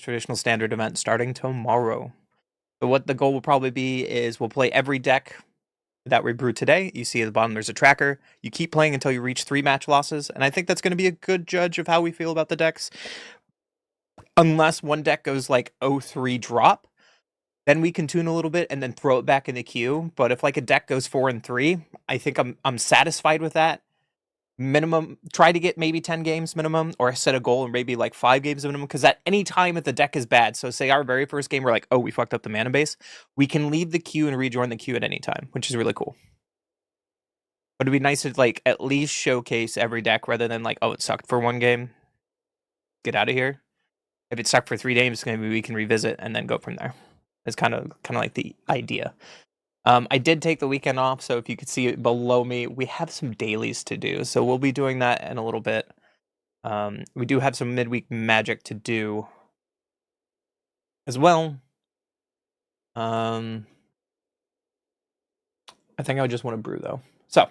traditional standard event starting tomorrow. So what the goal will probably be is we'll play every deck that we brewed today. You see at the bottom there's a tracker. You keep playing until you reach 3 match losses, and I think that's going to be a good judge of how we feel about the decks. Unless one deck goes like 0-3 drop, then we can tune a little bit and then throw it back in the queue. But if like a deck goes 4-3, I think I'm satisfied with that. Minimum, try to get maybe 10 games minimum, or set a goal and maybe like 5 games minimum, because at any time if the deck is bad, so say our very first game we're like, oh, we fucked up the mana base, we can leave the queue and rejoin the queue at any time, which is really cool. But it'd be nice to like at least showcase every deck rather than like, oh, it sucked for 1 game, get out of here. If it sucked for 3 games, maybe we can revisit and then go from there. It's kind of like the idea. I did take the weekend off, so if you could see it below me, we have some dailies to do. So we'll be doing that in a little bit. We do have some midweek magic to do as well. I think I would just want to brew though. So, am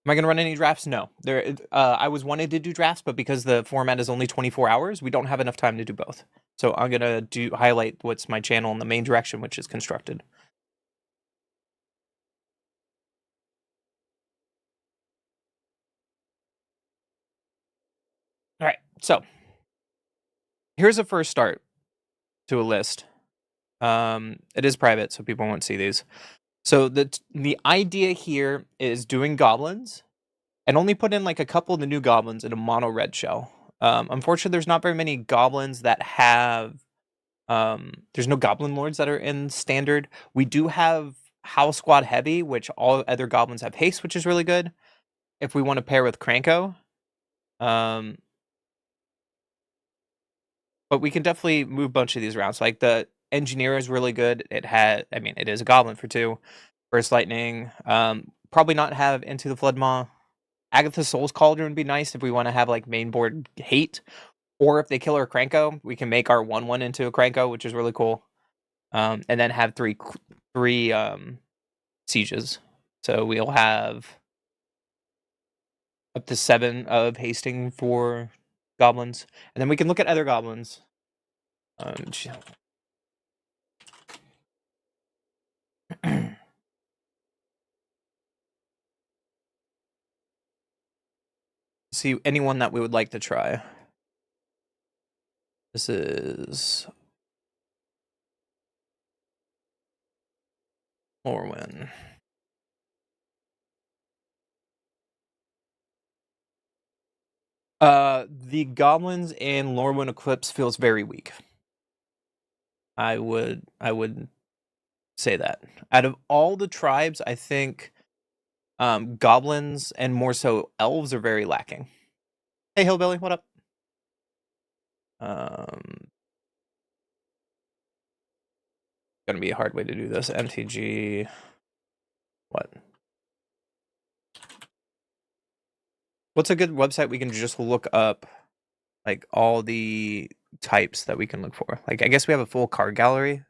I going to run any drafts? No. I was wanting to do drafts, but because the format is only 24 hours, we don't have enough time to do both. So I'm going to highlight what's my channel in the main direction, which is constructed. All right, so here's a first start to a list. It is private, so people won't see these. So the idea here is doing goblins and only put in like a couple of the new goblins in a mono red shell. Unfortunately, there's not very many goblins that have. There's no goblin lords that are in standard. We do have House Squad heavy, which all other goblins have haste, which is really good. If we want to pair with Kranko, but we can definitely move a bunch of these around. So like the engineer is really good. It is a goblin for 2. Burst lightning. Probably not have Into the Floodmaw. Agatha's Soul's Cauldron would be nice if we want to have like main board hate. Or if they kill our Kranko, we can make our 1/1 into a Kranko, which is really cool. And then have three sieges. So we'll have up to 7 of hasting for goblins. And then we can look at other goblins. See anyone that we would like to try. This is Orwin. The goblins in Lorwyn Eclipse feels very weak. I would say that. Out of all the tribes, I think goblins and more so elves are very lacking. Hey Hillbilly, what up? Gonna be a hard way to do this. MTG. What? What's a good website we can just look up like all the types that we can look for? Like I guess we have a full card gallery,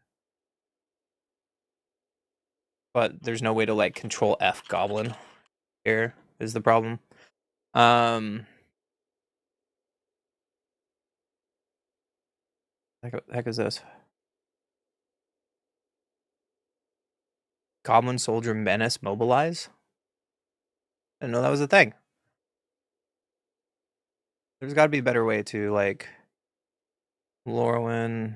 but there's no way to like control F goblin. Here is the problem. Heck is this? Goblin Soldier Menace Mobilize? I didn't know that was a thing. There's got to be a better way to like Lorwyn.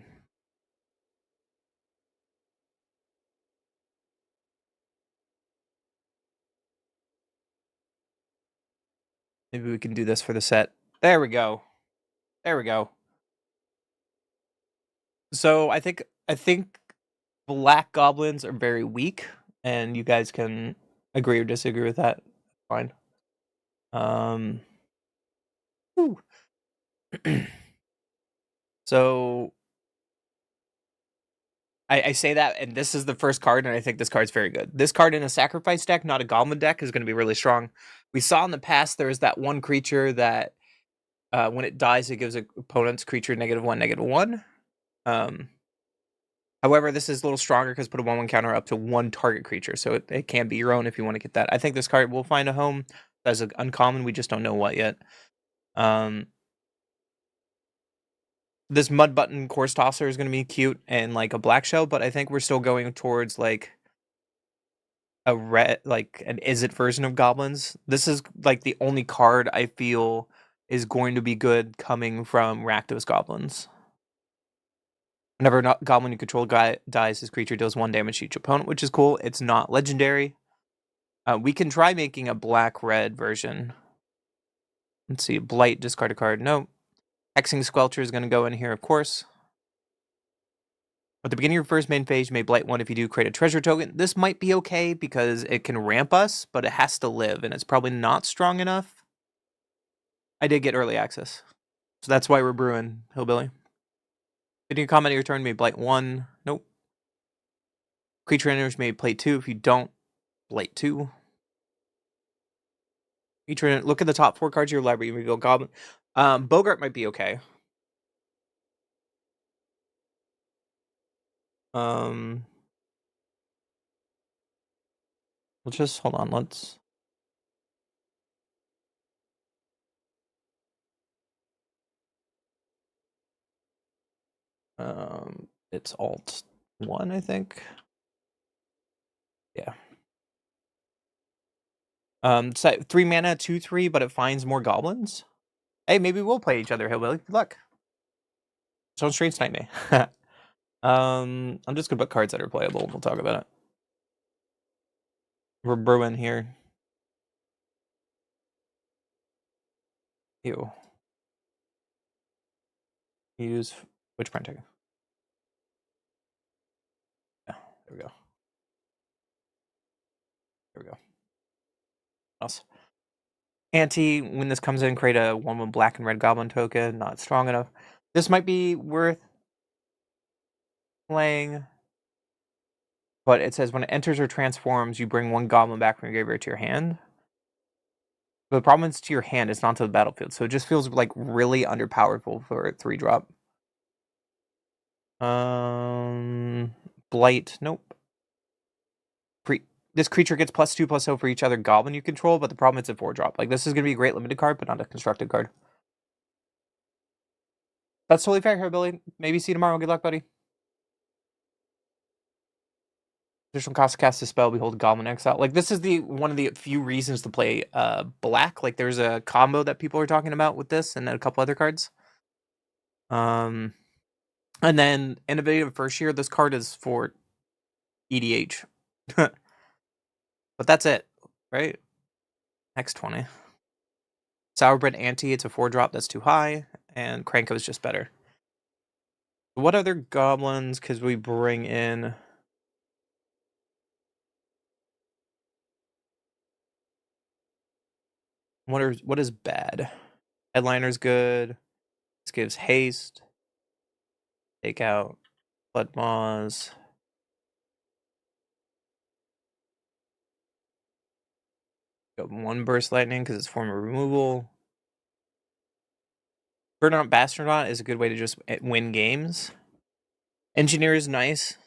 Maybe we can do this for the set. There we go. There we go. So I think black goblins are very weak, and you guys can agree or disagree with that. Fine. So I say that, and this is the first card, and I think this card's very good. This card in a sacrifice deck, not a goblin deck, is going to be really strong. We saw in the past there's that one creature that when it dies, it gives opponent's creature -1/-1. However, this is a little stronger because put a 1/1 counter up to 1 target creature, so it can be your own if you want to get that. I think this card will find a home as an uncommon. We just don't know what yet. This Mud Button Course Tosser is going to be cute and like a black shell, but I think we're still going towards like a red, like an Izzet version of goblins. This is like the only card I feel is going to be good coming from Rakdos goblins. Whenever a goblin you control dies, his creature deals 1 damage to each opponent, which is cool. It's not legendary. We can try making a black-red version. Let's see, Blight, discard a card. No. Hexing Squelcher is going to go in here, of course. At the beginning of your first main phase, you may Blight 1. If you do, create a treasure token. This might be okay because it can ramp us, but it has to live, and it's probably not strong enough. I did get early access. So that's why we're brewing Hillbilly. Hitting a comment on your turn, may Blight 1. Nope. Creature enters may play 2. If you don't, Blight 2. Creature, look at the top 4 cards of your library. You go Goblin. Bogart might be okay. We'll just hold on. Let's. It's Alt 1, I think. Yeah. It's 3 mana, 2/3, but it finds more goblins. Hey, maybe we'll play each other, Hillbilly. Good luck. So Strange Night Day. I'm just gonna put cards that are playable. We'll talk about it. We're brewing here. Ew. Use which print ticket? Yeah, there we go. There we go. Else. Anti, when this comes in, create a 1/1 black and red goblin token. Not strong enough. This might be worth playing. But it says when it enters or transforms, you bring 1 goblin back from your graveyard to your hand. But the problem is to your hand, it's not to the battlefield. So it just feels like really underpowerful for a 3-drop. Blight, nope. This creature gets +2/+0 for each other goblin you control, but the problem is a 4-drop. Like, this is going to be a great limited card, but not a constructed card. That's totally fair, Hillbilly. Maybe see you tomorrow. Good luck, buddy. Additional cost to cast a spell, behold Goblin Exile. Like, this is one of the few reasons to play black. Like, there's a combo that people are talking about with this and a couple other cards. And then Innovative First Year, this card is for EDH. But that's it, right? Next 20. Sourbread Anti, it's a 4-drop, that's too high. And Cranko is just better. What other goblins could we bring in? What is bad? Headliner's good. This gives haste. Take out Blood Maws. Got 1 Burst Lightning because it's form of removal. Burnout Bastardout is a good way to just win games. Engineer is nice.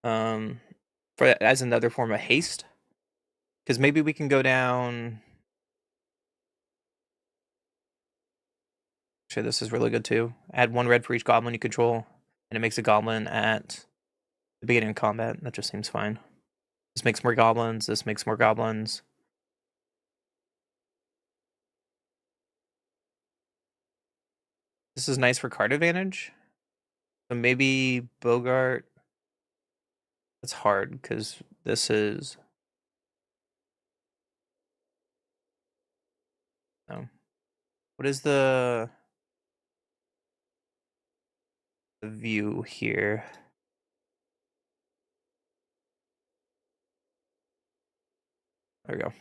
As another form of haste. Because maybe we can go down. Actually, this is really good too. Add 1 red for each goblin you control, and it makes a goblin at the beginning of combat. That just seems fine. This makes more goblins. This makes more goblins. This is nice for card advantage. So maybe Bogart. That's hard because this is. No. What is the view here? There we go.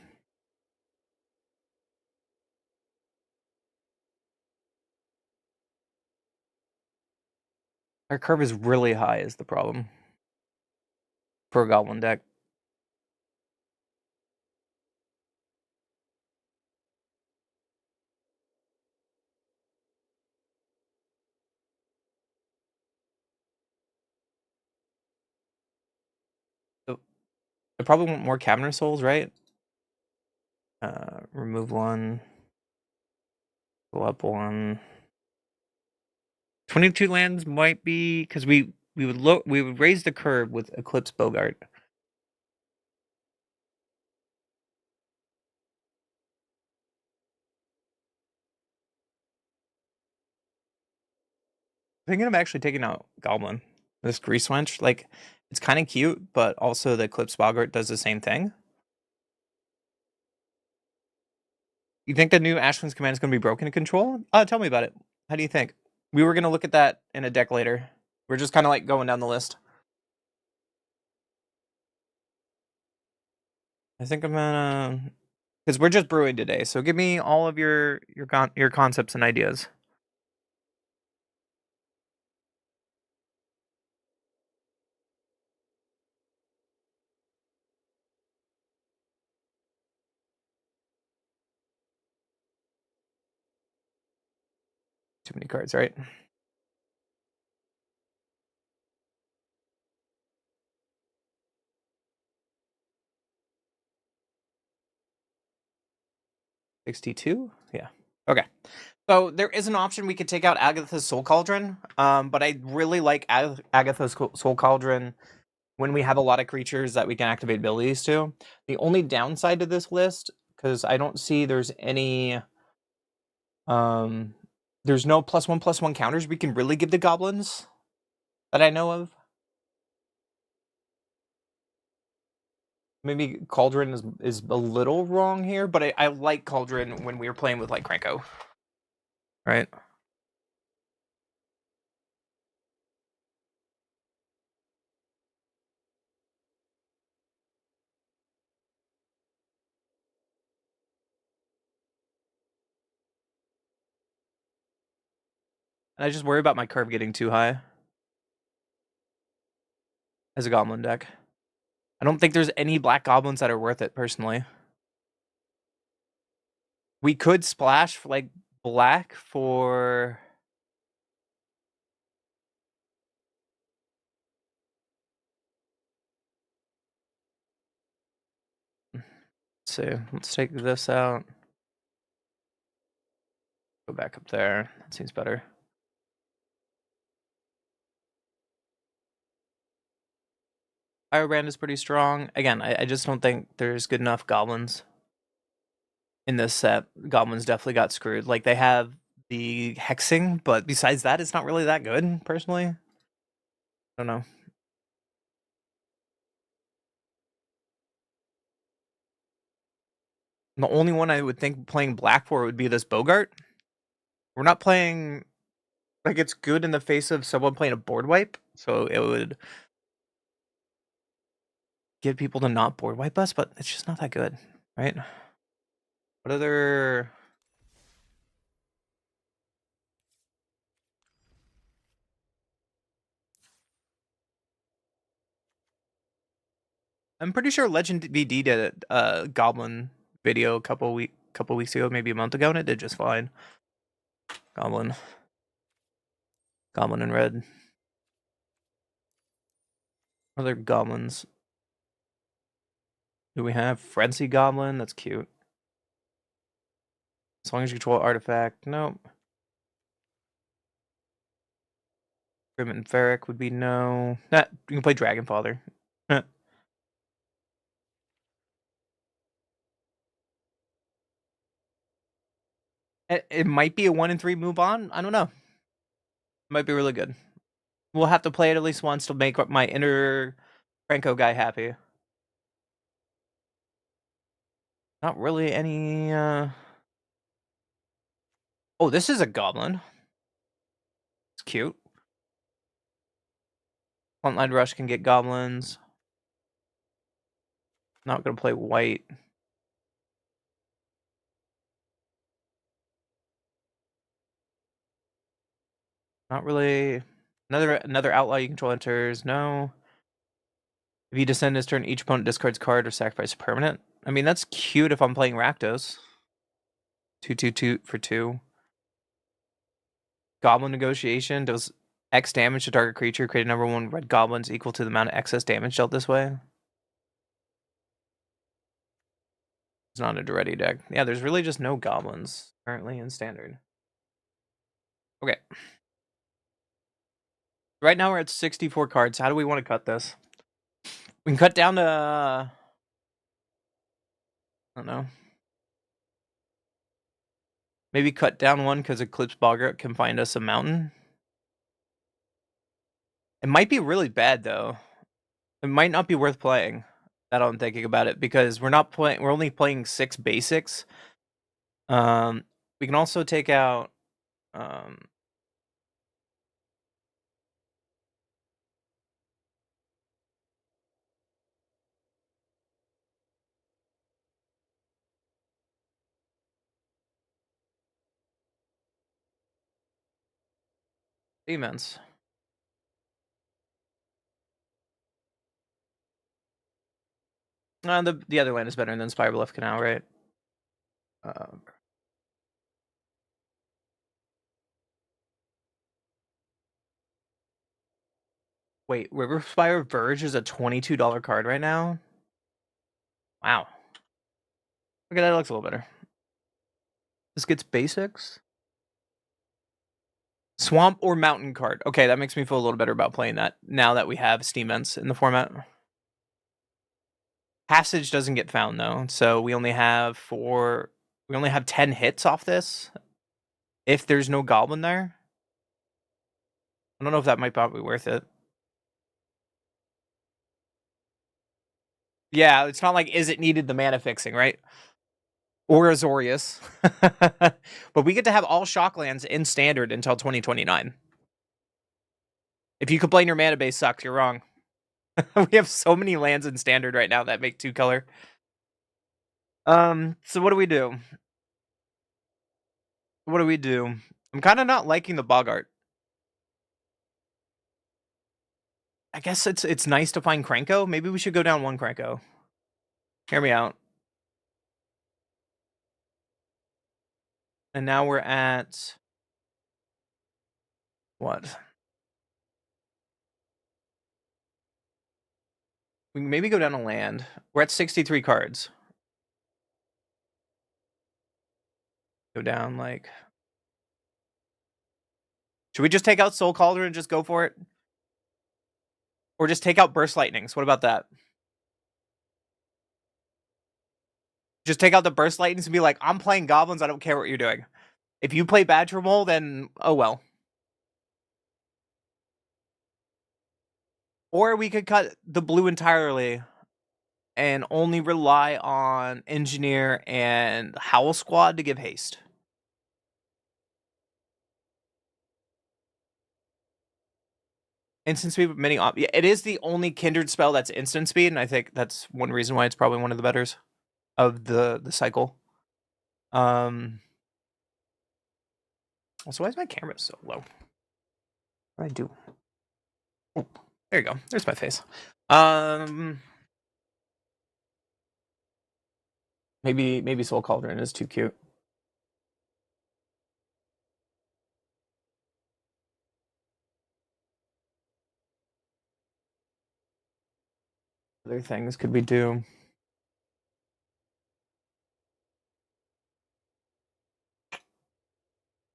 Our curve is really high is the problem for a goblin deck. So I probably want more Cabinet Souls, right? Remove 1. Go up 1. 22 lands might be because we would raise the curve with Eclipse Bogart. Thinking of actually taking out Goblin. This Grease Wench, like, it's kind of cute, but also the Eclipse Bogart does the same thing. You think the new Ashland's command is going to be broken in control? Tell me about it. How do you think? We were going to look at that in a deck later. We're just kind of like going down the list. I think I'm gonna, because we're just brewing today. So give me all of your concepts and ideas. Too many cards, right? $62? Yeah. Okay. So there is an option we could take out Agatha's Soul Cauldron, but I really like Agatha's Soul Cauldron when we have a lot of creatures that we can activate abilities to. The only downside to this list, because I don't see there's any, there's no +1/+1 counters we can really give to goblins that I know of. Maybe Cauldron is a little wrong here, but I like Cauldron when we were playing with like Cranko, right? And I just worry about my curve getting too high as a goblin deck. I don't think there's any black goblins that are worth it, personally. We could splash like black for... Let's see. Let's take this out. Go back up there. That seems better. Firebrand is pretty strong. Again, I just don't think there's good enough goblins in this set. Goblins definitely got screwed. Like, they have the hexing, but besides that, it's not really that good, personally. I don't know. The only one I would think playing black for would be this Bogart. We're not playing... Like, it's good in the face of someone playing a board wipe, so it would get people to not board wipe us, but it's just not that good, right? What other... I'm pretty sure Legend VD did a Goblin video a couple weeks ago, maybe a month ago, and it did just fine. Goblin in red. Other goblins do we have? Frenzy Goblin, that's cute. As long as you control artifact, nope. Grim and Ferric would be no. Nah, you can play Dragonfather. It might be a 1-3 move on. I don't know. It might be really good. We'll have to play it at least once to make my inner Franco guy happy. Not really any... Oh, this is a goblin. It's cute. Frontline Rush can get goblins. Not gonna play white. Not really. Another outlaw you control enters. No. If you descend this turn, each opponent discards card or sacrifice a permanent. I mean, that's cute if I'm playing Rakdos. 2/2/2 for 2. Goblin Negotiation does X damage to target creature. Create a #1 red goblins equal to the amount of excess damage dealt this way. It's not a ready deck. Yeah, there's really just no goblins currently in standard. Okay. Right now we're at 64 cards. How do we want to cut this? We can cut down to I don't know. Maybe cut down one because Eclipse Boggart can find us a mountain. It might be really bad though. It might not be worth playing. That I'm thinking about it because we're not playing. We're only playing 6 basics. We can also take out demons. The other land is better than Spiralift Canal, right? Wait, River Spire Verge is a $22 card right now? Wow. Okay, that looks a little better. This gets basics. Swamp or mountain card. Okay, that makes me feel a little better about playing that now that we have Steam Vents in the format. Passage doesn't get found though, so we only have 10 hits off this. If there's no goblin there. I don't know if that might be worth it. Yeah, it's not like is it needed the mana fixing, right? Or Azorius. But we get to have all Shocklands in standard until 2029. If you complain your mana base sucks, you're wrong. We have so many lands in standard right now that make 2 color. So what do we do? What do we do? I'm kind of not liking the Boggart. I guess it's nice to find Krenko. Maybe we should go down 1 Krenko. Hear me out. And now we're at what? We can maybe go down a land. We're at 63 cards. Go down like. Should we just take out Soul Cauldron and just go for it? Or just take out Burst Lightnings? What about that? Just take out the Burst Lightnings and be like, I'm playing Goblins, I don't care what you're doing. If you play Badger Mole, then oh well. Or we could cut the blue entirely and only rely on Engineer and Howl Squad to give haste. Instant speed with many it is the only kindred spell that's instant speed, and I think that's one reason why it's probably one of the betters of the cycle. Also, why is my camera so low? What do I do? Oh, there you go. There's my face. Maybe Soul Cauldron is too cute. Other things could we do?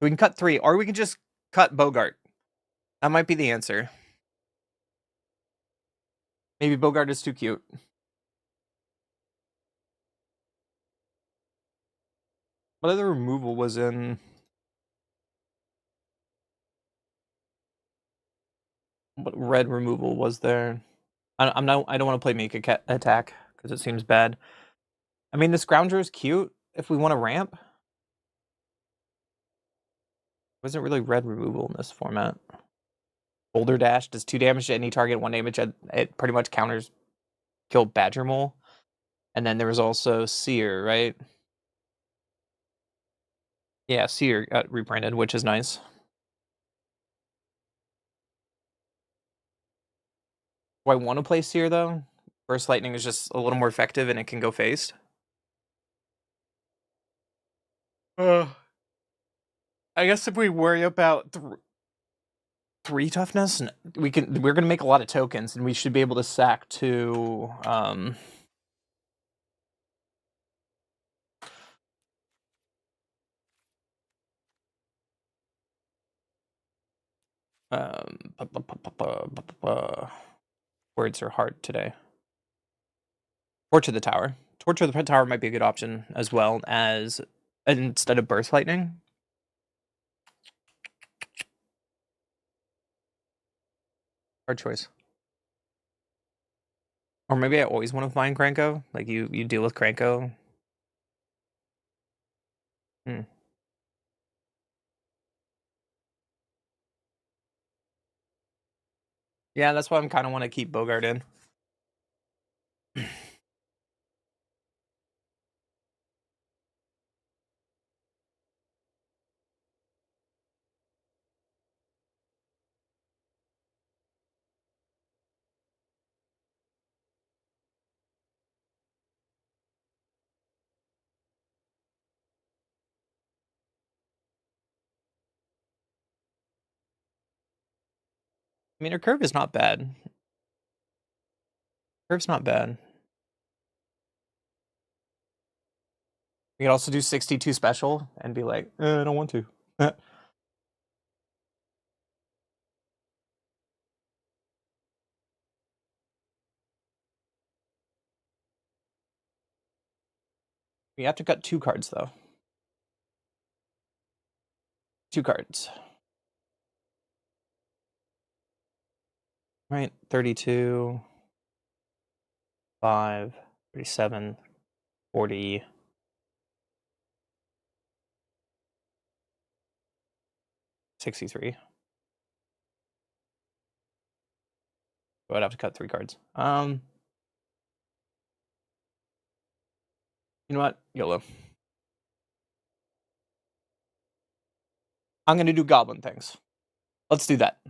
We can cut 3, or we can just cut Bogart. That might be the answer. Maybe Bogart is too cute. What other removal was in? What red removal was there? I don't want to play Make Attack because it seems bad. I mean, the Scrounger is cute if we want to ramp. Wasn't really red removal in this format. Boulder Dash does 2 damage to any target, 1 damage. It pretty much counters kill Badger Mole. And then there was also Seer, right? Yeah, Seer got reprinted, which is nice. Do I want to play Seer though? Burst Lightning is just a little more effective and it can go phased. I guess if we worry about 3 toughness, we're gonna make a lot of tokens, and we should be able to sack to Words are hard today. Torch of the Tower. Torch of the Tower might be a good option as well as instead of Burst Lightning. Hard choice. Or maybe I always want to find Kranko. Like you deal with Kranko. Yeah, that's why I'm kind of want to keep Bogart in. I mean, her curve is not bad. Curve's not bad. We could also do 62 special and be like, I don't want to. We have to cut 2 cards, though. 2 cards. Right, 32, 5, 37, 40, 63. So I'd have to cut 3 cards. You know what? YOLO. I'm gonna do goblin things. Let's do that.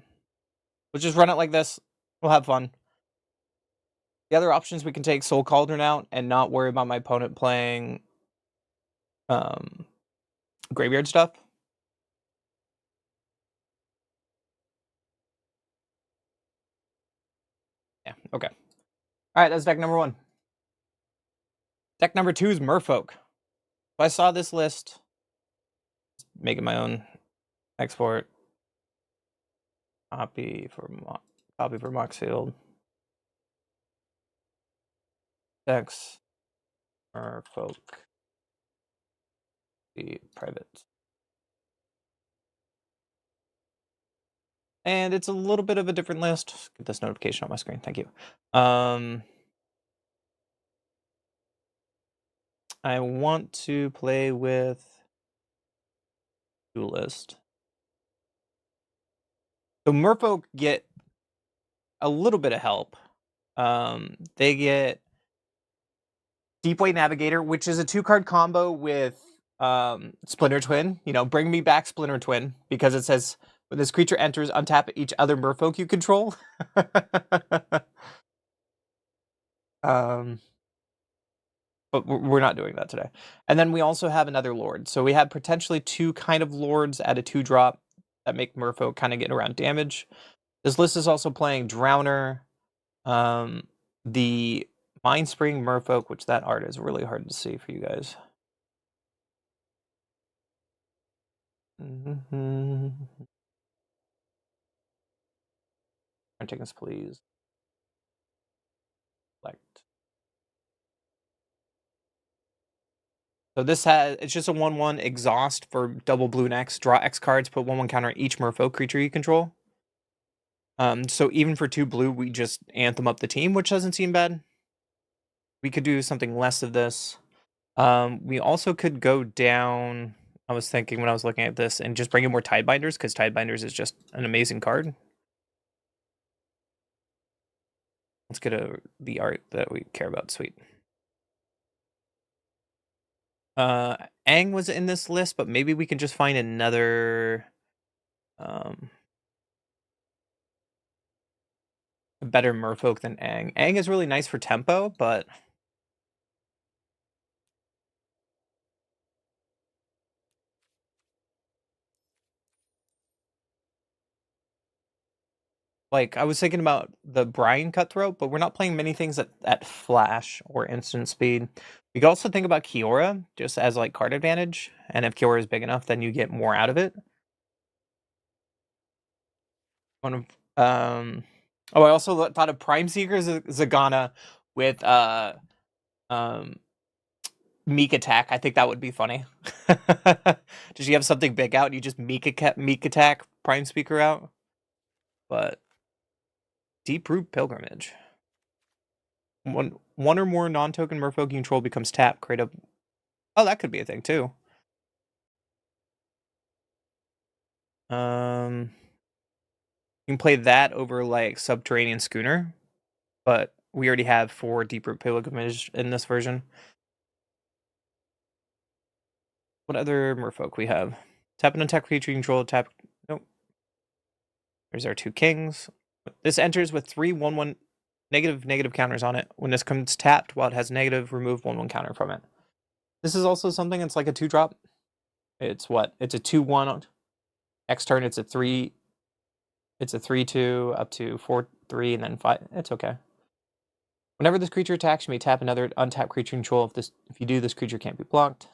Let's just run it like this. We'll have fun. The other options, we can take Soul Cauldron out and not worry about my opponent playing graveyard stuff. Yeah, okay. All right, that's deck number 1. Deck number 2 is Merfolk. So I saw this list. Making my own export. Copy for Moxfield. Decks. Merfolk. The private. And it's a little bit of a different list. Get this notification on my screen. Thank you. I want to play with Duelist. So Merfolk get a little bit of help. They get Deepway Navigator, which is a 2-card combo with Splinter Twin. You know, bring me back Splinter Twin, because it says when this creature enters, untap each other Merfolk you control. But we're not doing that today. And then we also have another Lord. So we have potentially 2 kind of Lords at a 2-drop that make Merfolk kind of get around damage. This list is also playing Drowner, the Mindspring Merfolk, which that art is really hard to see for you guys. Printing this, please. Select. So this it's just a 1/1 exhaust for double blue next. Draw X cards, put 1/1 counter on each Merfolk creature you control. So even for 2 blue, we just anthem up the team, which doesn't seem bad. We could do something less of this. We also could go down. I was thinking when I was looking at this and just bring in more Tidebinders, because Tidebinders is just an amazing card. Let's get the art that we care about. Sweet. Aang was in this list, but maybe we can just find another a better Merfolk than Aang. Aang is really nice for tempo, but like I was thinking about the Brian Cutthroat, but we're not playing many things at flash or instant speed. We could also think about Kiora just as like card advantage, and if Kiora is big enough, then you get more out of it. One of oh, I also thought of Prime Seeker Zagana with um Meek Attack. I think that would be funny. Does she have something big out and you just Meek Attack Prime Speaker out? But Deep Root Pilgrimage. One or more non-token merfolk you control becomes tap. Create a oh, that could be a thing too. You can play that over like Subterranean Schooner, but we already have 4 Deep Root Pilgrimage in this version. What other merfolk we have? Tap an attack creature you control. Tap. Nope. There's our 2 kings. This enters with 3 1/1 negative counters on it. When this comes tapped, while it has negative, remove 1/1 counter from it. This is also something. It's like a 2-drop. It's what? It's a 2/1. Next turn, it's a 3. It's a 3/2 up to 4/3 and then 5. It's okay. Whenever this creature attacks, you may tap another untapped creature control. If you do, this creature can't be blocked.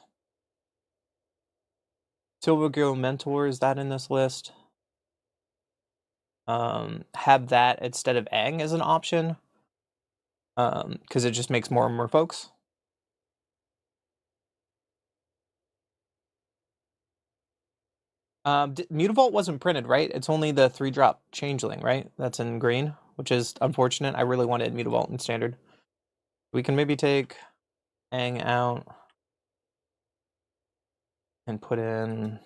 Silvergill Mentor, is that in this list? Have that instead of Aang as an option. Because it just makes more merfolks. Mutavault wasn't printed, right? It's only the 3-drop Changeling, right? That's in green, which is unfortunate. I really wanted Mutavault in standard. We can maybe take Aang out and put in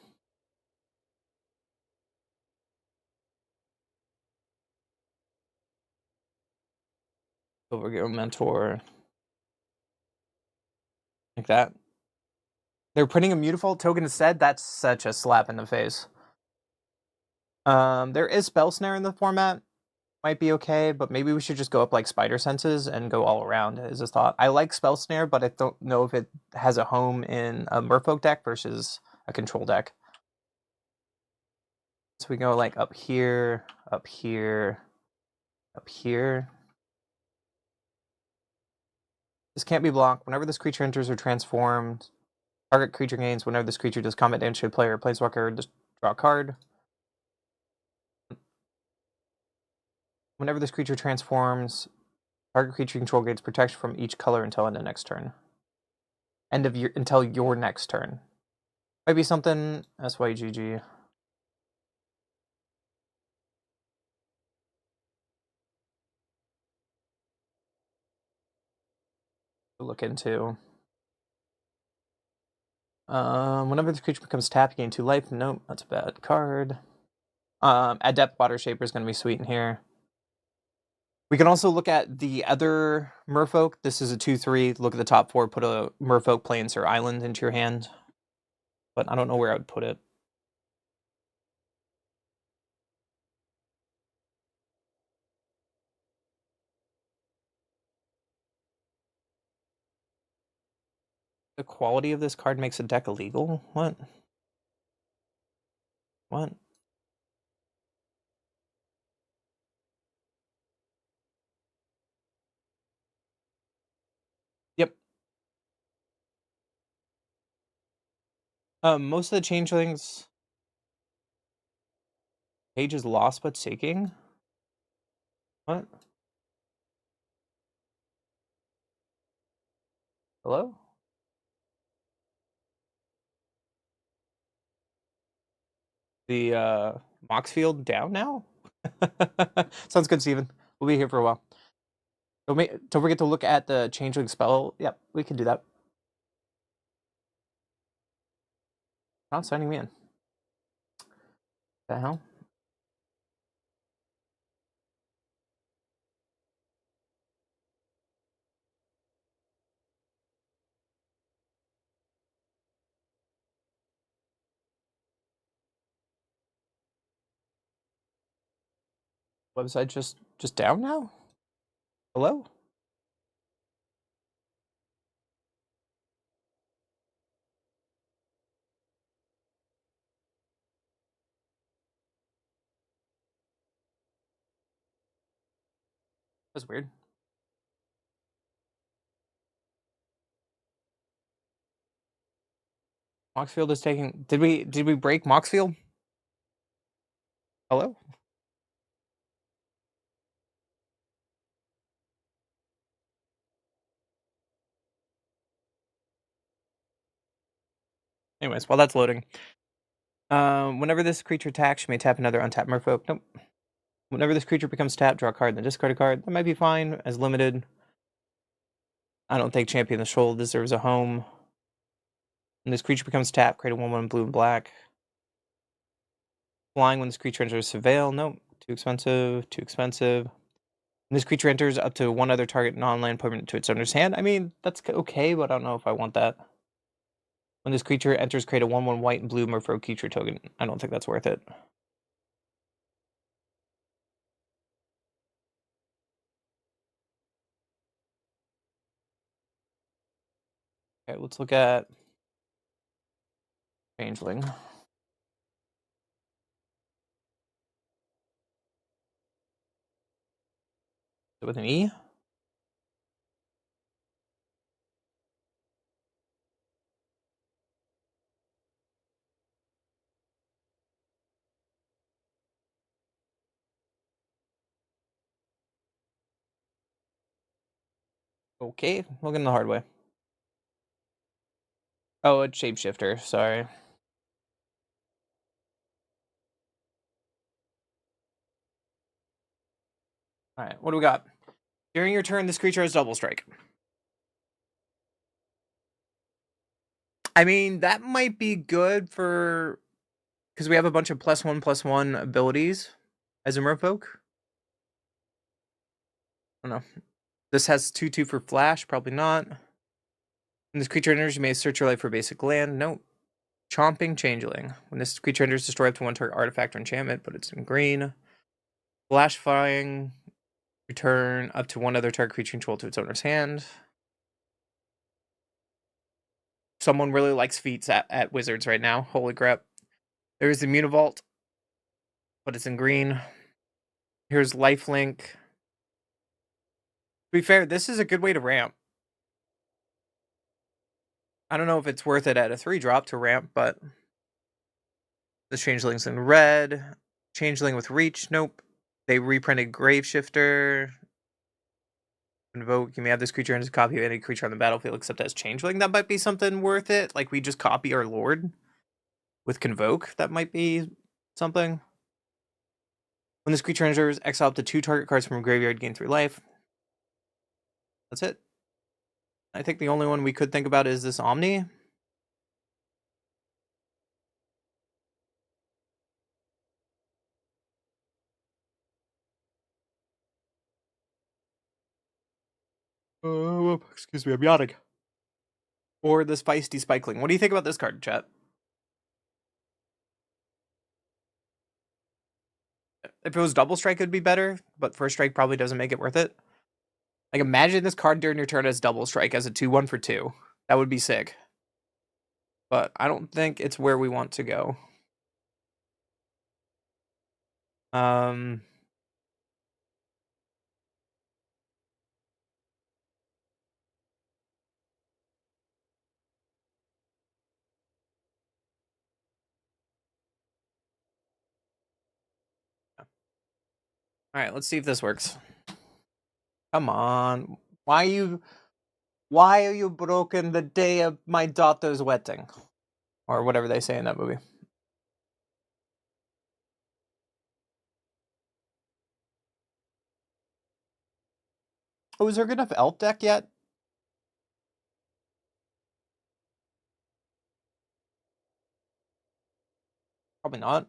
Silvergill Mentor like that. They're printing a Mutavault token instead. That's such a slap in the face. There is Spell Snare in the format. Might be okay, but maybe we should just go up like Spider Senses and go all around is a thought. I like Spell Snare, but I don't know if it has a home in a Merfolk deck versus a control deck. So we go like up here, up here, up here. This can't be blocked. Whenever this creature enters or transforms, target creature gains. Whenever this creature does combat damage to a player or planeswalker, just draw a card. Whenever this creature transforms, target creature control gains protection from each color until end of next turn. Until your next turn. Might be something SYGG. To look into. Whenever this creature becomes tapped, you gain 2 life. Nope, that's a bad card. Adept Water Shaper is going to be sweet in here. We can also look at the other Merfolk. This is a 2/3. Look at the top 4. Put a Merfolk Plains or Island into your hand. But I don't know where I would put it. The quality of this card makes a deck illegal? What? What? Yep. Most of the changelings page is lost but seeking. What? Hello? The Moxfield down now? Sounds good, Steven. We'll be here for a while. Don't forget to look at the changeling spell. Yep, we can do that. Not signing me in. The hell? Website just down now? Hello? That's weird. Moxfield is taking. Did we break Moxfield? Hello? Anyways, while that's loading, whenever this creature attacks, you may tap another untapped merfolk. Nope. Whenever this creature becomes tapped, draw a card, then discard a card. That might be fine as limited. I don't think Champion the Shoal deserves a home. When this creature becomes tapped, create a 1/1 blue and black. Flying when this creature enters Surveil. Nope. Too expensive. Too expensive. When this creature enters up to one other target non-land permanent to its owner's hand. I mean, that's okay, but I don't know if I want that. When this creature enters, create a 1/1 white and blue merfolk creature token. I don't think that's worth it. Okay, let's look at Changeling. With an E? Okay, looking the hard way. Oh, it's Shapeshifter, sorry. Alright, what do we got? During your turn, this creature has double strike. I mean, that might be good for... because we have a bunch of +1/+1 abilities as a merfolk. I don't know. This has 2/2 for flash, probably not. When this creature enters, you may search your life for basic land. Nope. Chomping Changeling. When this creature enters, destroy up to one target artifact or enchantment, but it's in green. Flash Flying. Return up to one other target creature controlled to its owner's hand. Someone really likes feats at Wizards right now. Holy crap. There's the Munivault, but it's in green. Here's Lifelink. To be fair, this is a good way to ramp. I don't know if it's worth it at a 3-drop to ramp, but the Changeling's in red. Changeling with Reach, nope. They reprinted Graveshifter. Invoke, you may have this creature and just copy of any creature on the battlefield except as Changeling. That might be something worth it. Like we just copy our Lord with Convoke. That might be something. When this creature enters, exile up to 2 target cards from a graveyard, gain 3 life. That's it. I think the only one we could think about is this Omni. Excuse me, I'm yawning. Or this Feisty Spikeling. What do you think about this card, chat? If it was double strike, it'd be better, but first strike probably doesn't make it worth it. Like, imagine this card during your turn as double strike as a 2/1 for 2. That would be sick. But I don't think it's where we want to go. Um, Alright, let's see if this works. Come on. Why are you broken the day of my daughter's wedding? Or whatever they say in that movie. Oh, is there a good enough elf deck yet? Probably not.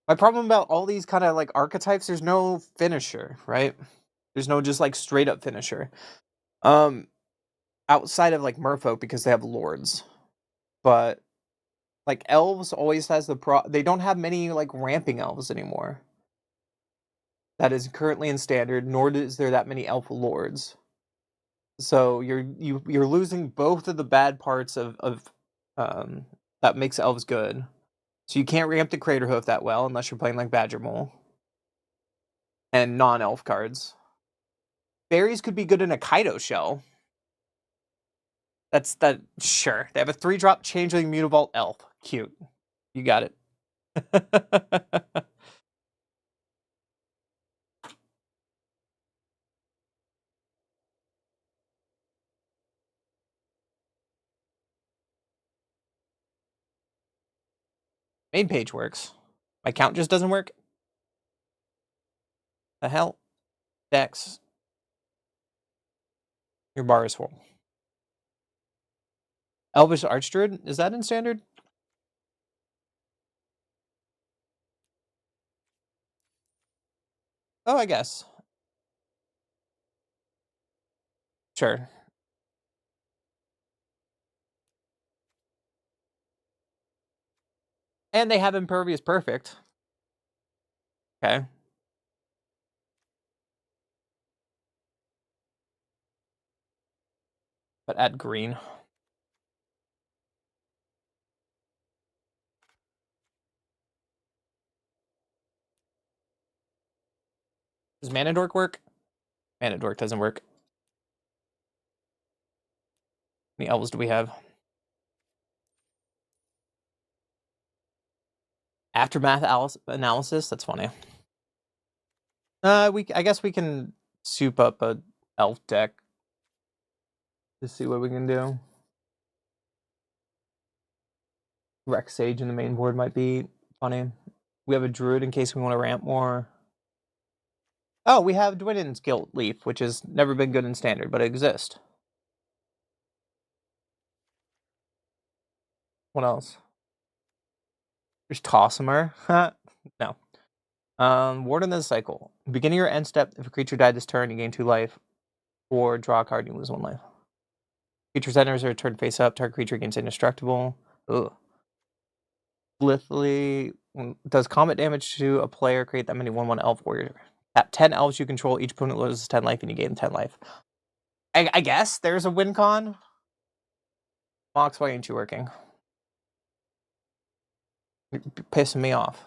My problem about all these kind of like archetypes, there's no finisher, right? There's no just like straight up finisher. Outside of like Merfolk because they have lords. But like elves always has they don't have many like ramping elves anymore. That is currently in standard, nor is there that many elf lords. So you're losing both of the bad parts of that makes elves good. So you can't ramp the Crater Hoof that well unless you're playing like Badger Mole. And non-elf cards. Fairies could be good in a Kaido shell. Sure. They have a 3-drop Changeling Mutavault Elf. Cute. You got it. Main page works. My count just doesn't work. The hell? Dex. Your bar is full. Elvish Archdruid, is that in standard? Oh, I guess. Sure. And they have Impervious Perfect. Okay. But add green. Does Mana Dork work? Mana Dork doesn't work. How many elves do we have? Aftermath analysis? That's funny. I guess we can soup up a elf deck to see what we can do. Rex Sage in the main board might be funny. We have a Druid in case we want to ramp more. Oh, we have Dwinen's Guilt Leaf, which has never been good in standard, but it exists. What else? There's Tossimer. No. Warden of the Cycle. Beginning your end step, if a creature died this turn, you gain 2 life. Or draw a card, you lose 1 life. Creature enters or turn face up, target creature gains indestructible. Ugh. Lithely does combat damage to a player, create that many 1/1 elf warrior. At 10 elves you control, each opponent loses 10 life and you gain 10 life. I guess there's a win con. Mox, why ain't you working? You're pissing me off.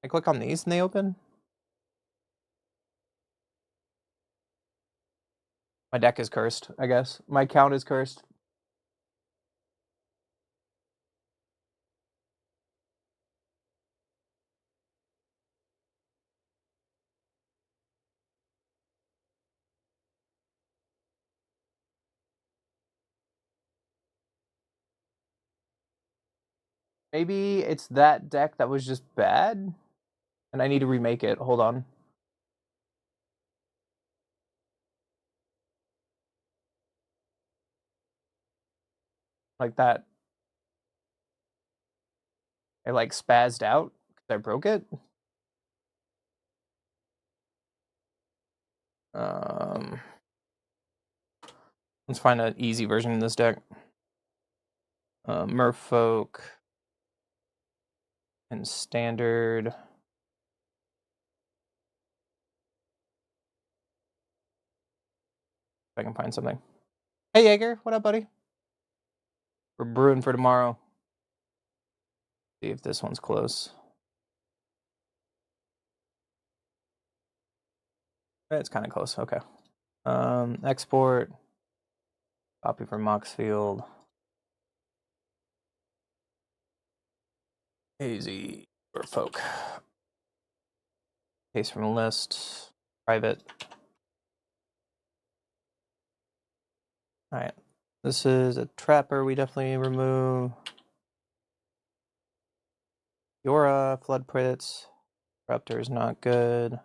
I click on these and they open? My deck is cursed, I guess. My count is cursed. Maybe it's that deck that was just bad, and I need to remake it. Hold on. Like that. I like spazzed out because I broke it. Let's find an easy version of this deck. Merfolk and standard. If I can find something. Hey Jaeger, what up, buddy? We're brewing for tomorrow. See if this one's close. It's kind of close. Okay. Export. Copy from Moxfield. Easy for folk. Case from a list. Private. Alright. This is a trapper we definitely remove. Yora, Flood Pits. Corruptor is not good.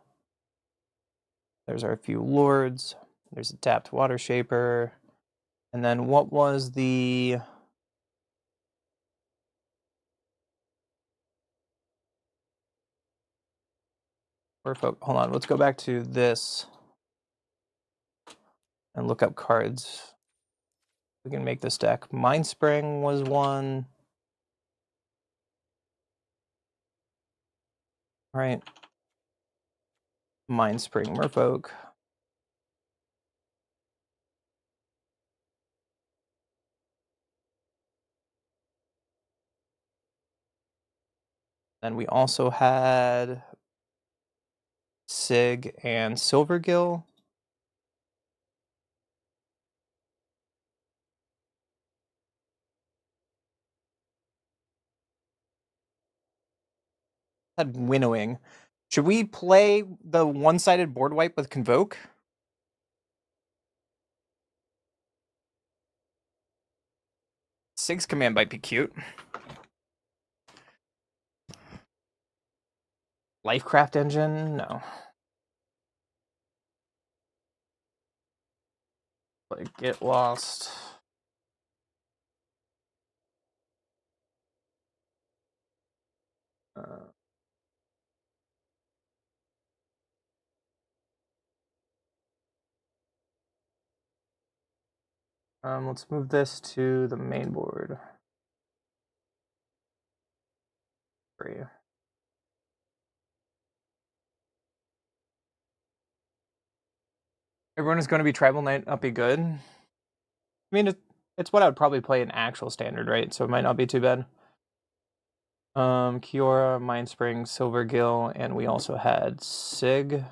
There's our few lords. There's a tapped Water Shaper. And then what was the... Hold on, let's go back to this and look up cards. We can make this deck. Mindspring was one. All right. Mindspring Merfolk. Then we also had Sig and Silvergill. Had Winnowing. Should we play the one-sided board wipe with Convoke? Sig's command might be cute. Lifecraft engine? No. Like, get lost. Let's move this to the main board. Free. Everyone is going to be Tribal Knight up be good. I mean, it's what I would probably play in actual standard, right? So it might not be too bad. Kiora, Mindspring, Silvergill, and we also had Sig.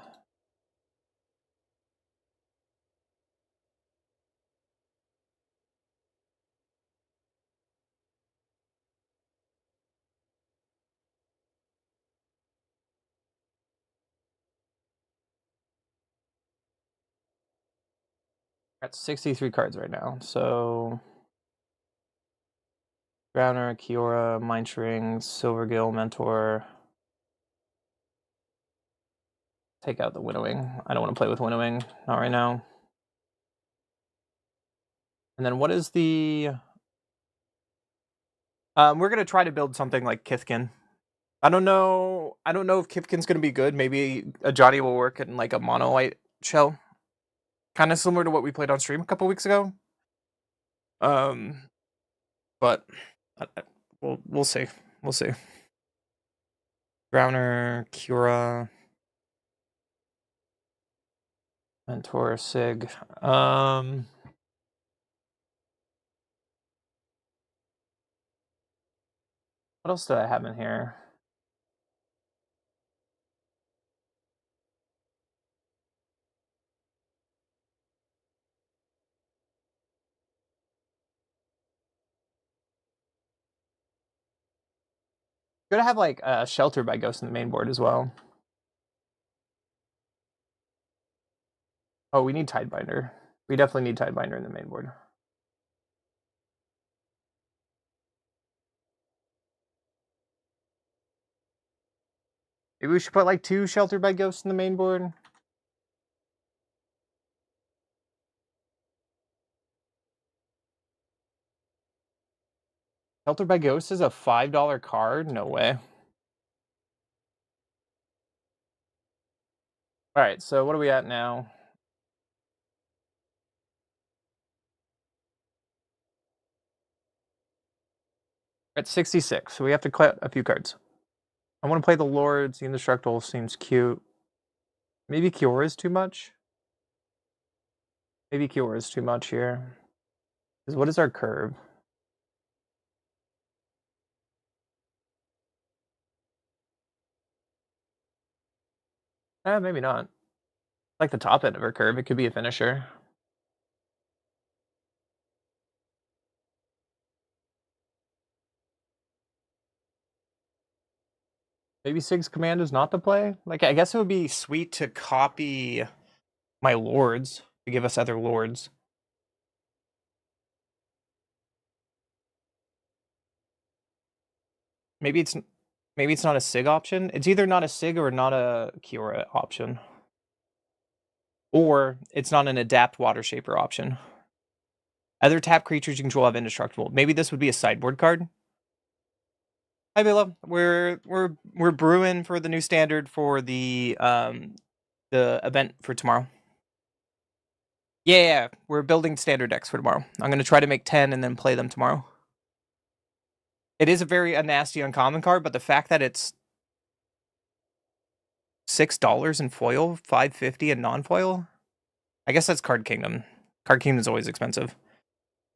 Got 63 cards right now, so Drowner, Kiora, Mindspring, Silvergill, Mentor. Take out the Winnowing. I don't want to play with Winnowing, not right now. And then what is the... we're going to try to build something like Kithkin. I don't know if Kithkin's going to be good. Maybe a Johnny will work in like a mono white shell. Kind of similar to what we played on stream a couple weeks ago. But we'll see. We'll see. Drowner, Cura, Mentor, Sig. What else did I have in here? Gonna have like a Shelter by Ghost in the main board as well. Oh, we need Tidebinder. We definitely need Tidebinder in the main board. Maybe we should put like 2 Shelter by Ghost in the main board. Shelter by Ghost is a $5 card? No way. Alright, so what are we at now? We're at 66, so we have to cut a few cards. I want to play the Lords. The Indestructible seems cute. Maybe Kiora is too much? Maybe Kiora is too much here. Because what is our curve? Maybe not. Like the top end of our curve, it could be a finisher. Maybe Sig's command is not the play? Like, I guess it would be sweet to copy my Lords to give us other Lords. Maybe it's not a Sig option. It's either not a Sig or not a Kiora option. Or it's not an Adapt Water Shaper option. Other tap creatures you control have Indestructible. Maybe this would be a sideboard card. Hi Villa. We're brewing for the new standard for the event for tomorrow. Yeah, we're building standard decks for tomorrow. I'm gonna try to make 10 and then play them tomorrow. It is a very nasty uncommon card, but the fact that it's $6 in foil, $5.50 in non-foil, I guess that's Card Kingdom. Card Kingdom is always expensive,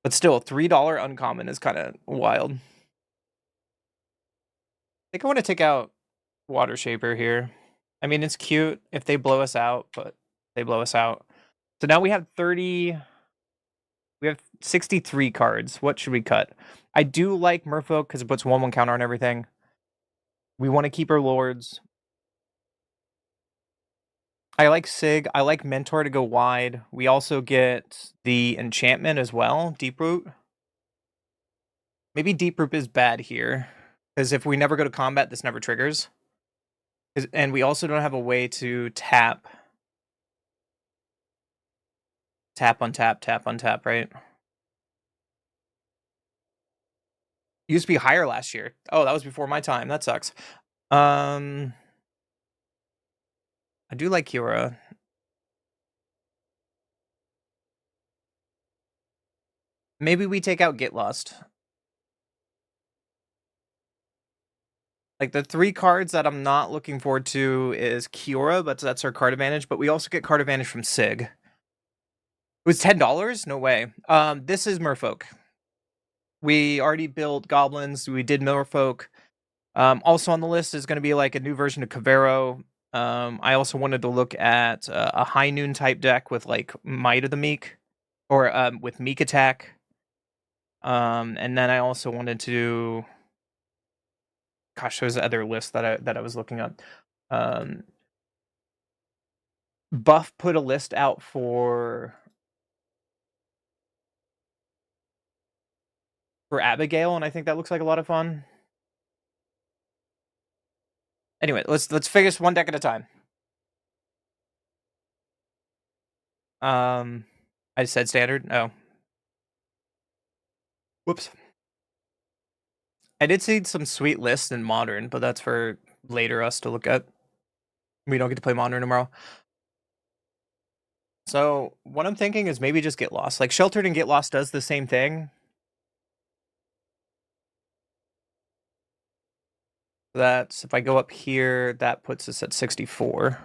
but still, $3 uncommon is kind of wild. I think I want to take out Water Shaper here. I mean, it's cute if they blow us out, but they blow us out. So now we have 63 cards. What should we cut? I do like Merfolk because it puts 1/1 counter on everything. We want to keep our Lords. I like Sig. I like Mentor to go wide. We also get the enchantment as well, Deep Root. Maybe Deep Root is bad here. Because if we never go to combat, this never triggers. And we also don't have a way to tap. Tap, untap, right? Used to be higher last year. Oh, that was before my time. That sucks. I do like Kiora. Maybe we take out Get Lost. Like the 3 cards that I'm not looking forward to is Kiora, but that's our card advantage. But we also get card advantage from Sig. It was $10? No way. This is Merfolk. We already built goblins. We did Merfolk. Also on the list is going to be like a new version of Kavero. I also wanted to look at a High Noon type deck with like Might of the Meek, or with Meek attack. And then I also wanted to, gosh, there's other lists that I was looking up. Buff put a list out for Abigail, and I think that looks like a lot of fun. Anyway, let's figure this one deck at a time. I said standard. Oh, whoops. I did see some sweet lists in Modern, but that's for later us to look at. We don't get to play Modern tomorrow. So what I'm thinking is maybe just Get Lost. Like Sheltered and Get Lost does the same thing. That's, if I go up here, that puts us at 64.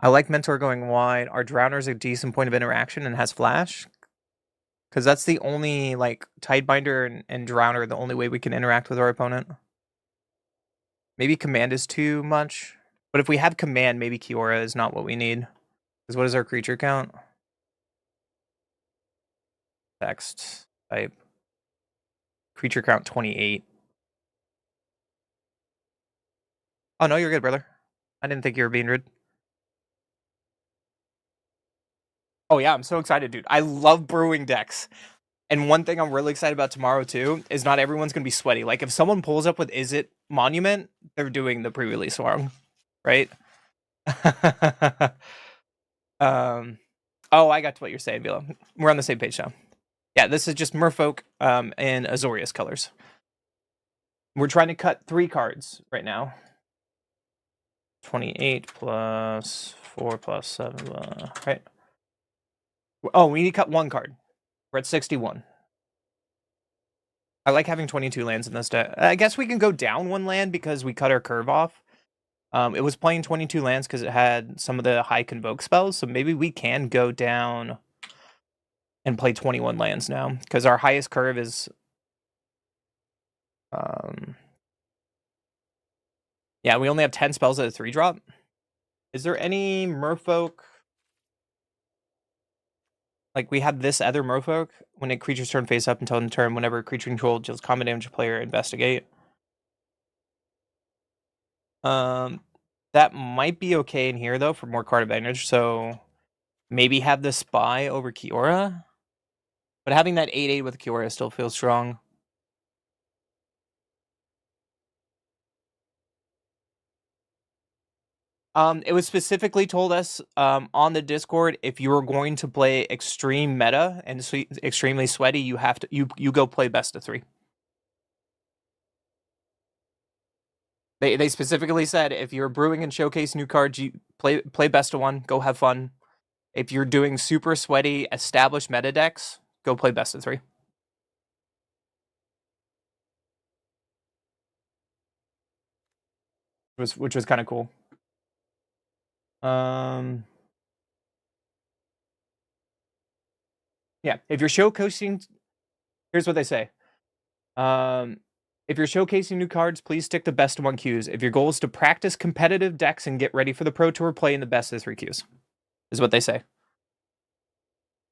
I like Mentor going wide. Our Drowner's a decent point of interaction and has Flash. Because that's the only, like, Tidebinder and Drowner, the only way we can interact with our opponent. Maybe Command is too much. But if we have Command, maybe Kiora is not what we need. Because what is our creature count? Text type. Creature count 28. Oh, no, you're good, brother. I didn't think you were being rude. Oh, yeah, I'm so excited, dude. I love brewing decks. And one thing I'm really excited about tomorrow, too, is not everyone's going to be sweaty. Like, if someone pulls up with Is It Monument, they're doing the pre-release wrong, right? Oh, I got to what you're saying, Vila. We're on the same page now. Yeah, this is just Merfolk in Azorius colors. We're trying to cut 3 cards right now. 28 plus 4 plus 7, right? Oh, we need to cut 1 card. We're at 61. I like having 22 lands in this deck. I guess we can go down 1 land because we cut our curve off. It was playing 22 lands because it had some of the high convoke spells, so maybe we can go down and play 21 lands now, because our highest curve is... yeah, we only have 10 spells at a 3-drop. Is there any Merfolk... like, we have this other Merfolk. When a creature's turn face up until end turn, whenever a creature controlled deals combat damage to player, investigate. That might be okay in here, though, for more card advantage, so... maybe have the Spy over Kiora? But having that 8/8 with Kiora still feels strong. It was specifically told us on the Discord, if you were going to play extreme meta and extremely sweaty, you have to you go play best of 3. They specifically said if you're brewing and showcase new cards, you play best of 1, go have fun. If you're doing super sweaty established meta decks, go play best of 3. Which was kind of cool. Yeah, if you're showcasing, here's what they say. If you're showcasing new cards, please stick to best of 1 queues. If your goal is to practice competitive decks and get ready for the Pro Tour, play in the best of 3 queues. Is what they say.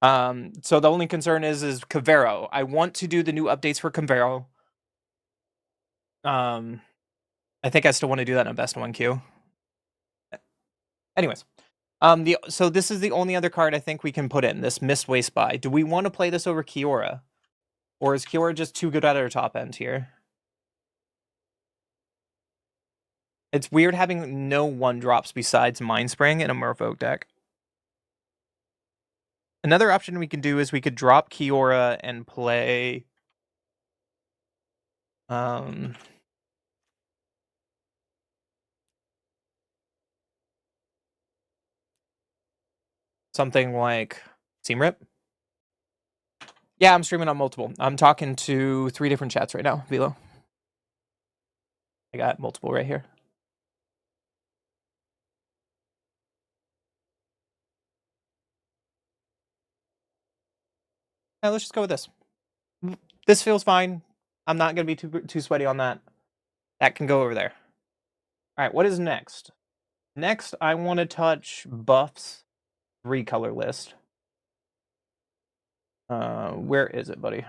So the only concern is Kavero. I want to do the new updates for Kavero. I think I still want to do that in a best of 1 queue. Anyways, so this is the only other card I think we can put in, this Mistway Spy. Do we want to play this over Kiora? Or is Kiora just too good at her top end here? It's weird having no 1-drops besides Mind Spring in a Merfolk deck. Another option we could do is we could drop Kiora and play something like Seam Rip. Yeah, I'm streaming on multiple. I'm talking to 3 different chats right now, Velo. I got multiple right here. Yeah, let's just go with this. This feels fine. I'm not going to be too sweaty on that. That can go over there. All right, what is next? Next, I want to touch Buff's 3-color list. Where is it, buddy?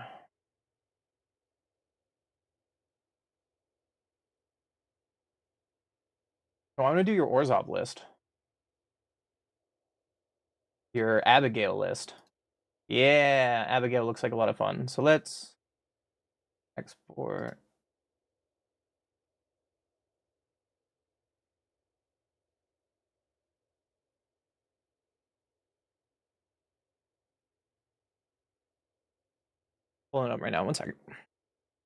So I'm going to do your Orzhov list. Your Abigail list. Yeah, Abigail looks like a lot of fun. So let's export. Pulling it up right now. 1 second. All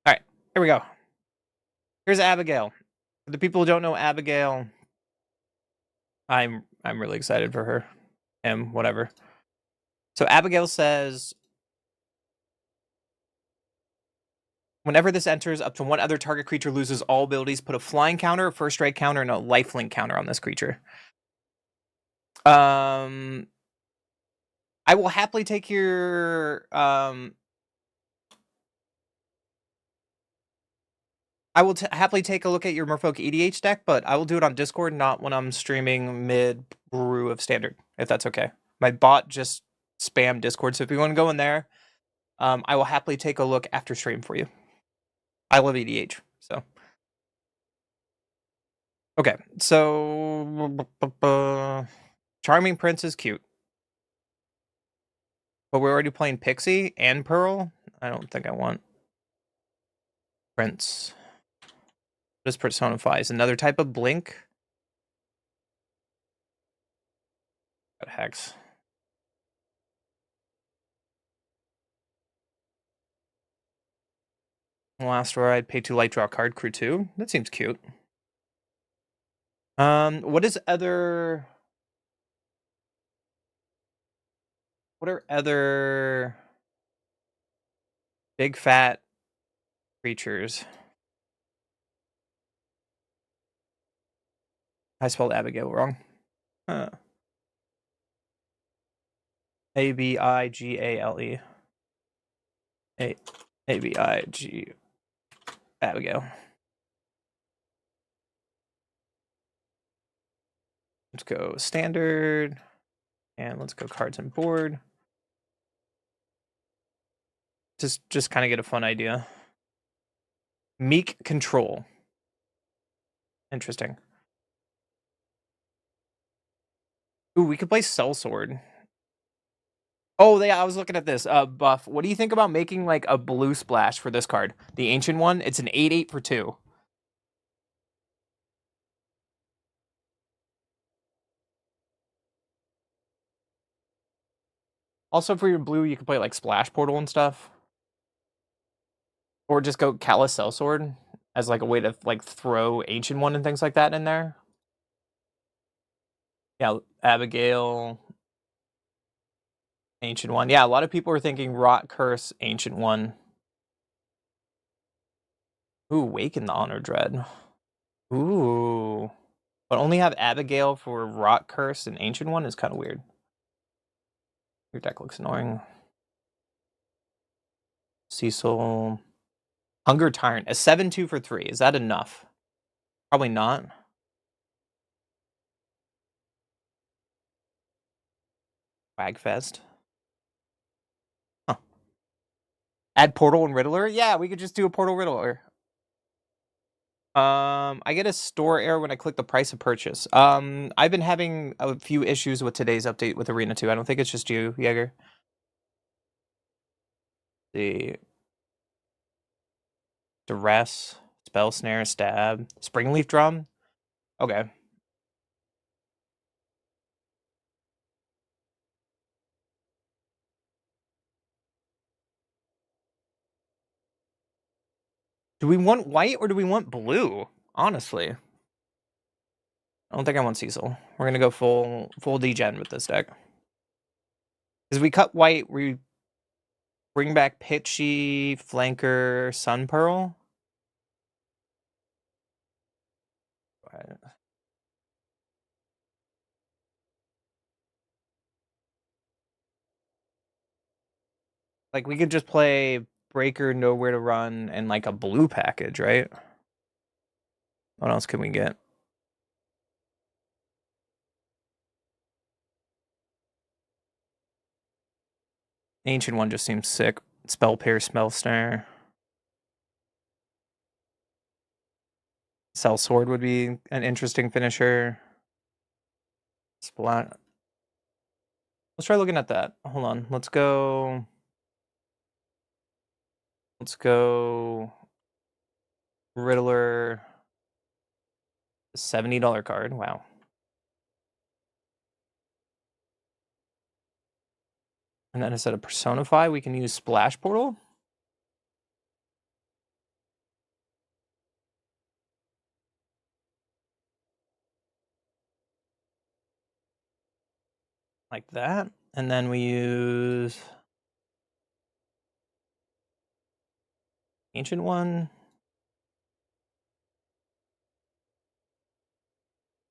right, here we go. Here's Abigail. For the people who don't know Abigail, I'm really excited for her. Him, whatever. So Abigail says, whenever this enters, up to 1 other target creature loses all abilities, put a flying counter, a first strike counter, and a lifelink counter on this creature. I will happily take your I will happily take a look at your Merfolk EDH deck, but I will do it on Discord, not when I'm streaming mid-brew of Standard, if that's okay. My bot just spammed Discord, so if you want to go in there, I will happily take a look after stream for you. I love EDH, so. Okay, so Charming Prince is cute. But we're already playing Pixie and Pearl. I don't think I want Prince. This personifies another type of blink. Got Hex. Last ride, pay 2 light, draw a card, crew 2. That seems cute. What are other big fat creatures? I spelled Abigail wrong. Huh. Abigale. Abig. Abigail. Let's go standard. And let's go cards and board. Just kind of get a fun idea. Meek Control. Interesting. Ooh, we could play Sellsword. Oh, yeah, I was looking at this. Buff, what do you think about making like a blue splash for this card? The ancient one. It's an 8/8 for 2. Also, for your blue, you can play like Splash Portal and stuff. Or just go Callous Sellsword as like a way to like throw Ancient One and things like that in there. Yeah, Abigail, Ancient One. Yeah, a lot of people are thinking Rot Curse, Ancient One. Ooh, Waken the Honor Dread. Ooh. But only have Abigail for Rot Curse and Ancient One is kind of weird. Your deck looks annoying. Cecil. Hunger Tyrant. A 7/2 for 3. Is that enough? Probably not. Wagfest. Huh. Add Portal and Riddler? Yeah, we could just do a Portal Riddler. I get a store error when I click the price of purchase. I've been having a few issues with today's update with Arena 2. I don't think it's just you, Jaeger. See. Duress, Spell Snare, Stab, Springleaf Drum. Okay. Do we want white or do we want blue? Honestly. I don't think I want Cecil. We're gonna go full degen with this deck. Because we cut white, we bring back Pitchy, Flanker, Sun Pearl. Like, we could just play Breaker, Nowhere to Run, and like a blue package, right? What else can we get? Ancient one just seems sick. Spell Pierce, Spell Snare. Cell Sword would be an interesting finisher. Splat. Let's try looking at that. Hold on. Let's go. Riddler. $70 card. Wow. And then instead of Personify, we can use Splash Portal. Like that. And then we use Ancient one.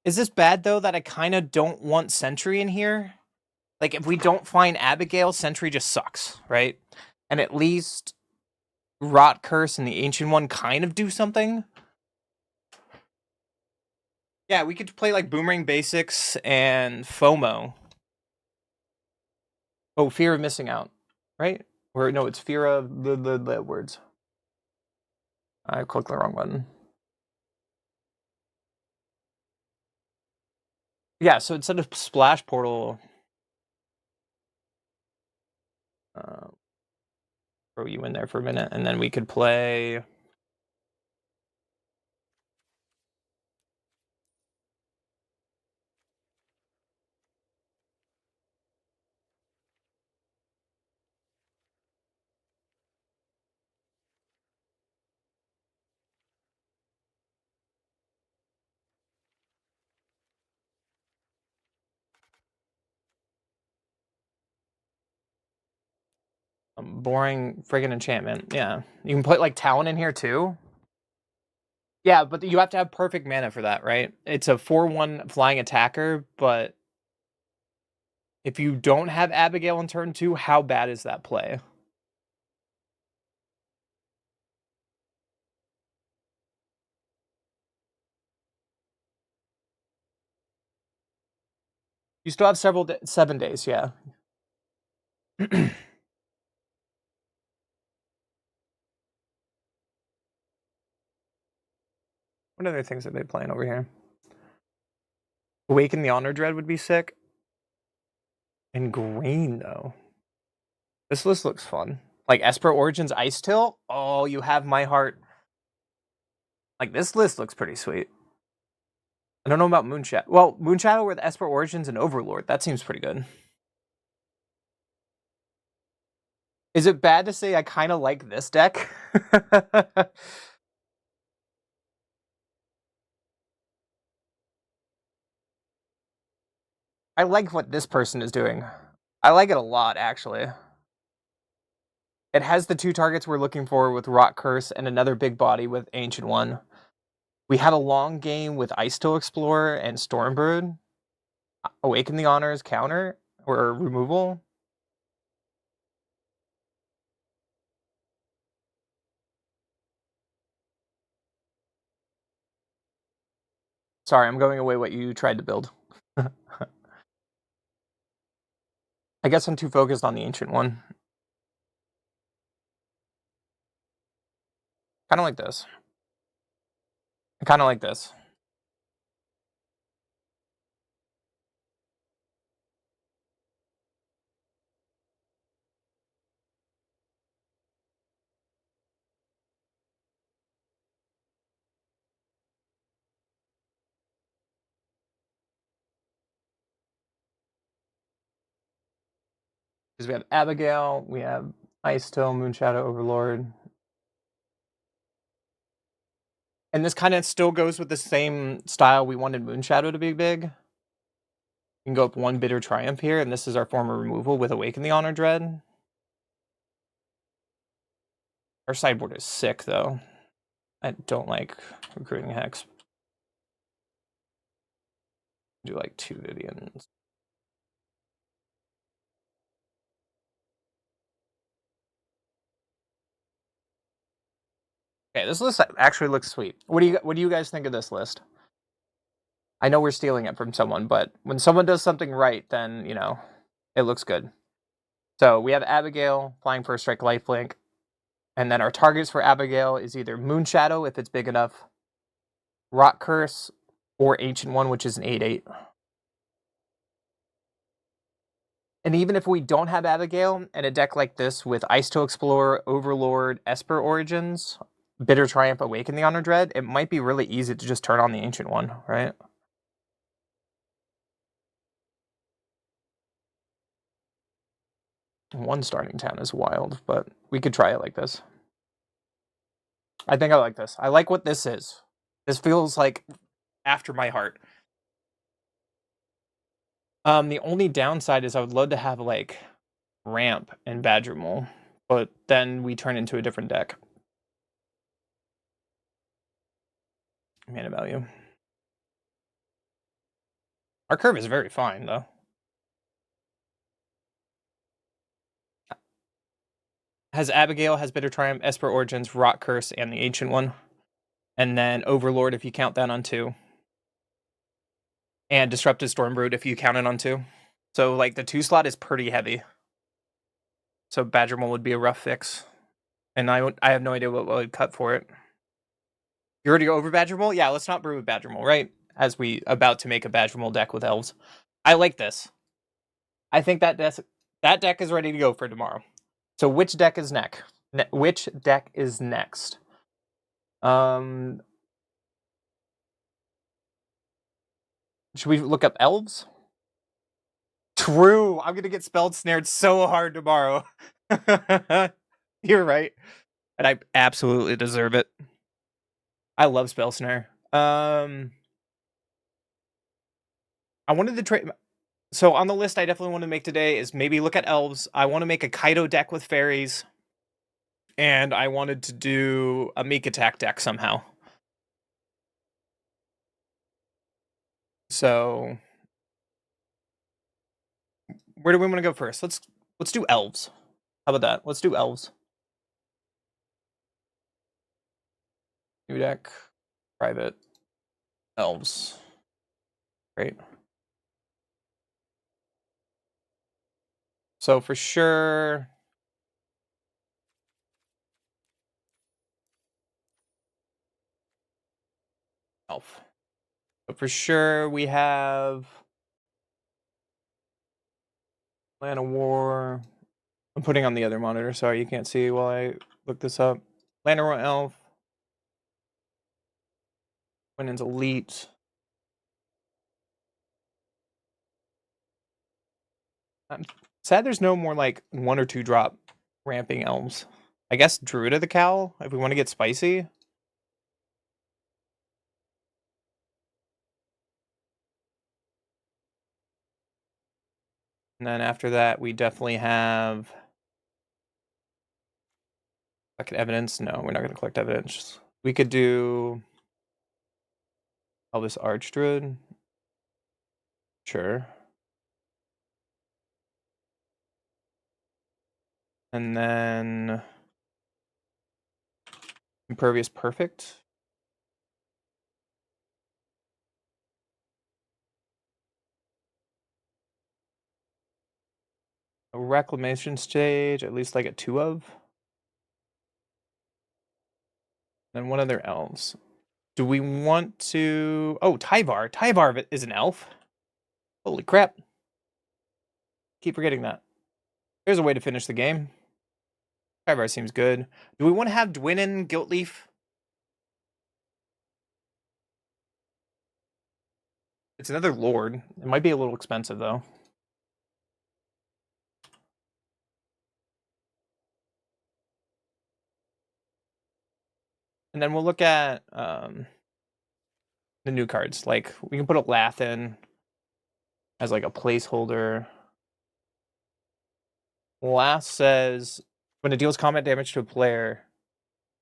Is this bad, though, that I kind of don't want Sentry in here? Like, if we don't find Abigail, Sentry just sucks, right? And at least Rot Curse and the Ancient one kind of do something. Yeah, we could play, like, Boomerang Basics and FOMO. Oh, Fear of Missing Out, right? Or, no, it's Fear of the words. I clicked the wrong button. Yeah, so instead of Splash Portal, throw you in there for a minute, and then we could play. Boring friggin' enchantment. Yeah, you can put like Talon in here too. Yeah, but you have to have perfect mana for that, right? It's a 4/1 flying attacker, but if you don't have Abigail in turn 2, how bad is that play? You still have 7 days, yeah. What other things are they playing over here? Awaken the Honor Dread would be sick. And green, though. This list looks fun. Like Esper Origins Ice Tilt? Oh, you have my heart. Like, this list looks pretty sweet. I don't know about Moonshadow. Well, Moonshadow with Esper Origins and Overlord. That seems pretty good. Is it bad to say I kind of like this deck? I like what this person is doing. I like it a lot, actually. It has the 2 targets we're looking for with Rot Curse and another big body with Ancient One. We had a long game with Ice Toe Explorer and Stormbird. Awaken the Honors counter or removal. Sorry, I'm going away what you tried to build. I guess I'm too focused on the Ancient One. Kind of like this. I kind of like this. Because we have Abigail, we have Ice Tome, Moonshadow, Overlord. And this kind of still goes with the same style we wanted Moonshadow to be big. You can go up 1 Bitter Triumph here, and this is our form of removal with Awaken the Honor Dread. Our sideboard is sick, though. I don't like Recruiting Hex. Do like 2 Vivians. Okay, this list actually looks sweet. What do you guys think of this list? I know we're stealing it from someone, but when someone does something right, then, you know, it looks good. So we have Abigail, Flying First Strike, Lifelink. And then our targets for Abigail is either Moonshadow, if it's big enough, Rock Curse, or Ancient One, which is an 8/8. And even if we don't have Abigail, and a deck like this with Ice to Explorer, Overlord, Esper Origins, Bitter Triumph, Awaken the Honor Dread, it might be really easy to just turn on the Ancient One, right? One starting town is wild, but we could try it like this. I think I like this. I like what this is. This feels like after my heart. The only downside is I would love to have like Ramp and Badger Mole, but then we turn into a different deck. Mana value. Our curve is very fine though. Has Abigail, has Bitter Triumph, Esper Origins, Rot Curse, and the Ancient One. And then Overlord if you count that on 2. And Disruptive Stormbrood if you count it on 2. So like the 2 slot is pretty heavy. So Badger Mole would be a rough fix. And I have no idea what would cut for it. You already go over Badger Mole? Yeah, let's not brew with Badger Mole, right? As we about to make a Badger Mole deck with elves. I like this. I think that deck is ready to go for tomorrow. So which deck is next? Which deck is next? Should we look up elves? True. I'm gonna get spelled snared so hard tomorrow. You're right. And I absolutely deserve it. I love spell snare. I wanted to trade. So on the list I definitely want to make today is maybe look at elves. I want to make a Kaido deck with fairies. And I wanted to do a Meek Attack deck somehow. So where do we want to go first? Let's do elves. How about that? Let's do elves. New deck, private, elves. Great. So for sure, elf. But for sure we have Land of War. I'm putting on the other monitor. Sorry, you can't see while I look this up. Land of War elf. Went into elite. I'm sad there's no more like 1 or 2 drop ramping elves. I guess Druid of the Cowl if we want to get spicy. And then after that, we definitely have collect evidence. No, we're not going to collect evidence. We could do Elvis Archdruid. Sure. And then Impervious Perfect. A Reclamation Stage, at least like a 2 of. Then what other elves? Do we want to... Oh, Tyvar. Tyvar is an elf. Holy crap. Keep forgetting that. There's a way to finish the game. Tyvar seems good. Do we want to have Dwynnin, Guiltleaf? It's another Lord. It might be a little expensive, though. And then we'll look at the new cards. Like, we can put a Lath in as like a placeholder. Lath says, when it deals combat damage to a player,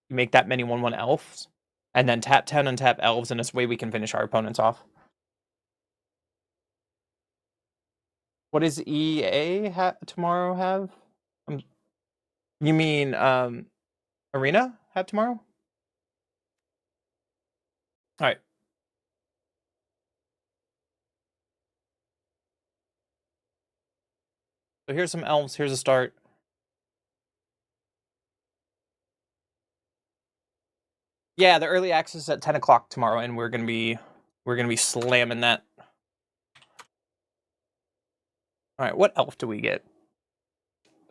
you make that many 1/1 elves. And then tap 10 and tap elves, and this way we can finish our opponents off. What does EA tomorrow have? You mean Arena have tomorrow? All right. So here's some elves. Here's a start. Yeah, the early access at 10 o'clock tomorrow, and we're gonna be slamming that. All right, what elf do we get?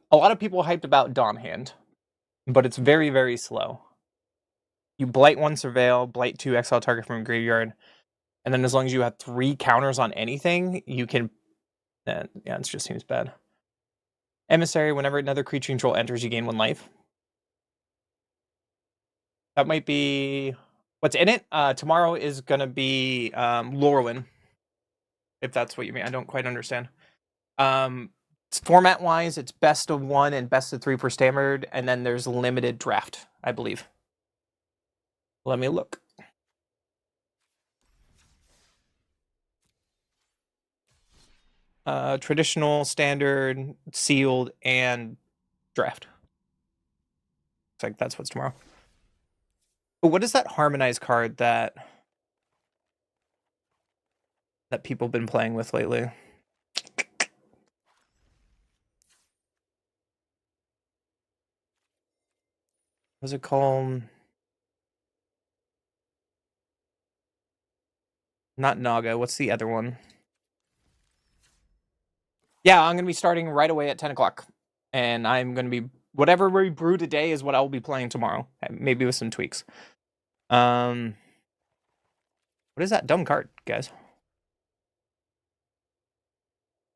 A lot of people hyped about Dawn Hand, but it's very, very slow. You blight 1 surveil, blight 2, exile target from a graveyard, and then as long as you have 3 counters on anything, you can. Yeah, it just seems bad. Emissary, whenever another creature control enters, you gain 1 life. That might be what's in it. Tomorrow is gonna be Lorwyn, if that's what you mean. I don't quite understand. Format wise, it's best of 1 and best of 3 for standard, and then there's limited draft, I believe. Let me look. Traditional, standard, sealed, and draft. Looks like that's what's tomorrow. But what is that harmonized card that people have been playing with lately? What's it called? Not Naga. What's the other one? Yeah, I'm going to be starting right away at 10 o'clock. And I'm going to be... Whatever we brew today is what I'll be playing tomorrow. Maybe with some tweaks. What is that dumb card, guys?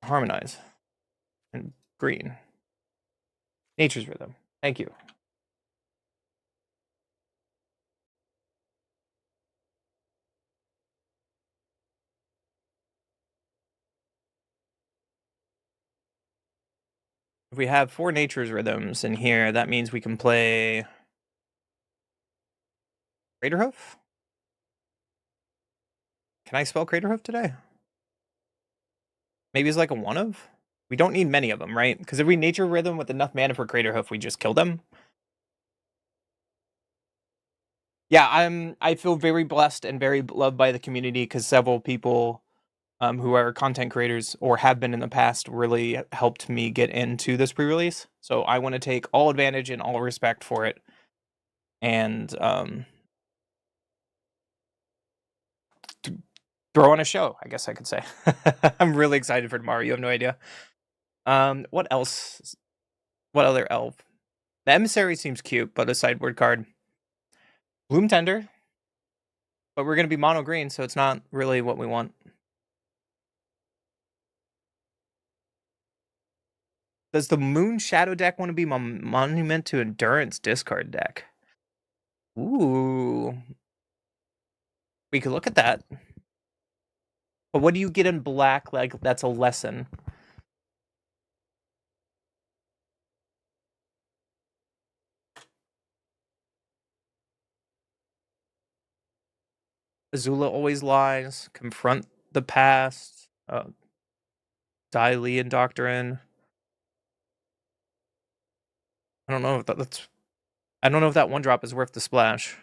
Harmonize. And green. Nature's Rhythm. Thank you. If we have 4 Nature's Rhythms in here, that means we can play Craterhoof? Can I spell Craterhoof today? Maybe it's like a 1 of? We don't need many of them, right? Because if we Nature Rhythm with enough mana for Craterhoof, we just kill them. Yeah, I feel very blessed and very loved by the community because several people who are content creators or have been in the past really helped me get into this pre-release. So I want to take all advantage and all respect for it. And throw on a show, I guess I could say. I'm really excited for tomorrow. You have no idea. What else? What other elf? The Emissary seems cute, but a sideboard card. Bloom Tender. But we're going to be mono green, so it's not really what we want. Does the Moon Shadow deck want to be Monument to Endurance discard deck? Ooh. We could look at that. But what do you get in black? Like, that's a lesson. Azula Always Lies. Confront the Past. Dailean Doctrine. I don't know if that's... I don't know if that 1-drop is worth the splash.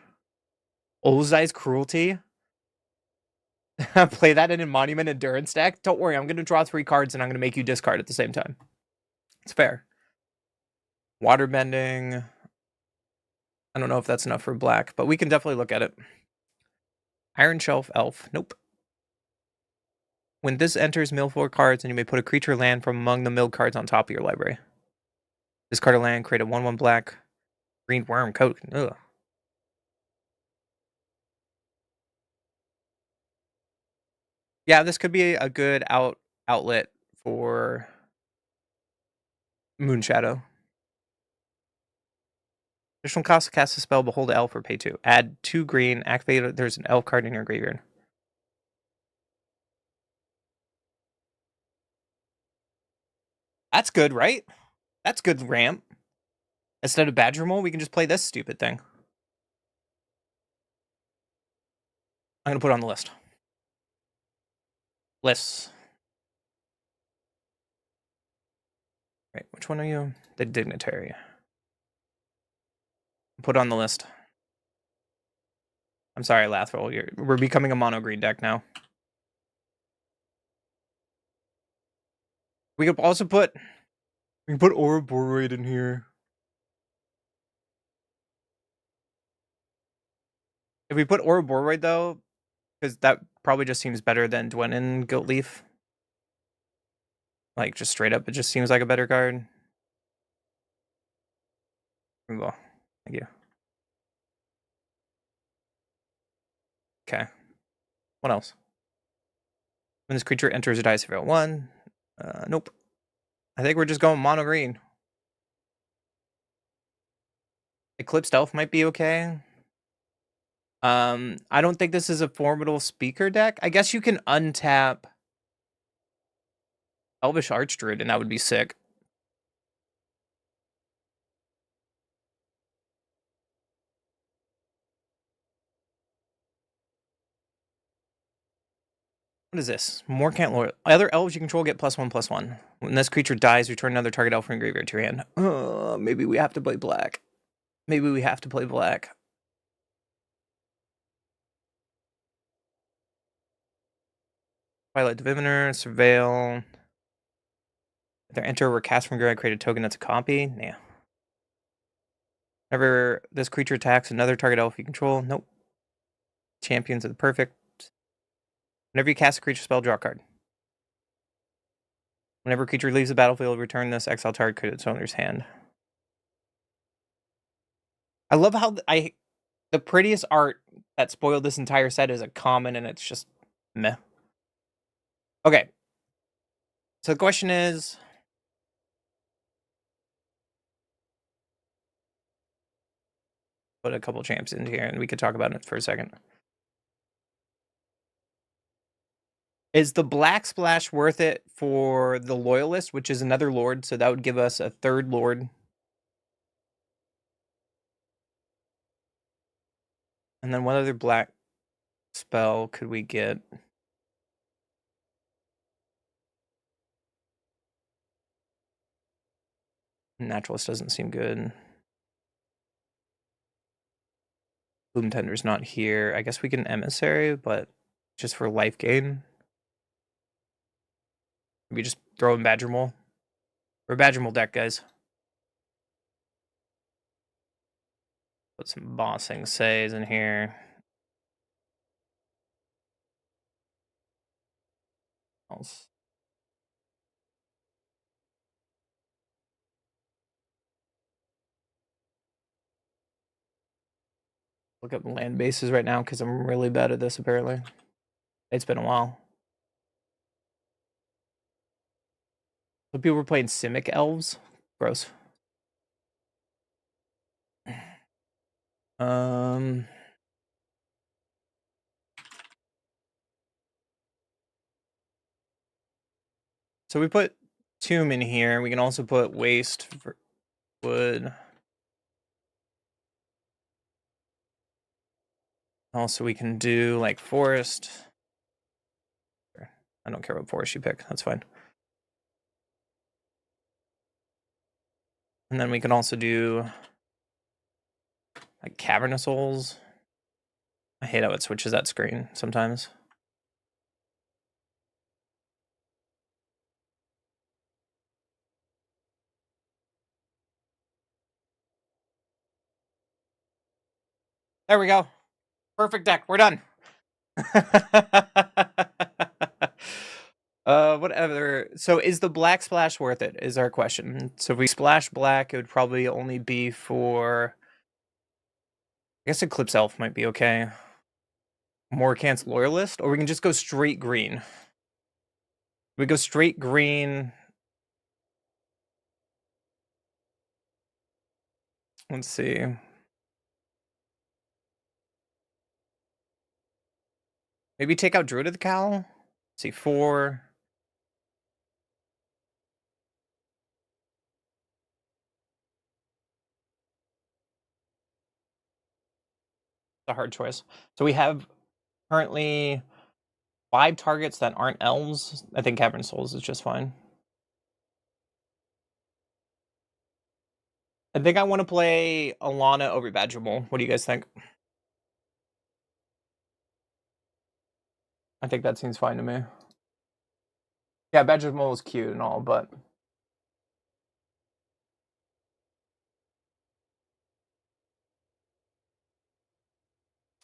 Ozai's Cruelty? Play that in a Monument Endurance deck? Don't worry, I'm going to draw 3 cards and I'm going to make you discard at the same time. It's fair. Waterbending. I don't know if that's enough for black, but we can definitely look at it. Iron Shelf Elf. Nope. When this enters, mill 4 cards, and you may put a creature land from among the milled cards on top of your library. Discard a land, create a 1/1 black green worm coat. Ugh. Yeah, this could be a good outlet for Moon Shadow. Additional cost to cast a spell, behold elf, or pay 2. Add 2 green, activate it, there's an elf card in your graveyard. That's good, right? That's good ramp. Instead of Badger Mole, we can just play this stupid thing. I'm gonna put it on the list. Lists. Right, which one are you? The Dignitary. Put on the list. I'm sorry, Lathril. We're becoming a mono green deck now. We could also put Ouroboros in here. If we put Ouroboros though, because that probably just seems better than Dwenin Guiltleaf. Like just straight up, it just seems like a better card. Well, thank you. Okay. What else? When this creature enters a dice field 1. Nope. I think we're just going mono green. Eclipsed Elf might be okay. I don't think this is a formidable speaker deck. I guess you can untap Elvish Archdruid, and that would be sick. What is this? More can't lower. Other elves you control get +1/+1. When this creature dies, return another target elf from your graveyard to your hand. Maybe we have to play black. Maybe we have to play black. Twilight Diviner, Surveil. If they enter or cast from graveyard, create a token that's a copy. Yeah. Whenever this creature attacks another target elf you control, nope. Champions of the Perfect. Whenever you cast a creature spell, draw a card. Whenever a creature leaves the battlefield, return this exile target to its owner's hand. I love how the prettiest art that spoiled this entire set is a common, and it's just meh. Okay. So the question is, put a couple champs in here, and we could talk about it for a second. Is the Black Splash worth it for the Loyalist, which is another Lord? So that would give us a 3rd Lord. And then what other black spell could we get? Naturalist doesn't seem good. Bloom Tender's not here. I guess we get an Emissary, but just for life gain. We just throw in Badger Mole. We're a Badger Mole deck, guys. Put some Bossing Says in here. Else. Look up land bases right now because I'm really bad at this, apparently. It's been a while. Some people were playing Simic Elves. Gross. So we put Tomb in here. We can also put Waste for wood. Also, we can do like Forest. I don't care what forest you pick. That's fine. And then we can also do like Cavern of Souls. I hate how it switches that screen sometimes. There we go. Perfect deck. We're done. Whatever. So is the Black Splash worth it, is our question. So if we splash black, it would probably only be for... I guess Eclipse Elf might be okay. Morkant's Loyalist, or we can just go straight green. We go straight green. Let's see. Maybe take out Druid of the Cowl. Let's see, 4. It's a hard choice. So we have currently 5 targets that aren't elves. I think Cavern Souls is just fine. I think I want to play Alana over Badgermole. What do you guys think? I think that seems fine to me. Yeah, Badgermole is cute and all, but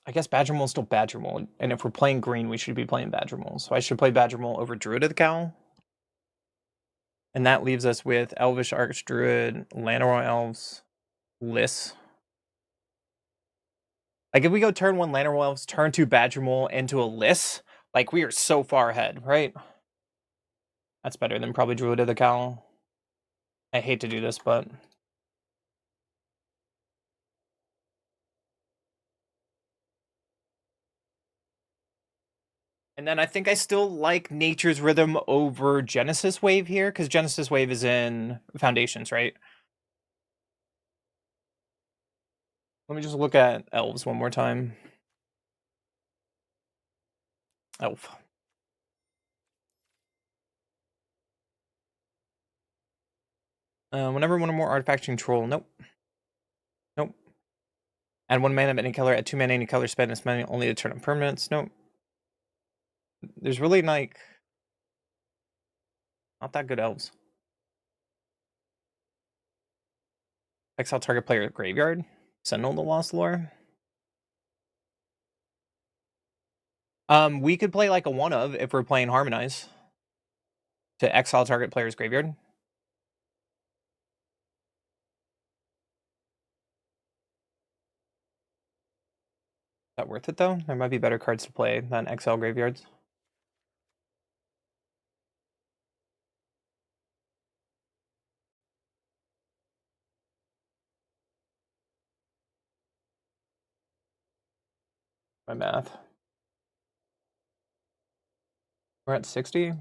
I guess Badgermole is still Badgermole. And if we're playing green, we should be playing Badgermole. So I should play Badgermole over Druid of the Cowl. And that leaves us with Elvish Archdruid, Llanowar Elves, Liss. Like if we go turn 1 Llanowar Elves, turn 2 Badgermole into a Liss, like we are so far ahead, right? That's better than probably Druid of the Cowl. I hate to do this, but and then I think I still like Nature's Rhythm over Genesis Wave here, because Genesis Wave is in Foundations, right? Let me just look at Elves one more time. Elf. Whenever one or more artifacts control, nope. Nope. Add 1 mana of any color, add 2 mana any color, spend this money only to turn on permanents, nope. There's really like not that good elves. Exile target player graveyard. Sentinel the Lost Lore. We could play like a one of if we're playing Harmonize. To exile target player's graveyard. Is that worth it though? There might be better cards to play than exile graveyards. My math. We're at 60.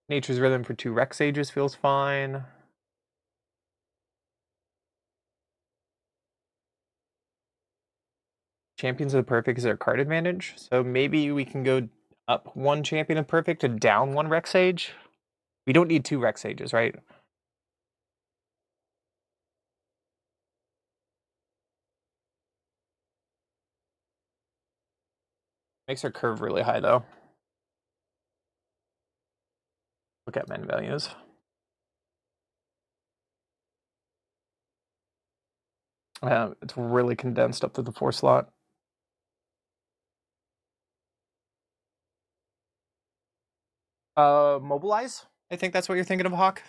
Nature's Rhythm for 2 Rex Sages feels fine. Champions of the Perfect is our card advantage. So maybe we can go up 1 Champion of Perfect and down 1 Rex Sage. We don't need 2 Rex Sages, right? Makes our curve really high though. Look at mana values. It's really condensed up to the 4 slot. Mobilize? I think that's what you're thinking of, Hawk.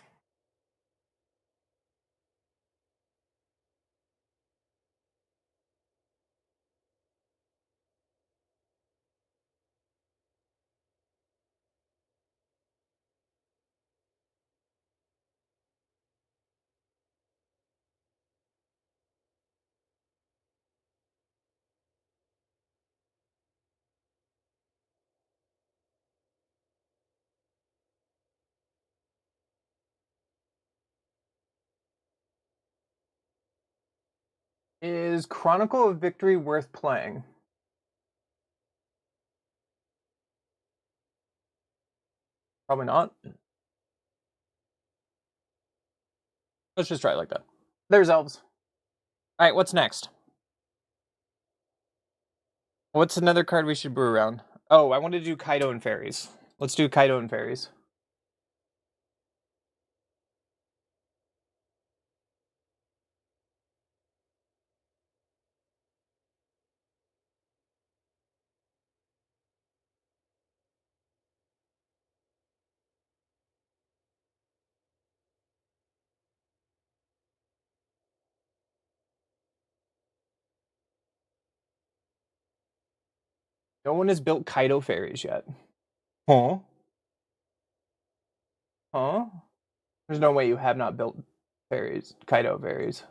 Is Chronicle of Victory worth playing? Probably not. Let's just try it like that. There's elves. All right, what's next? What's another card we should brew around? Oh, I want to do Kaido and Fairies. Let's do Kaido and Fairies. No one has built Kaido Fairies yet. Huh? Huh? There's no way you have not built fairies, Kaido fairies.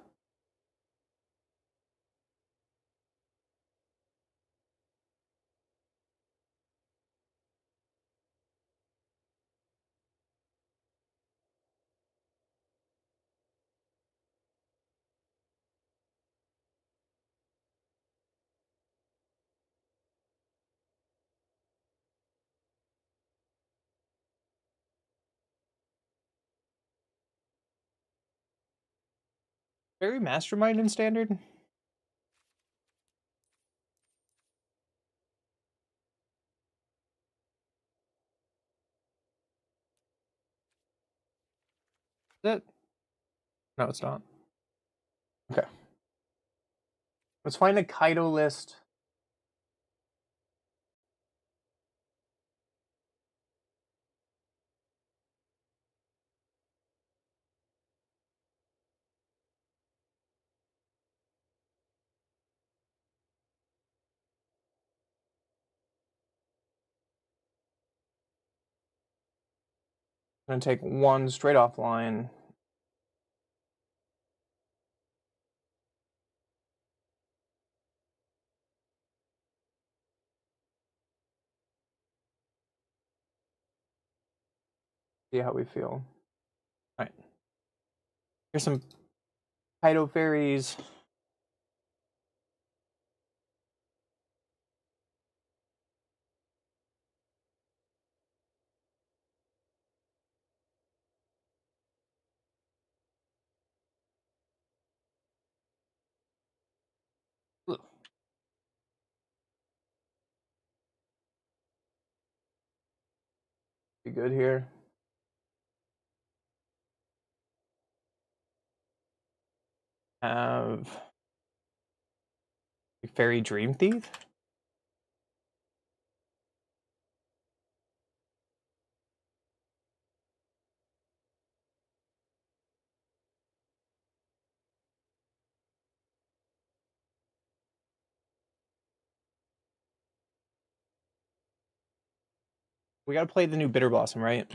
Very Mastermind in Standard. Is it? No, it's not. Okay. Let's find a Kaido list. I'm gonna take one straight offline. See how we feel. All right. Here's some Kaido fairies. Ugh. Be good here. Have Fairy Dream Thief. We gotta play the new Bitter Blossom, right?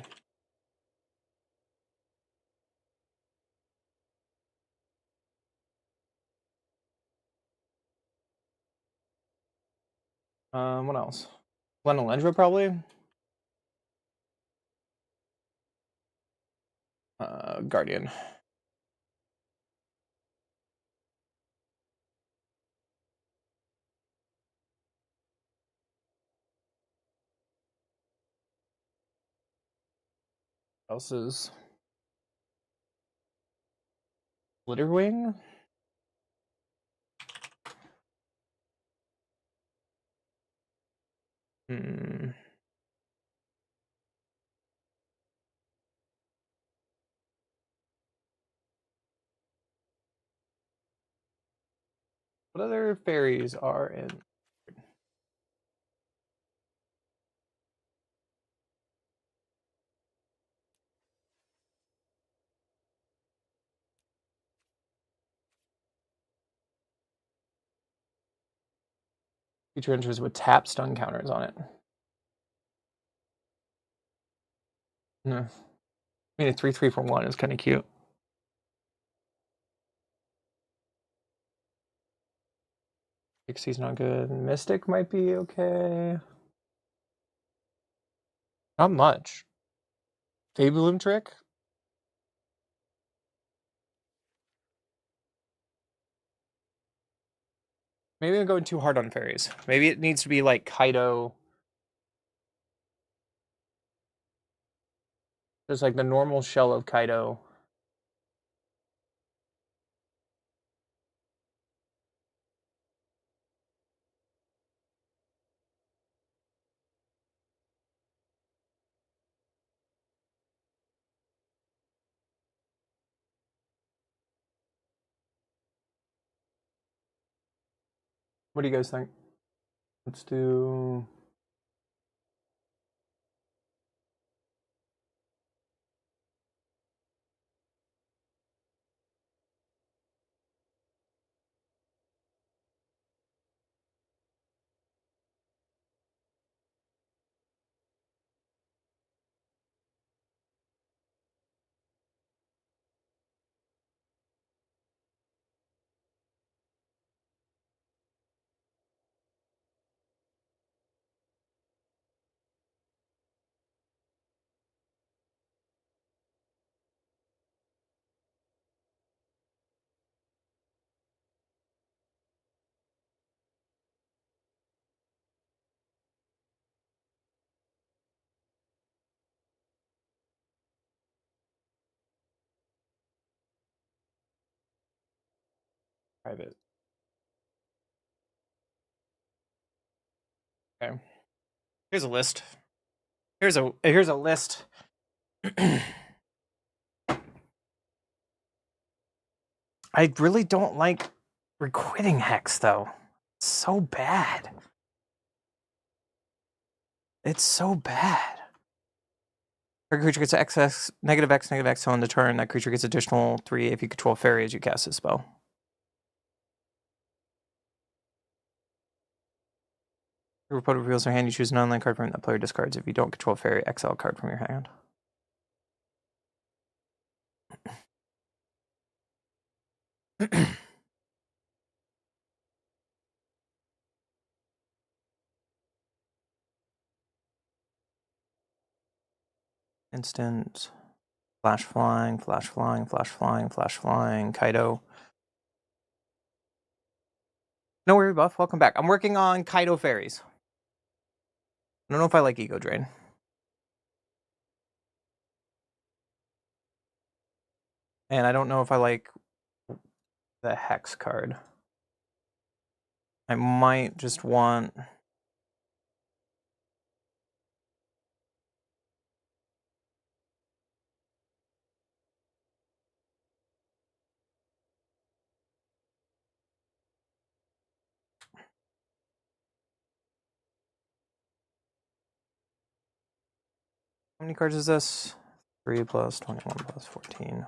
What else? Glenalendra, probably. Guardian. What else is Glitterwing? Hmm. What other fairies are in? Future entries with tap stun counters on it. No. I mean, a 3/3 for 1 is kind of cute. Pixie's not good. Mystic might be okay. Not much. Fabulum Trick? Maybe I'm going too hard on fairies. Maybe it needs to be like Kaido. There's like the normal shell of Kaido. What do you guys think? Let's do. private. Okay. Here's a list. Here's a list. I really don't like requiting Hex though. It's so bad. It's so bad. Target creature gets X, -X on the turn. That creature gets additional 3 if you control fairy as you cast this spell. Your opponent reveals their hand, you choose an online card from that player discards. If you don't control fairy, exile a card from your hand. Instant. Flash flying, flash flying, flash flying, flash flying, Kaido. No worry, Buff. Welcome back. I'm working on Kaido fairies. I don't know if I like Ego Drain. And I don't know if I like the Hex card. I might just want... How many cards is this? 3 plus 21 plus 14.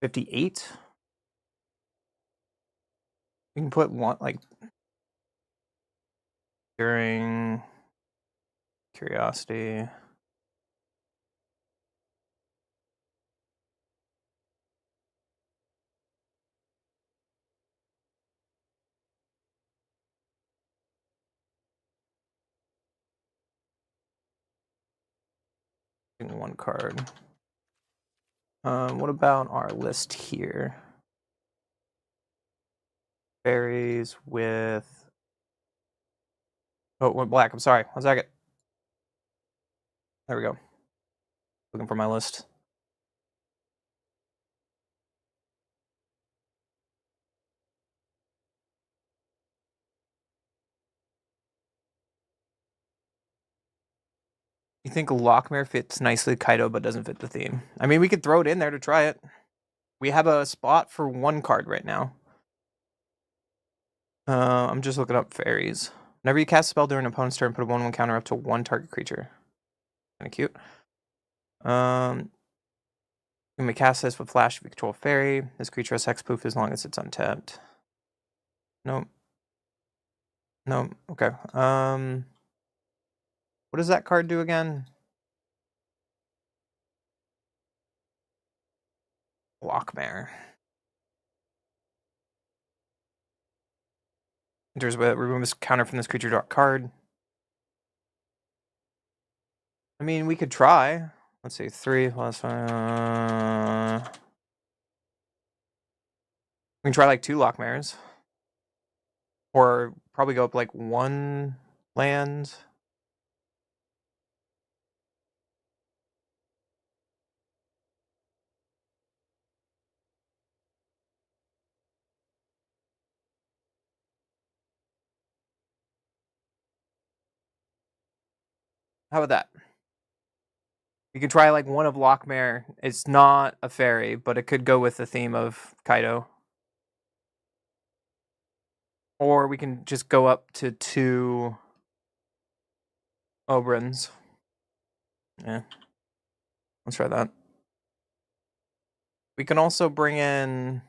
58? You can put one, like... During... Curiosity... One card. What about our list here? Fairies with... Oh, we're black. I'm sorry. 1 second. There we go. Looking for my list. You think Lockmare fits nicely Kaido but doesn't fit the theme? I mean, we could throw it in there to try it. We have a spot for 1 card right now. I'm just looking up fairies. Whenever you cast a spell during an opponent's turn, put a 1/1 counter up to 1 target creature. Kind of cute. You may cast this with flash if you control a fairy. This creature has hexproof as long as it's untapped. Nope. No. Okay. What does that card do again? Lockmare. Enters with remove this counter from this creature draw card. I mean, we could try. Let's see, 3 plus 5. We can try like 2 Lockmares. Or probably go up like 1 land. How about that? You could try like 1 of Lockmare. It's not a fairy, but it could go with the theme of Kaido. Or we can just go up to 2 Oberons. Yeah. Let's try that. We can also bring in...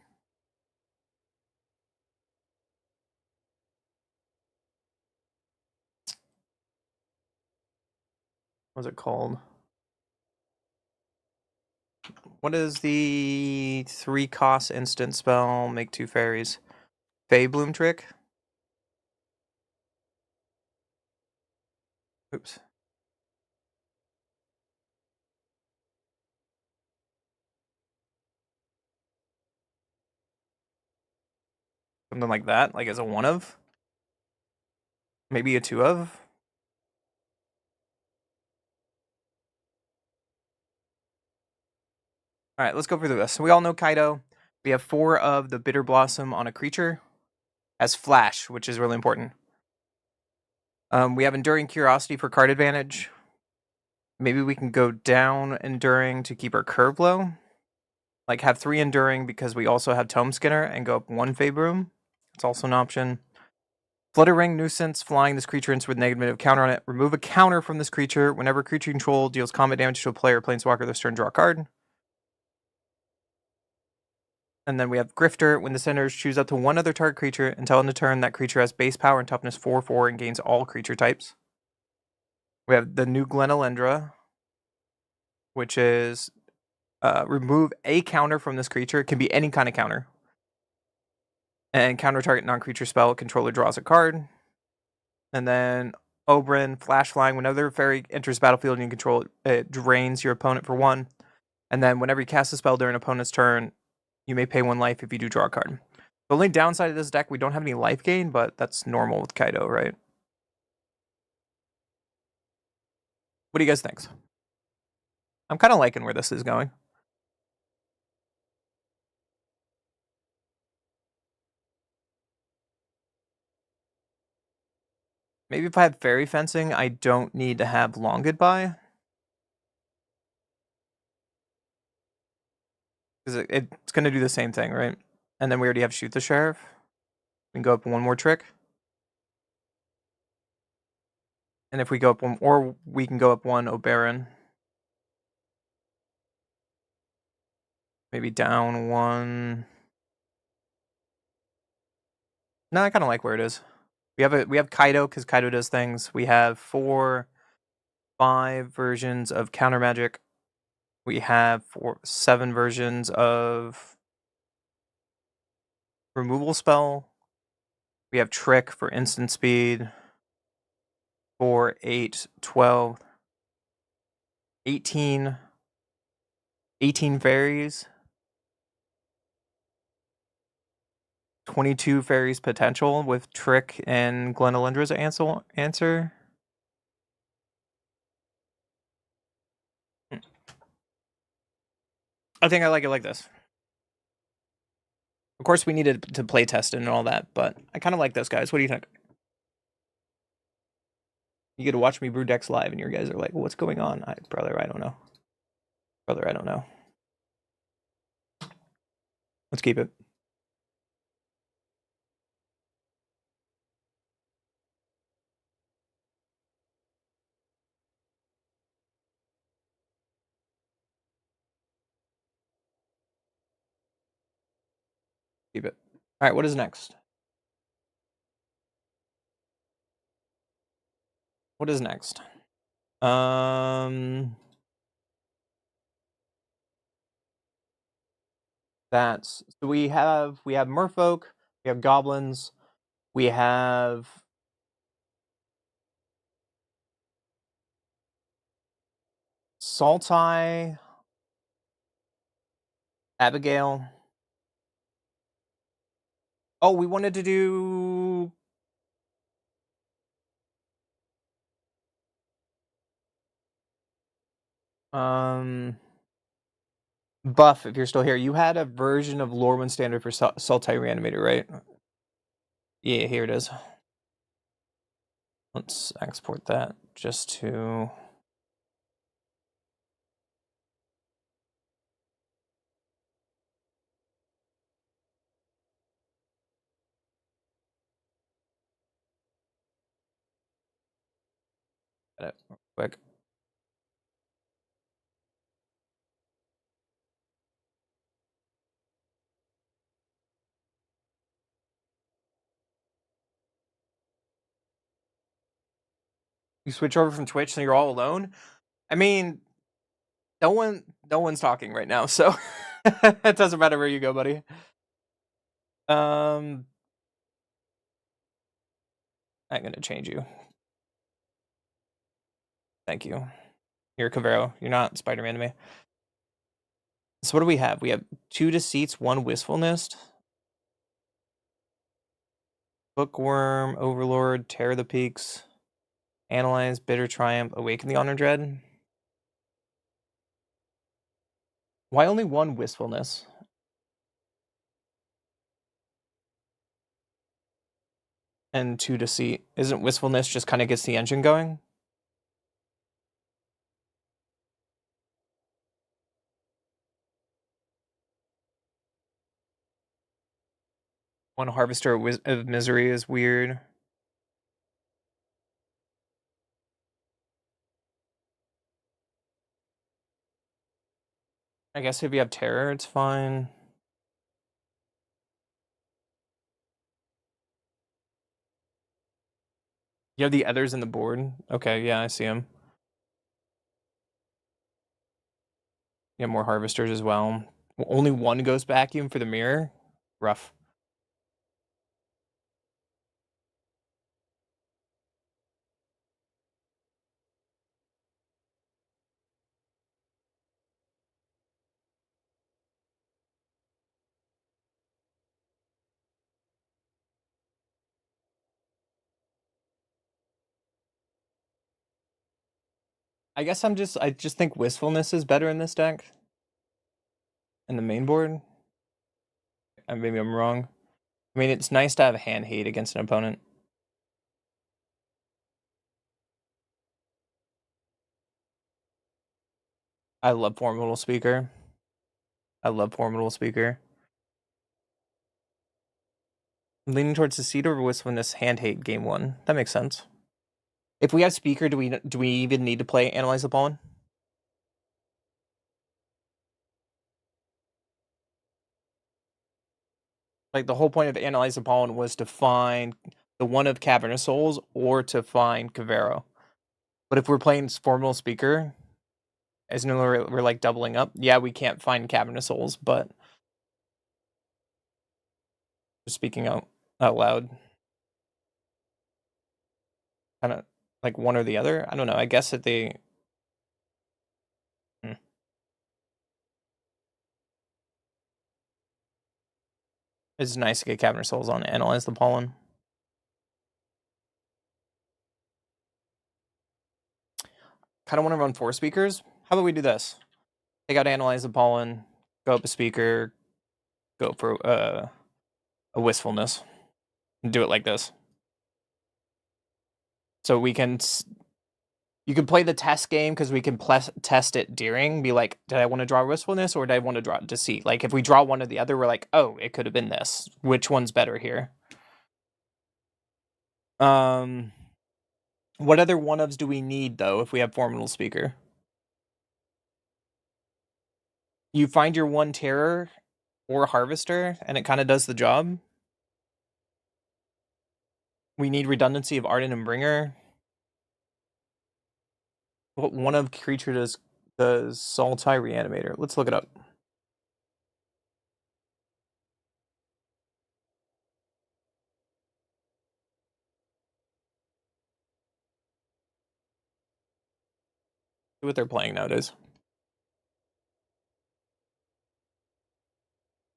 What's it called? What is the 3-cost instant spell? Make 2 fairies. Fey Bloom trick? Oops. Something like that, like as a 1 of? Maybe a 2 of? Alright, let's go through this. We all know Kaido. We have 4 of the Bitter Blossom on a creature. Has Flash, which is really important. We have Enduring Curiosity for card advantage. Maybe we can go down Enduring to keep our curve low. Like have 3 Enduring because we also have Tome Skinner and go up 1 Fabroom. It's also an option. Fluttering Nuisance, flying this creature into with negative counter on it. Remove a counter from this creature. Whenever creature control deals combat damage to a player or planeswalker this turn, draw a card. And then we have Grifter. When the senders choose up to 1 other target creature until end of turn, that creature has base power and toughness 4/4 and gains all creature types. We have the new Glenalendra, which is remove a counter from this creature. It can be any kind of counter. And counter target non-creature spell. Controller draws a card. And then Oberyn, Flash Flying. Whenever fairy enters battlefield and you control it, it drains your opponent for 1. And then whenever you cast a spell during an opponent's turn, you may pay 1 life if you do draw a card. The only downside of this deck, we don't have any life gain, but that's normal with Kaido, right? What do you guys think? I'm kind of liking where this is going. Maybe if I have Fairy Fencing, I don't need to have Long Goodbye. Because it's going to do the same thing, right? And then we already have Shoot the Sheriff. We can go up 1 more trick. And if we go up 1, or we can go up 1 Oberyn. Maybe down 1. No, I kind of like where it is. We have Kaido because Kaido does things. We have 4, 5 versions of counter magic. We have 7 versions of removal spell. We have trick for instant speed. 4, 8, 12, 18. 18 fairies. 22 fairies potential with trick and Glenalendra's answer. I think I like it like this. Of course, we needed to play test it and all that, but I kind of like this, guys. What do you think? You get to watch me brew decks live, and your guys are like, "What's going on, brother? I don't know, brother. I don't know." Let's keep it. Keep it. All right. What is next? What is next? That's so we have Merfolk, we have goblins, we have Saltai, Abigail. Oh, we wanted to do Buff, if you're still here. You had a version of Lorwyn Standard for Sultai Reanimator, right? Yeah, here it is. Let's export that just to... Edit real quick. You switch over from Twitch and you're all alone? I mean, no one's talking right now, so it doesn't matter where you go, buddy. I'm gonna change you. Thank you. You're Cavero. You're not Spider-Man to me. So what do we have? We have 2 Deceits, 1 Wistfulness. Bookworm, Overlord, Tear the Peaks, Analyze, Bitter Triumph, Awaken the Honor Dread. Why only 1 Wistfulness? And 2 Deceit. Isn't Wistfulness just kind of gets the engine going? One Harvester of Misery is weird. I guess if you have Terror, it's fine. You have the others in the board? Okay, yeah, I see them. You have more Harvesters as well. Only one goes vacuum for the mirror? Rough. I guess I just think Wistfulness is better in this deck. In the main board. Maybe I'm wrong. I mean, it's nice to have hand hate against an opponent. I love Formidable Speaker. I love Formidable Speaker. I'm leaning towards Deceit over Wistfulness hand hate game 1. That makes sense. If we have Speaker, do we even need to play Analyze the Pollen? Like, the whole point of Analyze the Pollen was to find the one of Cavernous Souls or to find Cavero. But if we're playing Formidable Speaker, as no we're like doubling up, yeah, we can't find Cavernous Souls, but just speaking out loud, kind of like one or the other. I don't know. I guess that they. Hmm. It's nice to get Cavernous Souls on Analyze the Pollen. Kind of want to run 4 speakers. How about we do this? Take out Analyze the Pollen, go up a speaker, go for a Wistfulness, and do it like this. So we can. You can play the test game because we can test it during. Be like, did I want to draw Wistfulness or did I want to draw Deceit? Like, if we draw one or the other, we're like, oh, it could have been this. Which one's better here? What other one-ofs do we need, though, if we have Formidable Speaker? You find your one Terror or Harvester, and it kind of does the job. We need redundancy of Arden and Bringer. What one of creature does Sultai Reanimator? Let's look it up. See what they're playing nowadays.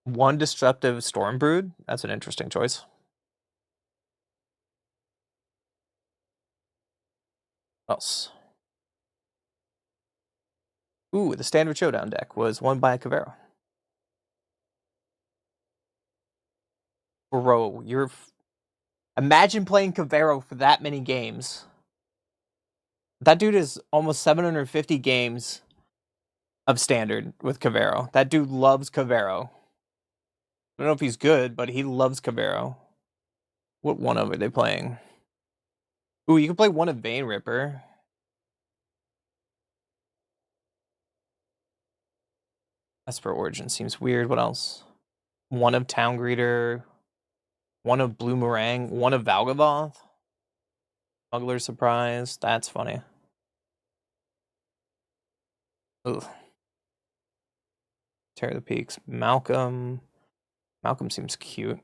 One Disruptive Stormbrood? That's an interesting choice. What else? Ooh, the Standard Showdown deck was won by Cavero. Bro, imagine playing Cavero for that many games. That dude is almost 750 games of Standard with Cavero. That dude loves Cavero. I don't know if he's good, but he loves Cavero. What one of are they playing? Ooh, you can play one of Vein Ripper. Esper Origin seems weird. What else? One of Town Greeter. One of Blue Meringue. One of Valgavoth. Smuggler Surprise. That's funny. Ooh. Tear the Peaks. Malcolm. Malcolm seems cute.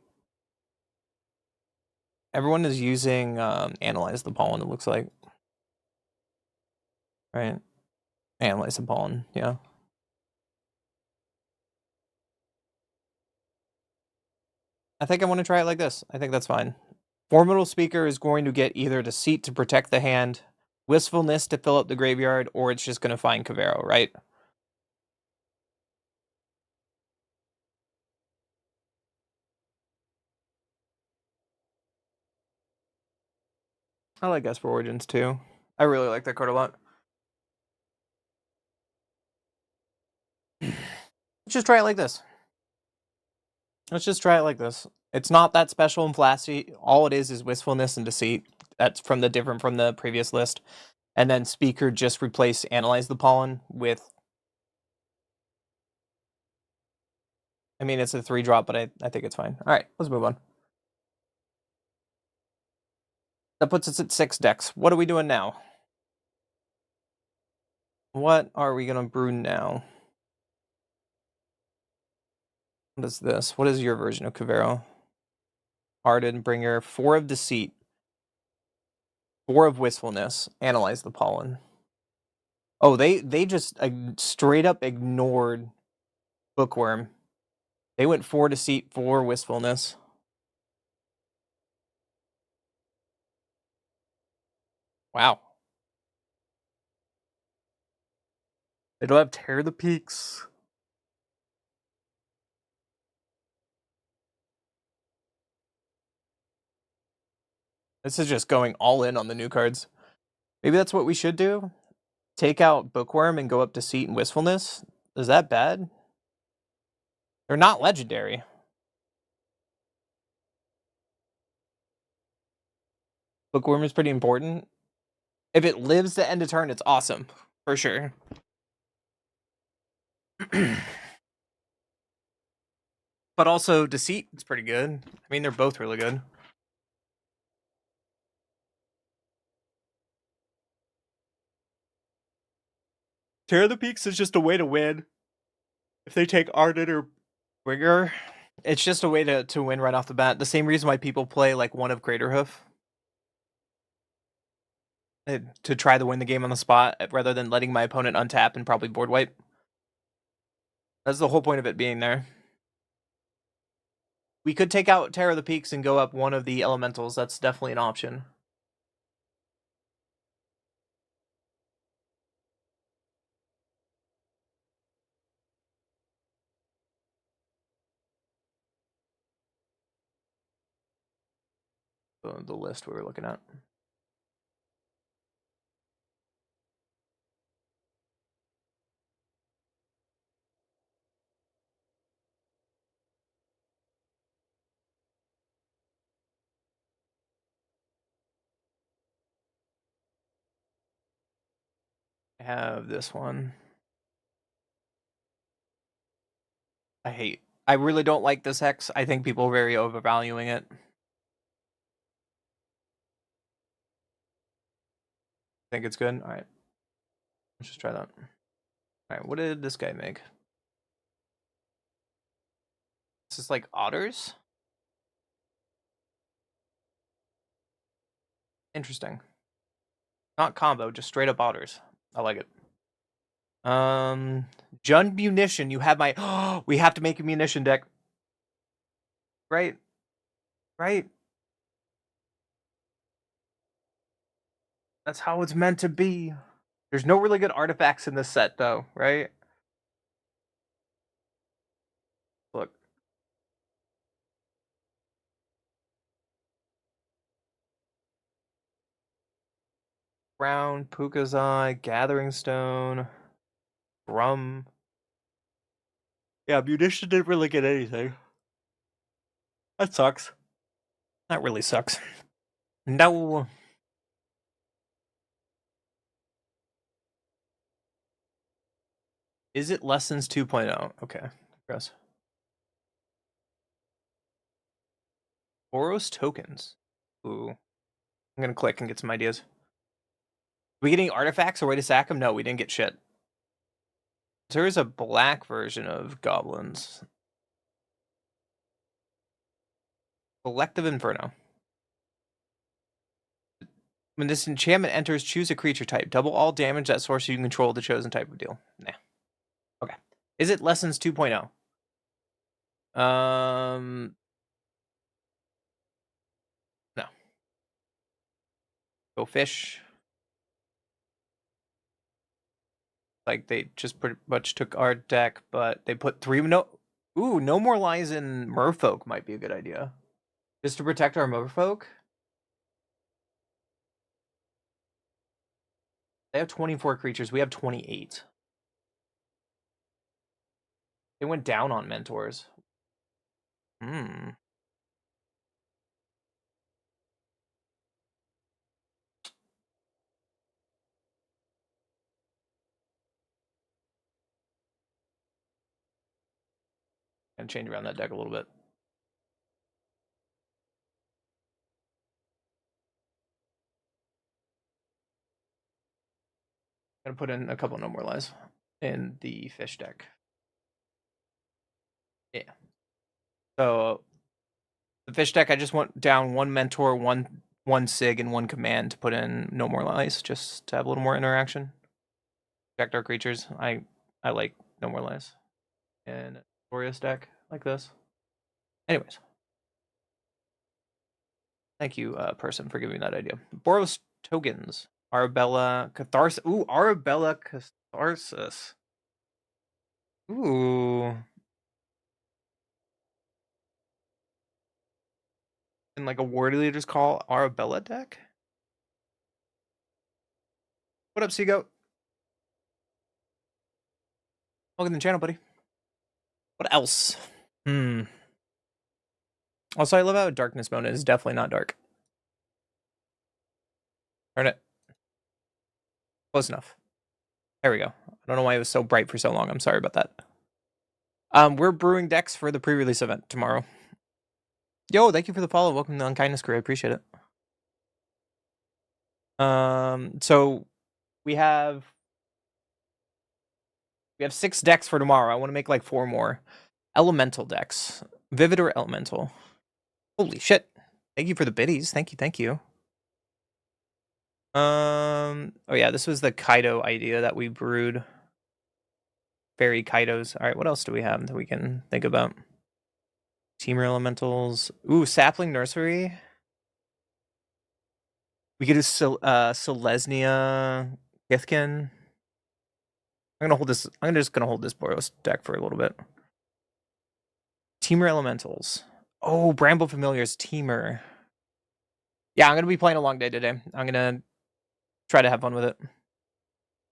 Everyone is using Analyze the Pollen, it looks like. Right? Analyze the Pollen, yeah. I think I want to try it like this. I think that's fine. Formidable Speaker is going to get either Deceit to protect the hand, Wistfulness to fill up the graveyard, or it's just going to find Cavero, right? I like Esper Origins too. I really like that card a lot. Let's just try it like this. Let's just try it like this. It's not that special and flashy. All it is wistfulness and deceit. That's from the previous list. And then Speaker just replace Analyze the Pollen with. I mean, it's a 3-drop, but I think it's fine. All right, let's move on. That puts us at 6 decks. What are we doing now? What are we gonna brew now? What is this? What is your version of Cavero? Hardened Bringer, 4 of Deceit, 4 of Wistfulness, Analyze the Pollen. Oh, they just straight up ignored Bookworm. They went 4 Deceit, 4 Wistfulness. Wow. They don't have Tear the Peaks. This is just going all in on the new cards. Maybe that's what we should do. Take out Bookworm and go up Deceit and Wistfulness. Is that bad? They're not legendary. Bookworm is pretty important. If it lives to end a turn, it's awesome. For sure. But also Deceit is pretty good. I mean, they're both really good. Tear the Peaks is just a way to win. If they take Ardent or Bringer, it's just a way to win right off the bat. The same reason why people play like one of Craterhoof. To try to win the game on the spot rather than letting my opponent untap and probably board wipe. That's the whole point of it being there. We could take out Terror of the Peaks and go up one of the elementals. That's definitely an option. The list we were looking at. I have this one. I really don't like this hex. I think people are very overvaluing it. Think it's good? Alright. Let's just try that. Alright, what did this guy make? This is like otters? Interesting. Not combo, just straight up otters. I like it. Jund Munition, you have my we have to make a munition deck. Right. Right. That's how it's meant to be. There's no really good artifacts in this set though, right? Look. Brown, Puka's Eye, Gathering Stone, Drum. Yeah, Munition didn't really get anything. That sucks. That really sucks. No. Is it Lessons 2.0? Okay. Gross. Boros tokens. Ooh. I'm gonna click and get some ideas. Are we getting artifacts or way to sack them? No, we didn't get shit. There is a black version of goblins. Collective Inferno. When this enchantment enters, choose a creature type. Double all damage that source you control the chosen type of deal. Nah. Okay. Is it Lessons 2.0? No. Go fish. Like they just pretty much took our deck, but they put 3 no more lies in Merfolk might be a good idea. Just to protect our Merfolk. They have 24 creatures. We have 28. They went down on mentors. Hmm. Gonna change around that deck a little bit. Gonna put in a couple No More Lies in the fish deck. Yeah. So the fish deck, I just went down one mentor, one sig, and one command to put in No More Lies, just to have a little more interaction. Protect our creatures. I like No More Lies. And a glorious deck like this. Anyways. Thank you, person, for giving me that idea. Boros tokens. Arabella Catharsis. Ooh, Arabella Catharsis. Ooh. And like a Ward Leader's Call Arabella deck? What up, Seagoat? Welcome to the channel, buddy. What else? Also, I love how Darkness Mona is definitely not dark. Darn it. Close enough. There we go. I don't know why it was so bright for so long. I'm sorry about that. We're brewing decks for the pre-release event tomorrow. Yo, thank you for the follow. Welcome to Unkindness Crew. I appreciate it. So we have 6 decks for tomorrow. I want to make like 4 more. Elemental decks. Vivid or Elemental. Holy shit. Thank you for the biddies. Thank you, thank you. Oh yeah, this was the Kaido idea that we brewed. Fairy Kaidos. Alright, what else do we have that we can think about? Teamer Elementals. Ooh, Sapling Nursery. We could do Selesnya Githkin. I'm just gonna hold this Boros deck for a little bit. Teamer Elementals. Oh, Bramble Familiar's Teamer. Yeah, I'm gonna be playing a long day today. I'm gonna try to have fun with it.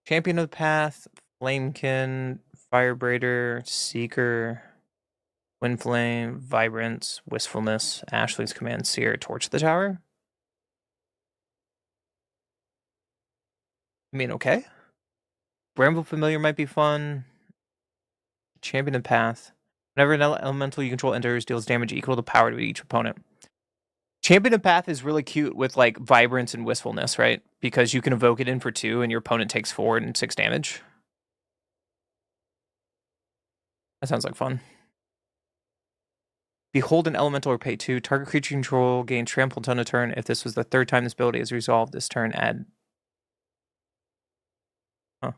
Champion of the Path, Flamekin, Firebraider, Seeker, Windflame, Vibrance, Wistfulness, Ashley's Command, Seer, Torch the Tower. I mean, okay. Bramble Familiar might be fun. Champion of the Path. Whenever an elemental you control enters, deals damage equal to power to each opponent. Champion of Path is really cute with like Vibrance and Wistfulness, right? Because you can evoke it in for 2 and your opponent takes 4 and 6 damage. That sounds like fun. Behold an elemental or pay 2. Target creature control gains trample until end of turn. If this was the 3rd time this ability is resolved this turn, add. Huh.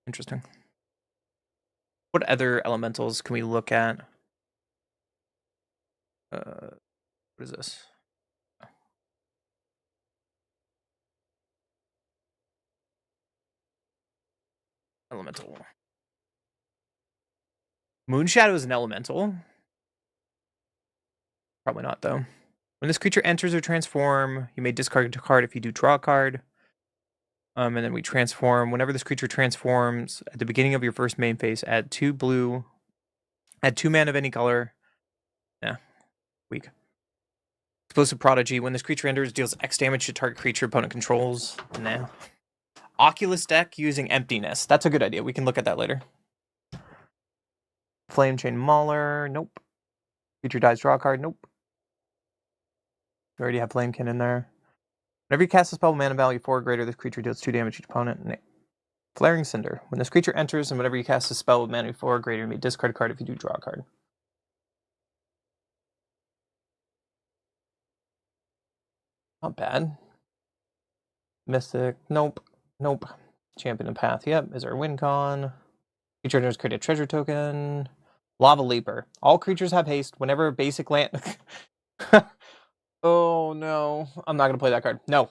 Interesting. What other elementals can we look at? What is this? Elemental. Moonshadow is an elemental. Probably not, though. When this creature enters or transform, you may discard a card if you do draw a card. And then we transform. Whenever this creature transforms, at the beginning of your first main phase, add 2 blue. Add 2 mana of any color. Yeah, weak. Explosive Prodigy. When this creature enters, deals X damage to target creature opponent controls. Nah. Oculus deck using Emptiness. That's a good idea. We can look at that later. Flame Chain Mauler. Nope. Creature dies, draw a card. Nope. We already have Flamekin in there. Whenever you cast a spell, mana value 4 or greater, this creature deals 2 damage to each opponent. Nah. Flaring Cinder. When this creature enters and whenever you cast a spell with mana 4 or greater, you may discard a card if you do draw a card. Not bad. Mystic. Nope. Nope. Champion of Path. Yep. Is our win con. Creature enters, create a treasure token. Lava Leaper. All creatures have haste. Whenever basic land. Oh no. I'm not going to play that card. No.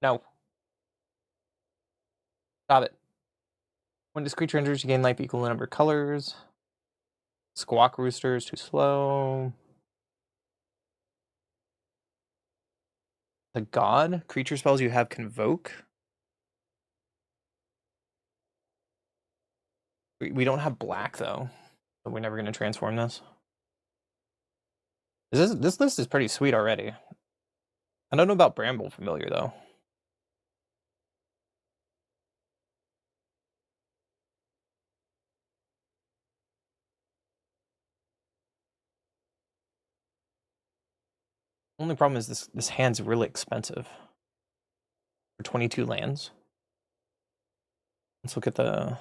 No. Stop it. When this creature enters, you gain life equal to number of colors. Squawk Rooster is too slow. The god creature spells you have convoke. We don't have black though, so we're never gonna transform this. This list is pretty sweet already. I don't know about Bramble Familiar though. Only problem is this hand's really expensive. For 22 lands. Let's look at the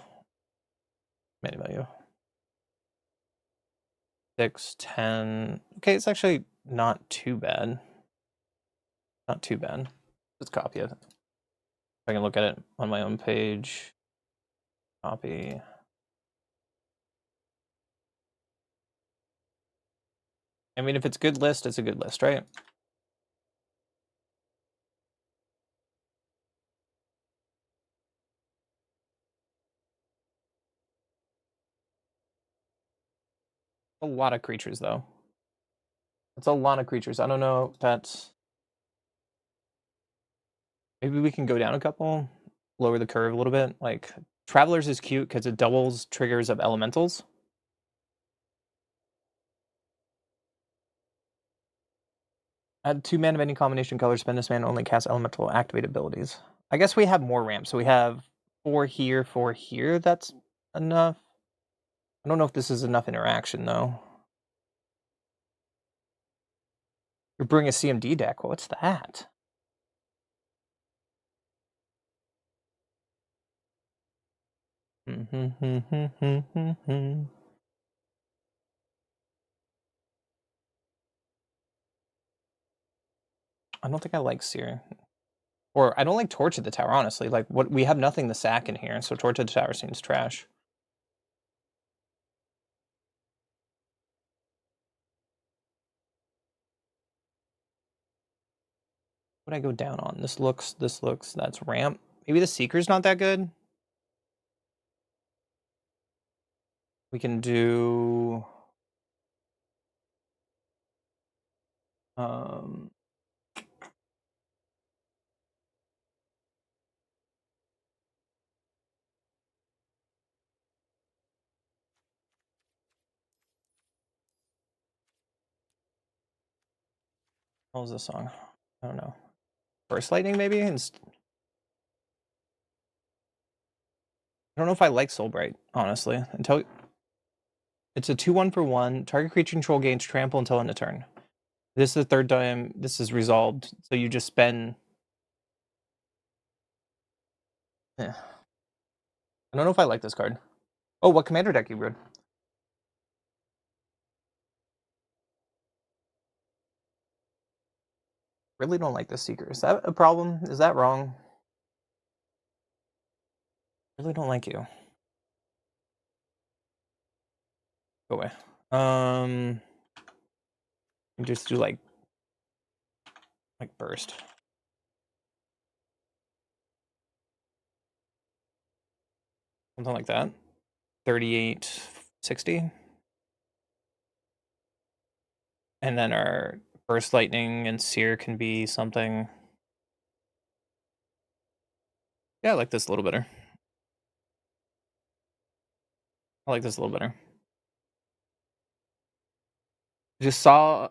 mana value. 6, 10. Okay, it's actually not too bad. Not too bad. Let's copy it. I can look at it on my own page. Copy. I mean, if it's a good list, it's a good list, right? A lot of creatures, though. It's a lot of creatures. I don't know if that's... Maybe we can go down a couple, lower the curve a little bit. Like, Travelers is cute because it doubles triggers of elementals. Add 2 mana of any combination color, spend this mana, only cast elemental activate abilities. I guess we have more ramps, so we have 4 here, 4 here. That's enough. I don't know if this is enough interaction, though. You're bringing a CMD deck. What's that? I don't think I like Seer. Or I don't like Torch of the Tower, honestly. Like, what we have nothing to sack in here, so Torch of the Tower seems trash. What would I go down on? This looks, that's ramp. Maybe the Seeker's not that good. We can do... What was this song? I don't know. Burst Lightning, maybe? I don't know if I like Soulbright, honestly. Until it's a 2/1 for 1. Target creature control gains trample until end of turn. This is the third time this is resolved, so you just spend... I don't know if I like this card. Oh, what commander deck you brewed? Really don't like this Seeker. Is that a problem? Is that wrong? Really don't like you. Go away. Just do like burst. Something like that. 3860. And then our burst lightning and seer can be something. Yeah, I like this a little better. I like this a little better. Just saw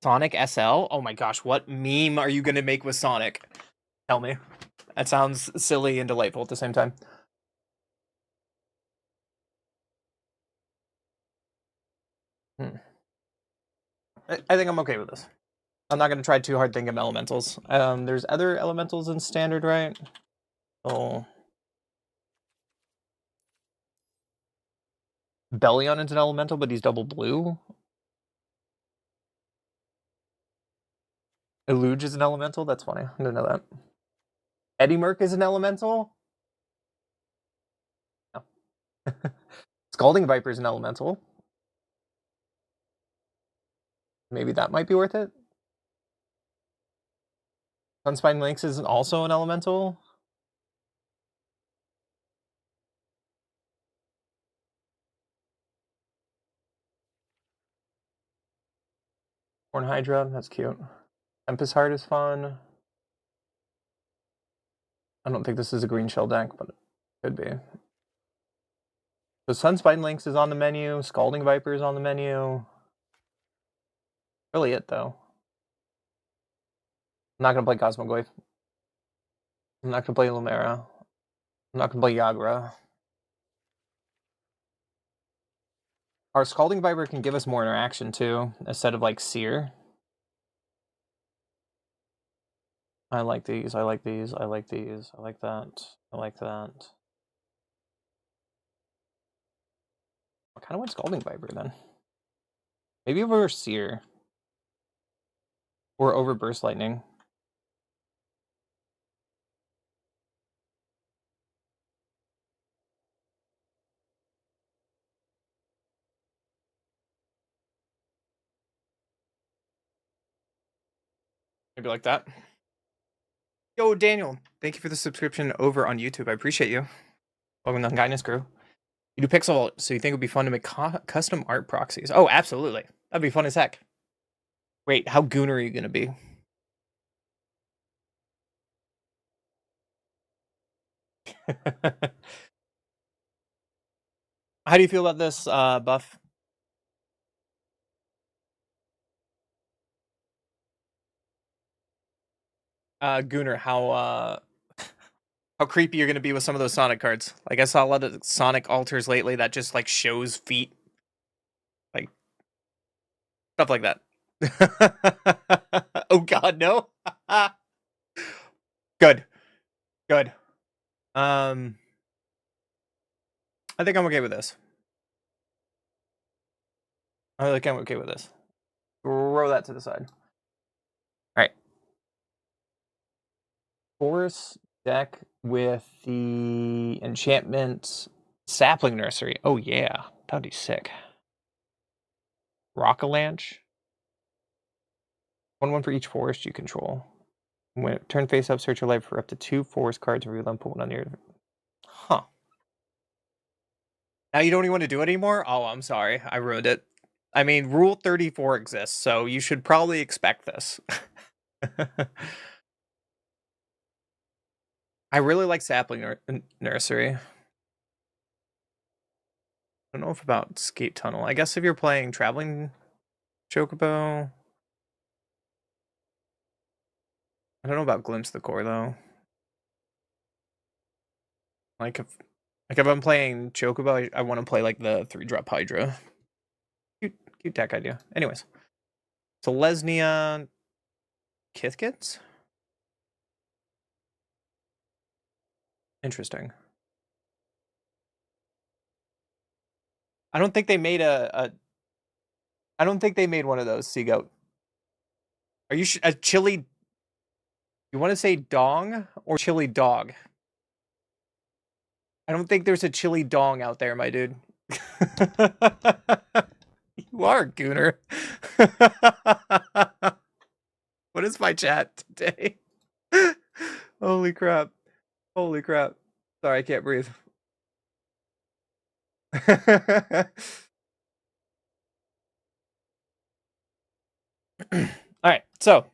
Sonic SL. Oh my gosh, what meme are you gonna make with Sonic? Tell me. That sounds silly and delightful at the same time. I think I'm okay with this. I'm not gonna try too hard thinking of elementals. There's other elementals in standard, right? Oh, Bellion is an elemental, but he's double blue. Eluge is an elemental. That's funny. I didn't know that. Eddie Merc is an elemental. No. Scalding Viper is an elemental. Maybe that might be worth it. Sunspine Lynx is also an elemental. Horn Hydra, that's cute. Tempest Heart is fun. I don't think this is a green shell deck, but it could be. So Sunspine Lynx is on the menu. Scalding Viper is on the menu. Really it, though. I'm not going to play Cosmogoyf. I'm not going to play Lumera. I'm not going to play Yagra. Our Scalding Viper can give us more interaction, too, instead of, like, Seer. I like these, I like these, I like these, I like that, I like that. I kind of want Scalding Viper, then. Maybe over Seer. Or over Burst Lightning. Maybe like that. Yo, Daniel, thank you for the subscription over on YouTube. I appreciate you. Welcome to the Kindness Crew. You do pixel art, so you think it would be fun to make custom art proxies? Oh, absolutely. That'd be fun as heck. Wait, how goon are you going to be? How do you feel about this, Buff? Gooner, how creepy you're gonna be with some of those Sonic cards. Like I saw a lot of Sonic altars lately that just like shows feet. Like stuff like that. Oh god, no. Good. Good. I think I'm okay with this. I think I'm okay with this. Throw that to the side. Alright. Forest deck with the enchantment sapling nursery. Oh yeah, that'd be sick. Rockalanche. 1/1 for each forest you control. When turn face up, search your life for up to 2 forest cards and reveal them, put one on your. Huh. Now you don't even want to do it anymore? Oh, I'm sorry. I ruined it. I mean, Rule 34 exists, so you should probably expect this. I really like Sapling Nursery. I don't know if about Skate Tunnel. I guess if you're playing Traveling Chocobo. I don't know about Glimpse the Core, though. Like if I'm playing Chocobo, I want to play like the 3-drop Hydra. Cute deck idea. Anyways. So Lesnia Kithkits? Interesting. I don't think they made I don't think they made one of those, Seagoat. Are you a chili? You want to say dong or chili dog? I don't think there's a chili dong out there, my dude. You are, Gooner. What is my chat today? Holy crap. Holy crap. Sorry, I can't breathe. All right, so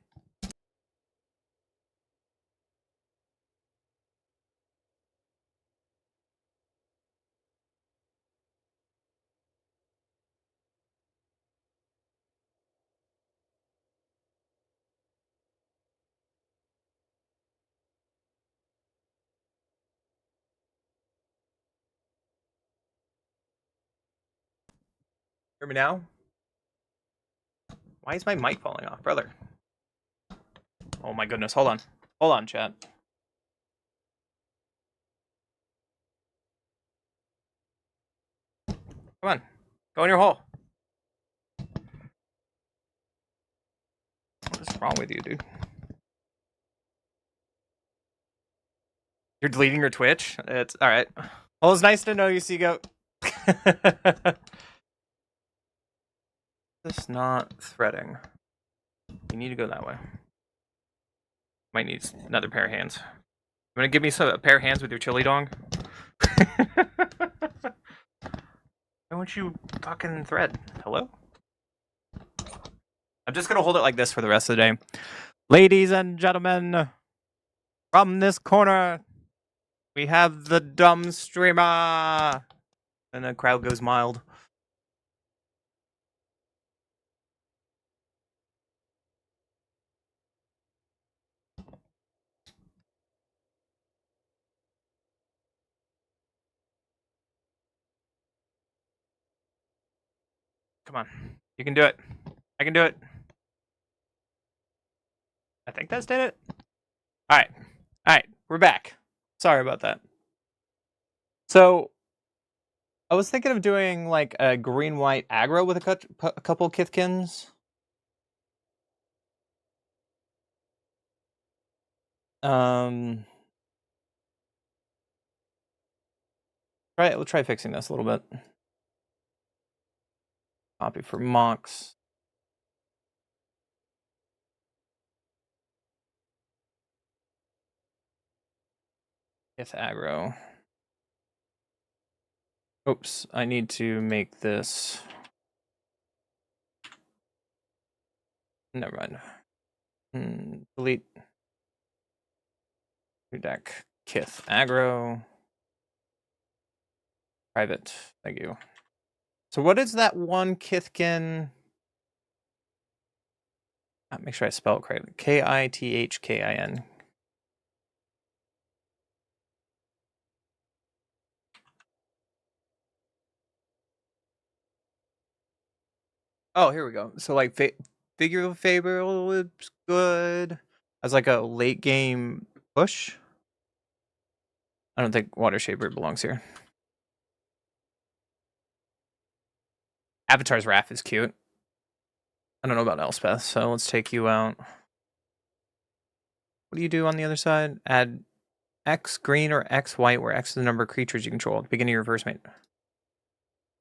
hear me now? Why is my mic falling off, brother? Oh my goodness, hold on. Hold on, chat. Come on, go in your hole. What is wrong with you, dude? You're deleting your Twitch? It's all right. Well, it's nice to know you, Seagoat. This not threading. You need to go that way. Might need another pair of hands. You want to give me a pair of hands with your chili dong? Why won't you fucking thread? Hello? I'm just gonna hold it like this for the rest of the day. Ladies and gentlemen, from this corner We have the dumb streamer! And the crowd goes mild. Come on. You can do it. I can do it. I think that's did it. Alright. Alright. We're back. Sorry about that. So, I was thinking of doing like a green-white aggro with a couple Kithkins. We'll try fixing this a little bit. Copy for Mox. Kith aggro. Oops, I need to make this. Never mind. Delete. New deck. Kith aggro. Private. Thank you. So what is that one Kithkin? Make sure I spell it correctly. Kithkin. Oh, here we go. So like Figure of Fable is good as like a late game push. I don't think Water Shaper belongs here. Avatar's Wrath is cute. I don't know about Elspeth, so let's take you out. What do you do on the other side? Add X green or X white, where X is the number of creatures you control at the beginning of your first mate.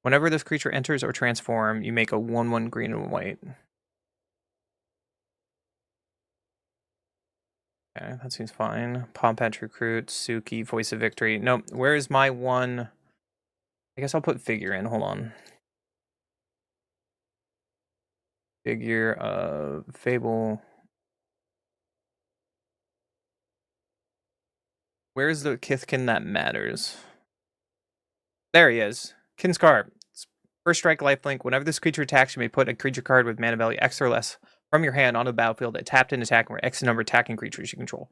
Whenever this creature enters or transform, you make a 1/1 green and white. Okay, that seems fine. Pompatch Recruit, Suki, Voice of Victory. No, where is my one? I guess I'll put Figure in. Hold on. Figure of Fable. Where's the Kithkin that matters? There he is. Kinscar. First strike lifelink. Whenever this creature attacks, you may put a creature card with mana value X or less from your hand onto the battlefield that tapped and attack, where X is the number of attacking creatures you control.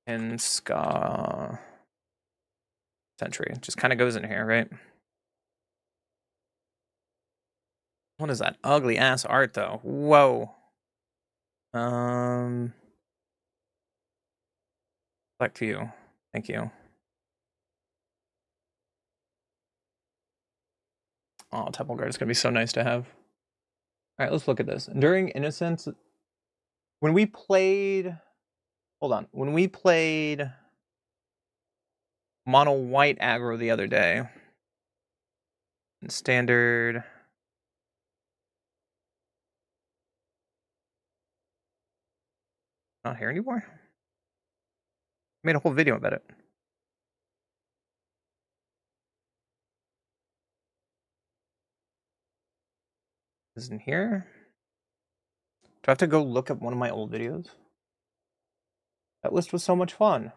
And Ska Sentry. Just kind of goes in here, right? What is that ugly ass art though? Whoa. Back to you. Thank you. Oh, Temple Guard is gonna be so nice to have. Alright, let's look at this. Enduring Innocence. When we played when we played mono white aggro the other day. Standard. Not here anymore. I made a whole video about it. Isn't here. Do I have to go look up one of my old videos? That list was so much fun.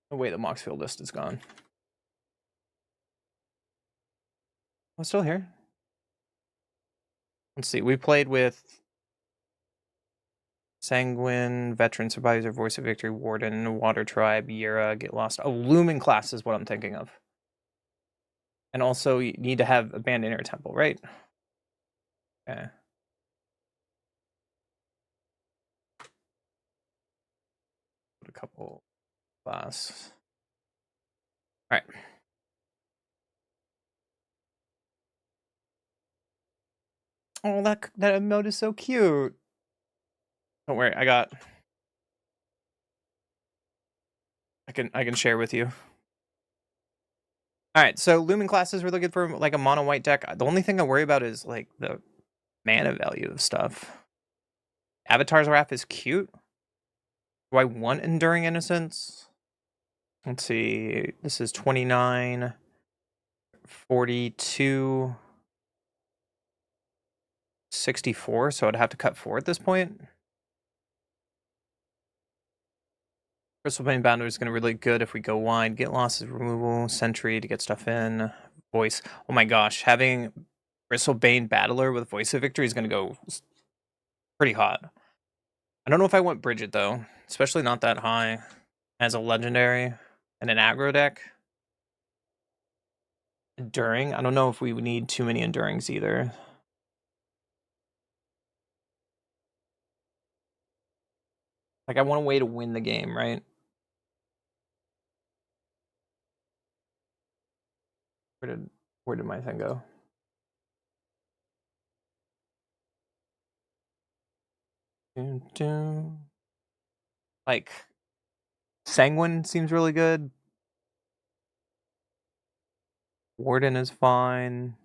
Oh wait, the Moxfield list is gone. I'm still here. Let's see. We played with Sanguine, Veteran Supervisor, Voice of Victory, Warden, Water Tribe, Yera, Get Lost. Oh, Lumen class is what I'm thinking of. And also, you need to have Abandoned Air Temple, right? Okay. Put a couple class. All right. Oh, that emote is so cute. Don't worry, I can share with you. All right, so Lumen classes, we're looking for like a mono white deck. The only thing I worry about is like the mana value of stuff. Avatar's Wrath is cute. Do I want Enduring Innocence? Let's see. This is 29, 42, 64. So I'd have to cut 4 at this point. Crystal Bane Boundary is going to be really good if we go wide. Get losses, removal, Sentry to get stuff in. Voice. Oh my gosh. Having Crystal Bane Battler with Voice of Victory is going to go pretty hot. I don't know if I want Bridget, though. Especially not that high as a legendary and an aggro deck. Enduring. I don't know if we would need too many Endurings either. Like, I want a way to win the game, right? Where did my thing go? Like, Sanguine seems really good. Warden is fine.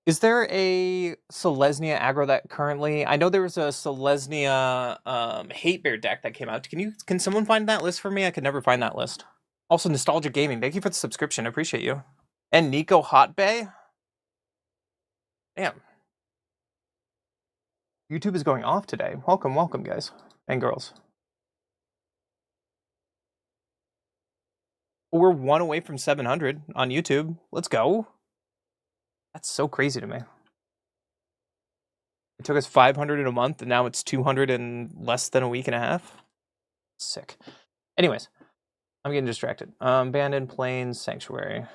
Is there a Selesnya aggro that currently? I know there was a Selesnya Hate Bear deck that came out. Can someone find that list for me? I could never find that list. Also, Nostalgia Gaming, thank you for the subscription. I appreciate you. And Nico Hot Bay. Damn. YouTube is going off today. Welcome, welcome, guys and girls. We're 1 away from 700 on YouTube. Let's go. That's so crazy to me. It took us 500 in a month, and now it's 200 in less than a week and a half. Sick. Anyways, I'm getting distracted. Abandoned Plains Sanctuary.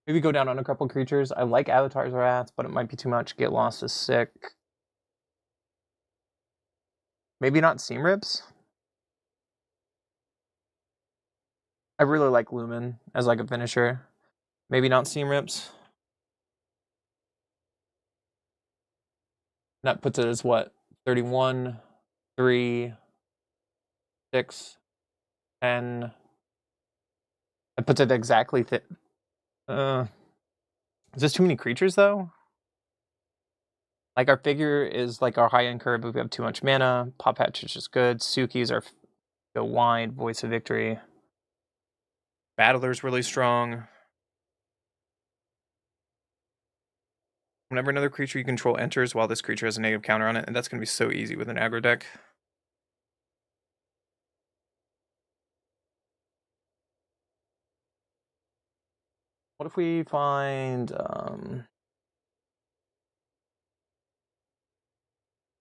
Maybe go down on a couple creatures. I like Avatar's Wrath, but it might be too much. Get Lost is sick. Maybe not Seam Rips. I really like Lumen as like a finisher. Maybe not Seam Rips. That puts it as what? 31, 3, 6, 10. That puts it exactly is this too many creatures though? Like our figure is like our high end curve, but we have too much mana. Pop Hatch is just good. Suki's our go wide. Voice of Victory. Battler's really strong. Whenever another creature you control enters while this creature has a negative counter on it, and that's going to be so easy with an aggro deck. What if we find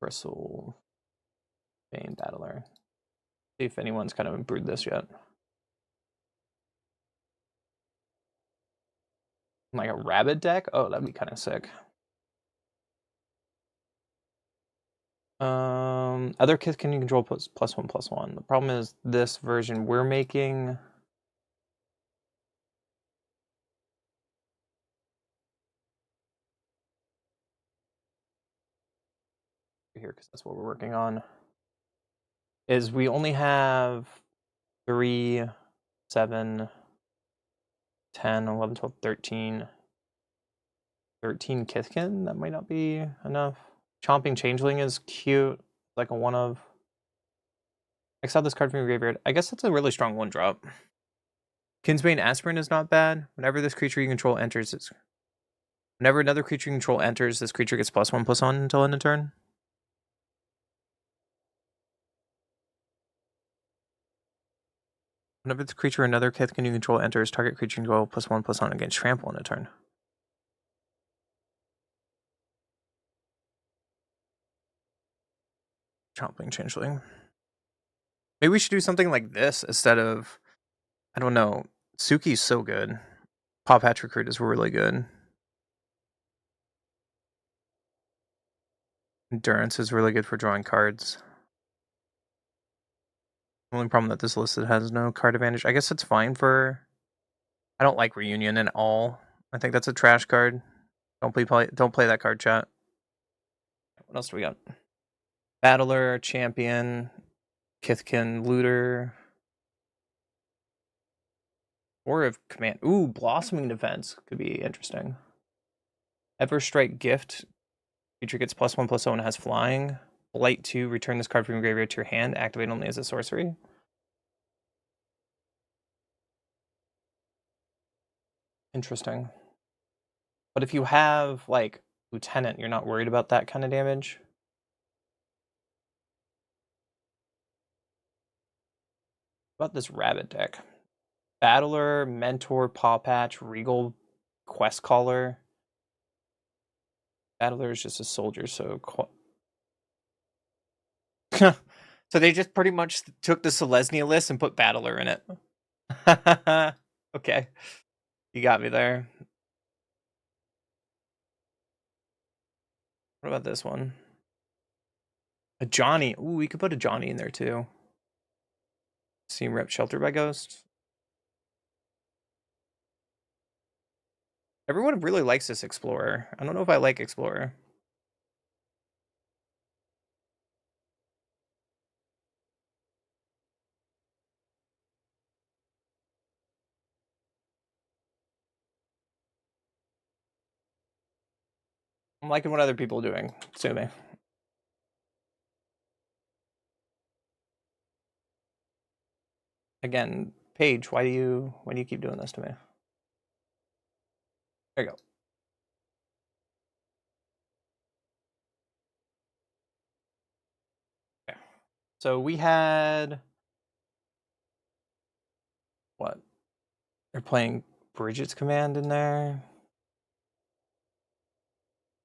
Bristle Bane Battler? See if anyone's kind of improved this yet. Like a rabbit deck? Oh, that'd be kind of sick. Other kits can you control +1/+1. The problem is this version we're making. Here, because that's what we're working on. Is we only have 3, 7, 10, 11, 12, 13. 13 Kithkin? That might not be enough. Chomping Changeling is cute. Like a one of. Exile this card from your graveyard. I guess that's a really strong 1-drop. Kinsbane Aspirin is not bad. Whenever this creature you control enters, whenever another creature you control enters, this creature gets +1/+1 until end of turn. Whenever this creature or another Kithkin you control enters, target creature you control +1/+1 against trample in a turn. Chomping Changeling. Maybe we should do something like this instead of, I don't know. Suki's so good. Pop Hatch Recruit is really good. Endurance is really good for drawing cards. The only problem that this list has no card advantage. I guess it's fine for. I don't like Reunion at all. I think that's a trash card. Don't play that card, chat. What else do we got? Battler, Champion, Kithkin, Looter. Or if Command. Ooh, Blossoming Defense could be interesting. Everstrike Gift. Creature gets +1/+0 and has flying. Blight 2, return this card from your graveyard to your hand. Activate only as a sorcery. Interesting. But if you have, like, Lieutenant, you're not worried about that kind of damage? What about this Rabbit deck? Battler, Mentor, Paw Patch, Regal, Quest Caller. Battler is just a soldier, so... so they just pretty much took the Selesnya list and put Battler in it. Okay. You got me there. What about this one? A Johnny. Ooh, we could put a Johnny in there too. Seam Rep Shelter by Ghost. Everyone really likes this Explorer. I don't know if I like Explorer. I'm liking what other people are doing. Sue me. Again, Paige, why do you keep doing this to me? There you go. Okay. So we had what? They're playing Bridget's Command in there.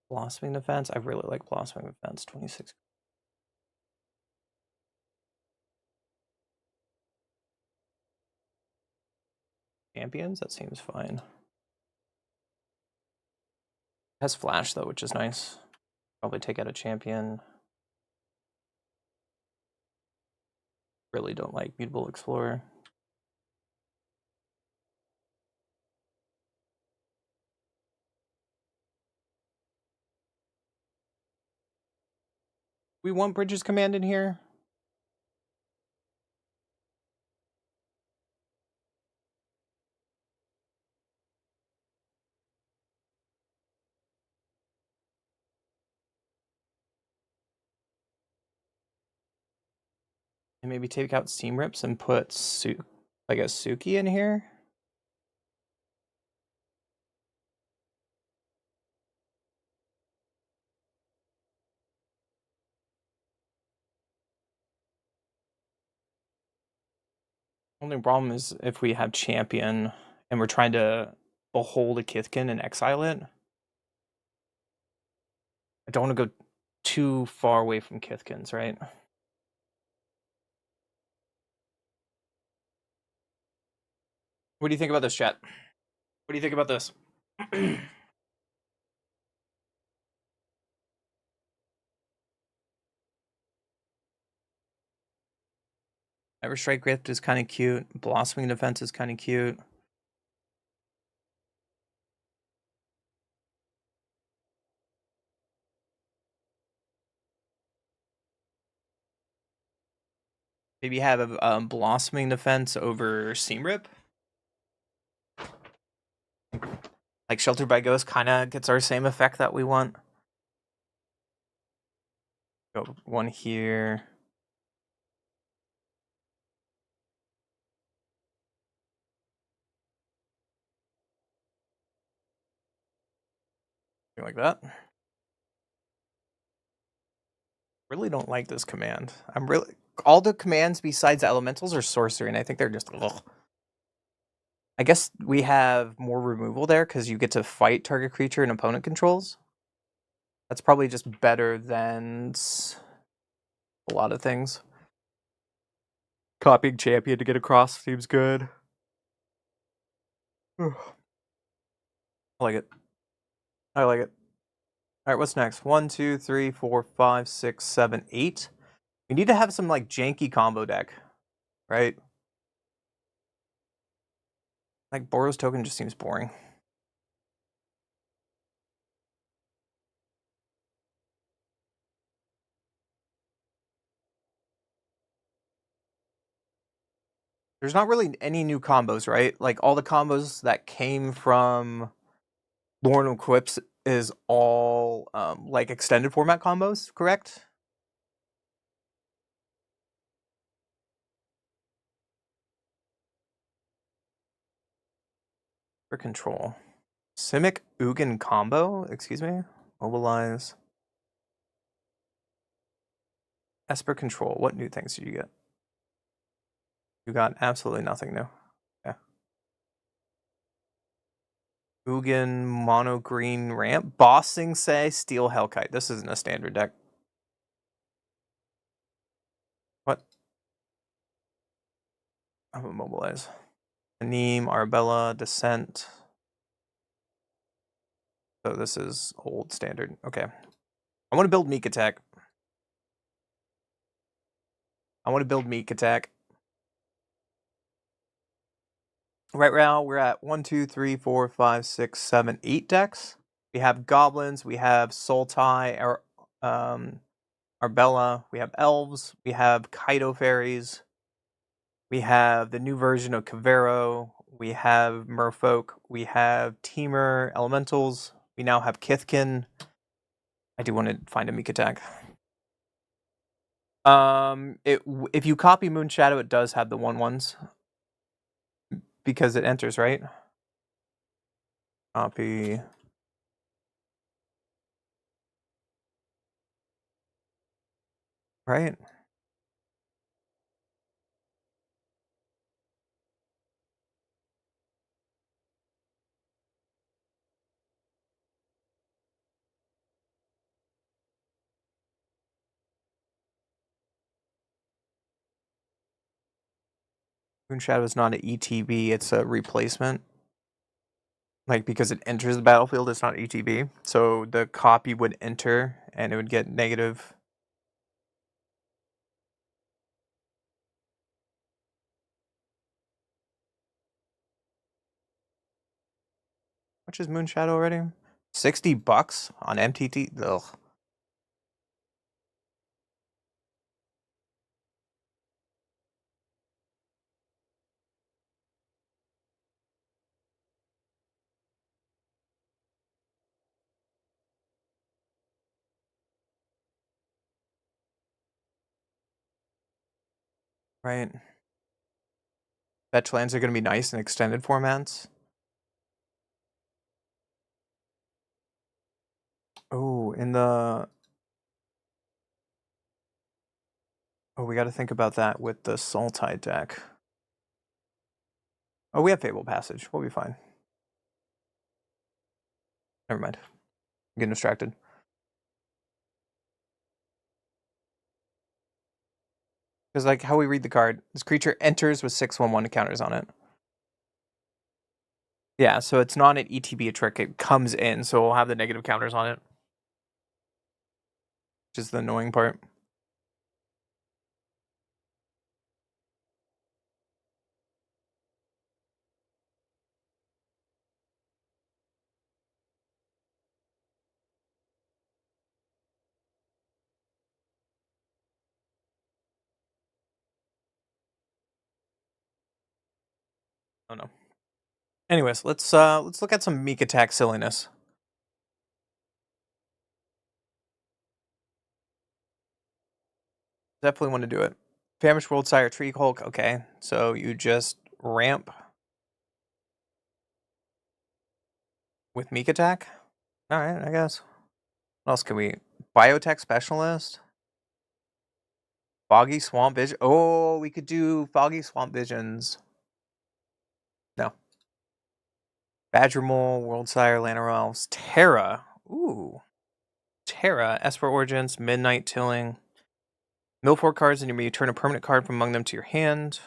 Blossoming Defense. I really like Blossoming Defense. 26. Champions? That seems fine. It has Flash though, which is nice. Probably take out a champion. Really don't like Mutable Explorer. We want Bridges Command in here. And maybe take out Seam Rips and put like a Suki in here. Only problem is if we have Champion and we're trying to behold a Kithkin and exile it. I don't want to go too far away from Kithkins, right? What do you think about this, chat? What do you think about this? Everstrike Gift is kind of cute. Blossoming Defense is kind of cute. Maybe have a Blossoming Defense over Seam Rip. Like Shelter by Ghost kind of gets our same effect that we want. Go one here. Like that. Really don't like this command. I'm really all the commands besides elementals are sorcery, and I think they're just ugh. I guess we have more removal there because you get to fight target creature and opponent controls. That's probably just better than a lot of things. Copying champion to get across seems good. I like it. I like it. All right, what's next? 1, 2, 3, 4, 5, 6, 7, 8. We need to have some like janky combo deck, right? Like Boros token just seems boring. There's not really any new combos, right? Like all the combos that came from Lorne Equips is all like extended format combos, correct? For control. Simic Ugin combo, excuse me? Mobilize. Esper control. What new things did you get? You got absolutely nothing new. Yeah. Ugin mono green ramp. Bossing say steel hellkite. This isn't a standard deck. What? I'm gonna mobilize. Aneem, Arbella, Descent. So this is old standard. Okay. I want to build Meek Attack. Right now, we're at 1, 2, 3, 4, 5, 6, 7, 8 decks. We have goblins, we have Sultai, Arbella, we have elves, we have Kaido fairies, we have the new version of Kavero, we have Merfolk, we have Teamer elementals, we now have Kithkin. I do want to find a Meek Attack. If you copy Moon Shadow, it does have the 1/1s because it enters, right? Copy. Right? Moon Shadow is not an ETB, it's a replacement. Like, because it enters the battlefield, it's not ETB. So the copy would enter and it would get negative. Which is Moon Shadow already? $60 on MTT? Ugh. Right. Fetch lands are going to be nice in extended formats. Oh, in the... Oh, we got to think about that with the Sultai deck. Oh, we have Fable Passage. We'll be fine. Never mind. I'm getting distracted. Because, like, how we read the card, this creature enters with 6/1/1 counters on it. Yeah, so it's not an ETB trick. It comes in, so we'll have the negative counters on it. Which is the annoying part. Oh no. Anyways, let's look at some Meek Attack silliness. Definitely want to do it. Famished World Sire Tree Hulk. Okay, so you just ramp with Meek Attack. All right, I guess. What else can we? Biotech Specialist. Foggy Swamp Vision. Oh, we could do Foggy Swamp Visions. No. Badger Mole, World Sire, Llanowar Elves, Terra. Ooh. Terra, Esper Origins, Midnight Tilling. Mill 4 cards, and you may turn a permanent card from among them to your hand.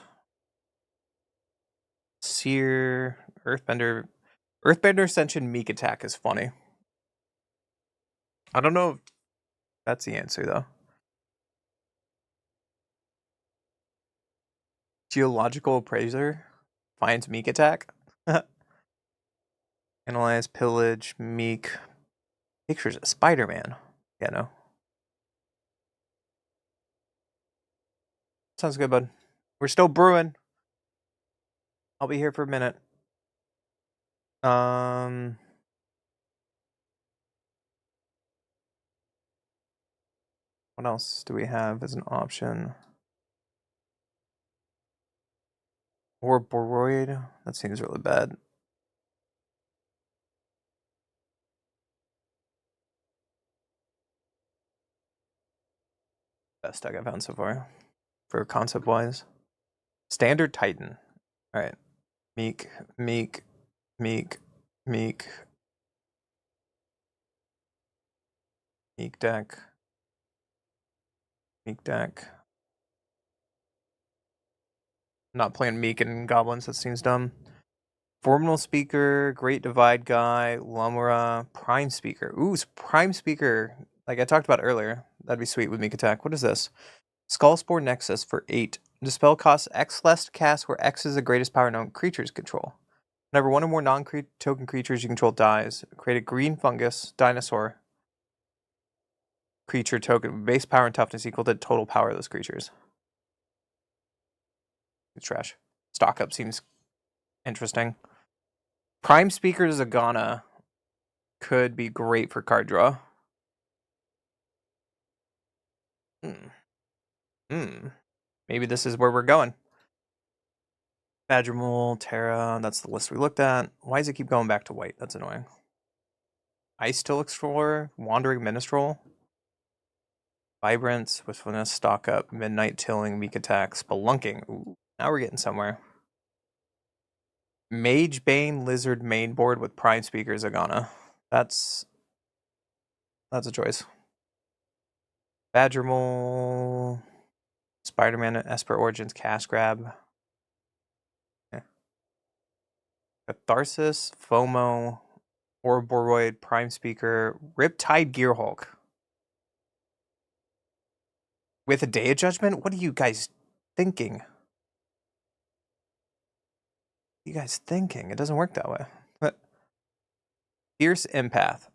Seer, Earthbender. Earthbender Ascension Meek Attack is funny. I don't know if that's the answer, though. Geological Appraiser finds Meek Attack. Analyze, Pillage, Meek. Pictures of Spider-Man. Yeah, no. Sounds good, bud. We're still brewing. I'll be here for a minute. What else do we have as an option? Or Boroid? That seems really bad. Best deck I've found so far for concept wise. Standard Titan. All right. Meek, Meek, Meek, Meek, Meek deck, Meek deck. Not playing Meek and Goblins, that seems dumb. Formal Speaker, Great Divide Guy, Lumra, Prime Speaker. Ooh, Prime Speaker, like I talked about earlier. That'd be sweet with Meek attack. What is this? Skullspore Nexus for 8. The spell costs X less to cast, where X is the greatest power known creatures control. Whenever one or more non-token creatures you control dies, create a green fungus dinosaur creature token with base power and toughness equal to total power of those creatures. It's trash. Stock up seems interesting. Prime Speaker Zagana could be great for card draw. Maybe this is where we're going. Badgermole, Terra, that's the list we looked at. Why does it keep going back to white? That's annoying. Ice Till Explorer, Wandering Minstrel, Vibrance, Wistfulness, Stock Up, Midnight Tilling, Meek Attack, Spelunking. Ooh, now we're getting somewhere. Mage Bane Lizard main board with Prime Speaker Zagana. That's a choice. Badgermole, Spider-Man, Esper Origins, Cash Grab. Yeah. Catharsis, FOMO, Ouroboros, Prime Speaker, Riptide Gearhulk. With a Day of Judgment? What are you guys thinking? What are you guys thinking? It doesn't work that way. But Fierce Empath.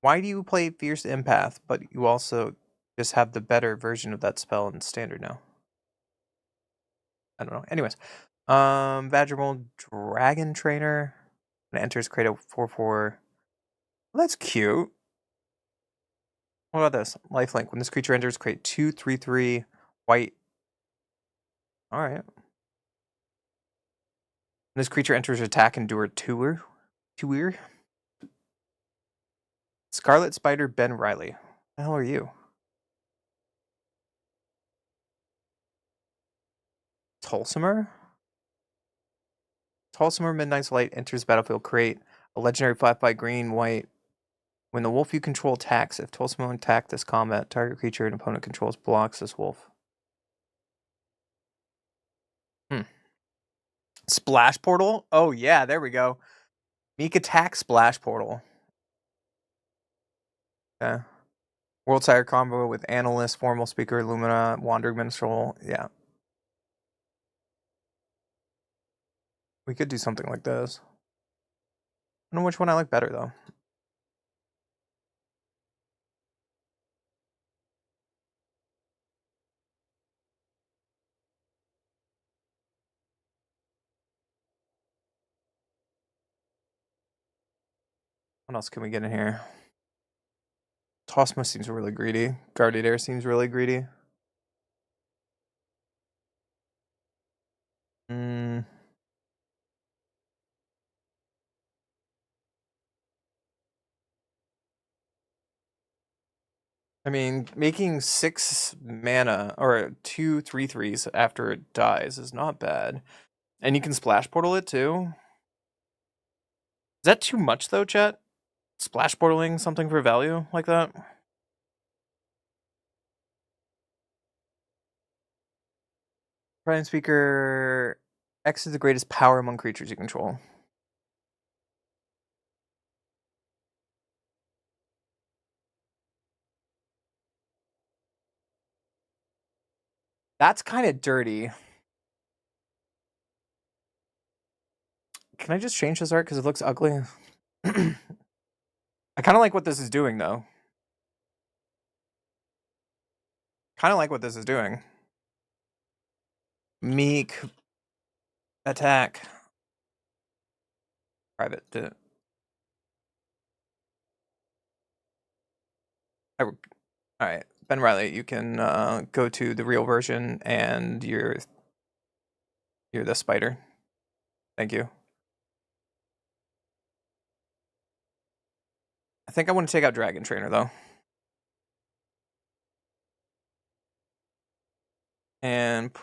Why do you play Fierce Empath, but you also just have the better version of that spell in Standard now? I don't know. Anyways, Badgermole, Dragon Trainer. When it enters, create a 4/4. Well, that's cute. What about this? Lifelink. When this creature enters, create 2/3/3 white. All right. When this creature enters, attack, endure 2-er. 2-er. Scarlet Spider, Ben Riley. What the hell are you? Tulsimer? Tulsimer, Midnight's Light, enters battlefield, create a legendary 5/5 green, white. When the wolf you control attacks, if Tulsimer attack this combat, target creature an opponent controls blocks this wolf. Splash Portal? Oh, yeah, there we go. Meek attack Splash Portal. Yeah. World Sire combo with Analyst, Formal Speaker, Lumina, Wandering Minstrel. Yeah. We could do something like this. I don't know which one I like better, though. What else can we get in here? Tosmo seems really greedy. Guardian Air seems really greedy. I mean, making 6 mana or 2 3/3s after it dies is not bad. And you can Splash Portal it too. Is that too much though, chat? Splash Portaling something for value like that? Prime Speaker, X is the greatest power among creatures you control. That's kind of dirty. Can I just change this art because it looks ugly? I kind of like what this is doing though. Kind of like what this is doing. Meek attack. Private. All right, Ben Riley, you can go to the real version, and you're the spider. Thank you. I think I want to take out Dragon Trainer though, and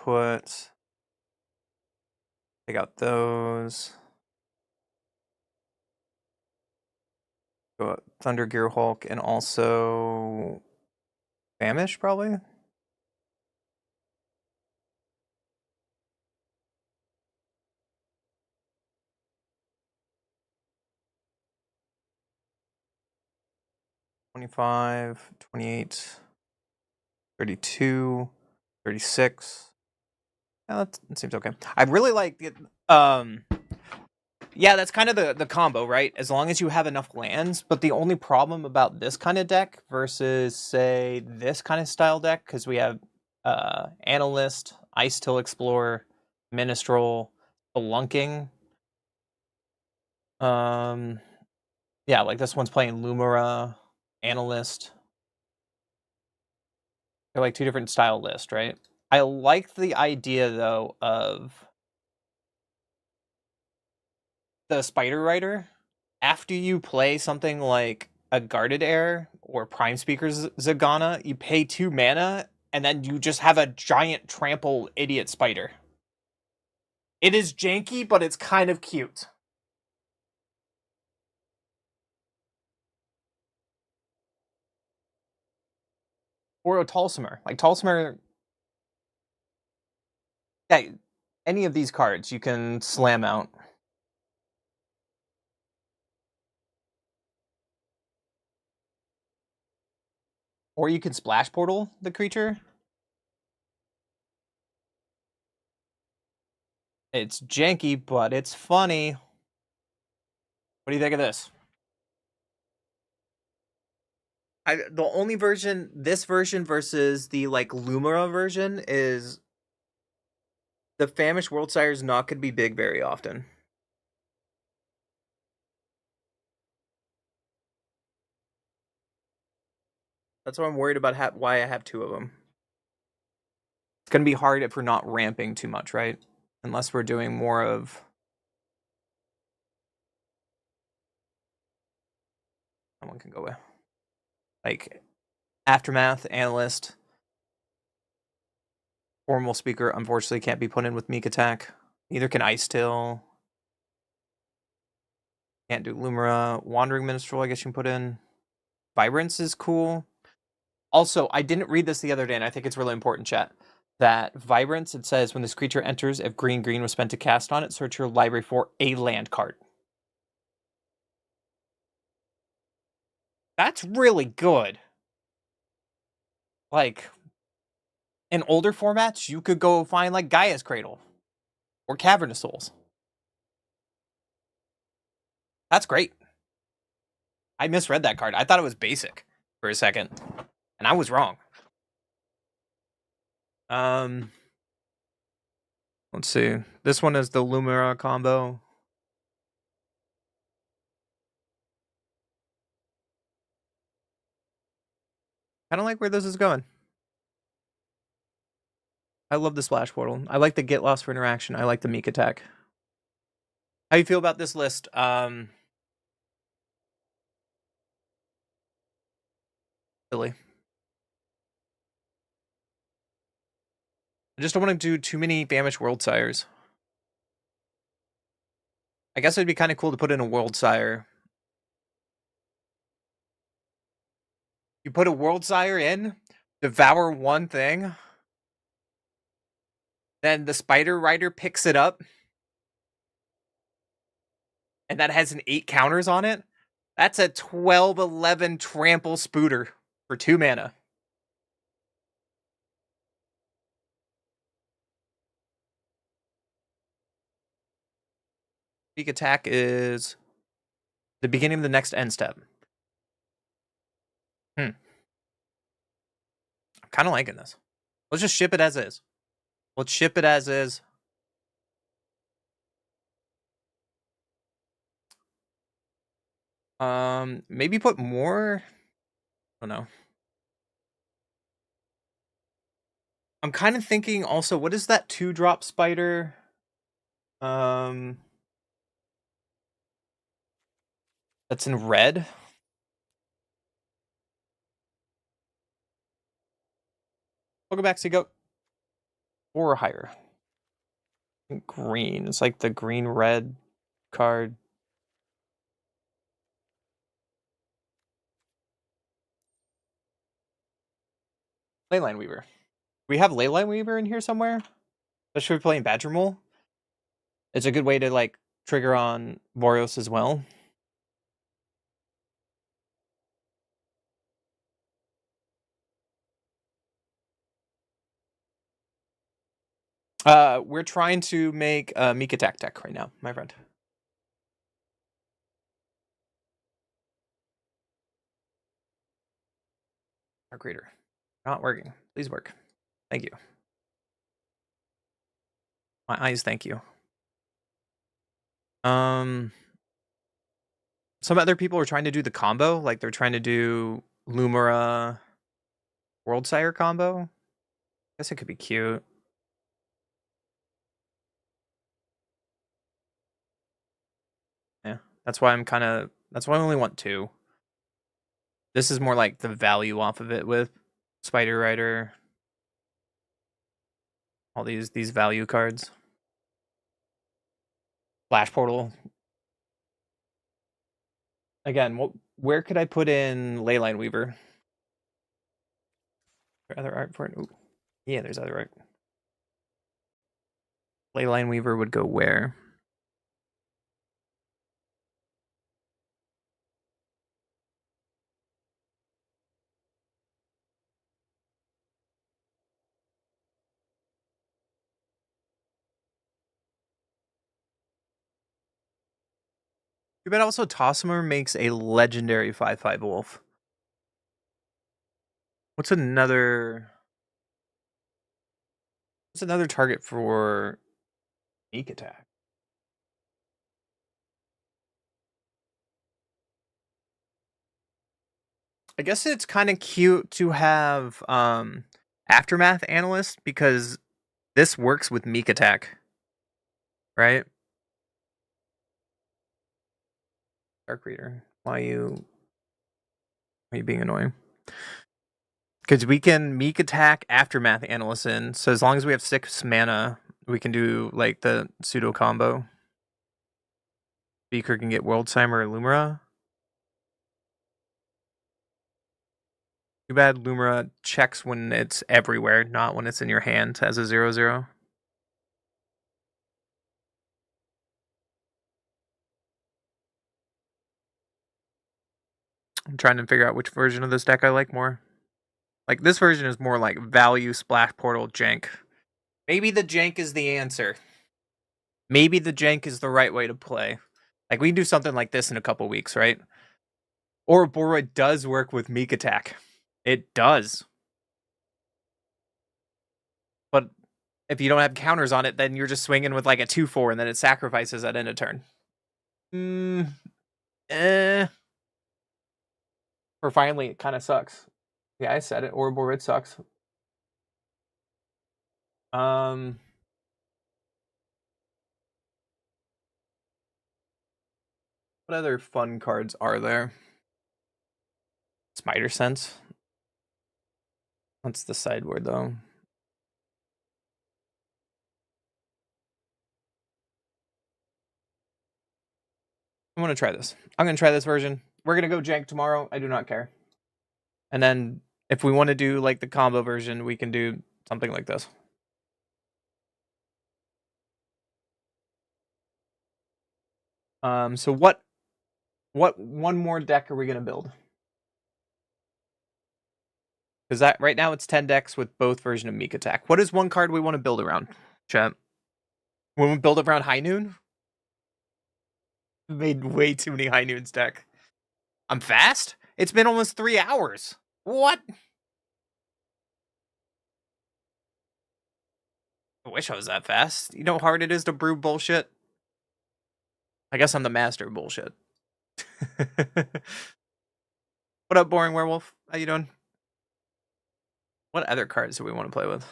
take out those. Go Thunder Gear Hulk, and also Famish probably. $25, $28, $32, $36. Yeah, that seems okay. I really like it. Yeah, that's kind of the combo, right? As long as you have enough lands. But the only problem about this kind of deck versus, say, this kind of style deck, because we have Analyst, Ice Till Explorer, Minstrel, Spelunking. Yeah, like this one's playing Lumira, Analyst. They're like two different style lists, right? I like the idea though of the Spider Rider. After you play something like a Guarded Air or Prime Speaker's Zagana, you pay 2 mana and then you just have a giant trample idiot spider. It is janky, but it's kind of cute. Or a Tulsimer. Like Tulsimer, yeah, any of these cards you can slam out. Or you can Splash Portal the creature. It's janky, but it's funny. What do you think of this? The only version, this version versus the like Lumira version, is the Famished World Sire is not going to be big very often. That's why I'm worried about why I have 2 of them. It's going to be hard if we're not ramping too much, right? Unless we're doing more of... Someone can go with. Like, Aftermath, Analyst, Formal Speaker, unfortunately can't be put in with Meek Attack. Neither can Ice Till. Can't do Lumira. Wandering Minstrel, I guess you can put in. Vibrance is cool. Also, I didn't read this the other day, and I think it's really important, chat. That Vibrance, it says, when this creature enters, if green was spent to cast on it, search your library for a land card. That's really good. Like, in older formats, you could go find, like, Gaia's Cradle. Or Cavern of Souls. That's great. I misread that card. I thought it was basic for a second. And I was wrong. Let's see. This one is the Lumira combo. Kind of like where this is going. I love the Splash Portal. I like the Get Lost for interaction. I like the Meek Attack. How you feel about this list? Billy. I just don't want to do too many Famished World Sires. I guess it'd be kind of cool to put in a World Sire. You put a World Sire in, devour one thing, then the Spider Rider picks it up, and that has an 8 counters on it. That's a 12/11 trample spooter for 2 mana. Peak attack is the beginning of the next end step. I'm kind of liking this. Let's just ship it as is. Let's ship it as is. Maybe put more. I don't know. I'm kind of thinking also, what is that 2-drop spider? Um, that's in red. We'll go back to go 4 or higher. Green. It's like the green-red card. Leyline Weaver. We have Leyline Weaver in here somewhere? Especially if we're playing Badger Mole. It's a good way to like trigger on Boreos as well. We're trying to make a Meek Attack deck right now, my friend. Dark Reader. Not working. Please work. Thank you. My eyes, thank you. Some other people are trying to do the combo, like they're trying to do Lumira World Sire combo. I guess it could be cute. Yeah, that's why that's why I only want 2. This is more like the value off of it with Spider Rider. All these value cards. Flash Portal. Again, where could I put in Leyline Weaver? There other art for it? Ooh. Yeah, there's other art. Leyline Weaver would go where? You bet also Tossimer makes a legendary 5/5 wolf. What's another target for Sneak Attack? I guess it's kind of cute to have Aftermath Analyst because this works with Meek Attack, right? Dark Reader. Why are you being annoying? Because we can Meek Attack Aftermath Analyst in, so as long as we have 6 mana, we can do like the pseudo combo. Beaker can get World Simer or Lumira. Too bad Lumira checks when it's everywhere, not when it's in your hand as a 0/0. I'm trying to figure out which version of this deck I like more. Like, this version is more like value splash portal jank. Maybe the jank is the answer. Maybe the jank is the right way to play. Like, we can do something like this in a couple weeks, right? Or Boroid does work with Meek Attack. It does. But if you don't have counters on it, then you're just swinging with like a 2/4 and then it sacrifices at end of turn. For finally, it kind of sucks. Yeah, I said it. Ouroboros sucks. What other fun cards are there? Spider Sense. That's the sideboard, though. I'm gonna try this. I'm gonna try this version. We're gonna go jank tomorrow. I do not care. And then if we want to do like the combo version, we can do something like this. So what one more deck are we gonna build? Because that right now it's 10 decks with both version of Meek Attack. What is one card we want to build around, chat? When we build around High Noon? Made way too many High Noons deck. I'm fast? It's been almost 3 hours. What? I wish I was that fast. You know how hard it is to brew bullshit? I guess I'm the master of bullshit. What up, Boring Werewolf? How you doing? What other cards do we want to play with?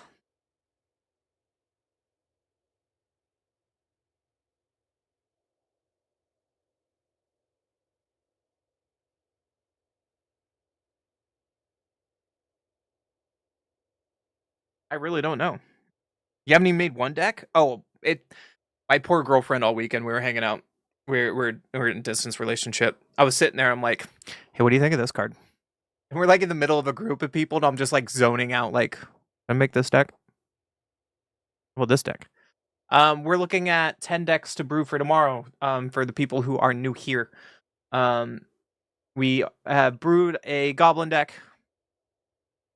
I really don't know. You haven't even made one deck? Oh, my poor girlfriend all weekend, we were hanging out. We're in a distance relationship. I was sitting there, I'm like, hey, what do you think of this card? And we're like in the middle of a group of people, and I'm just like zoning out, like, I make this deck? Well, this deck. We're looking at 10 decks to brew for tomorrow. For the people who are new here. We have brewed a goblin deck.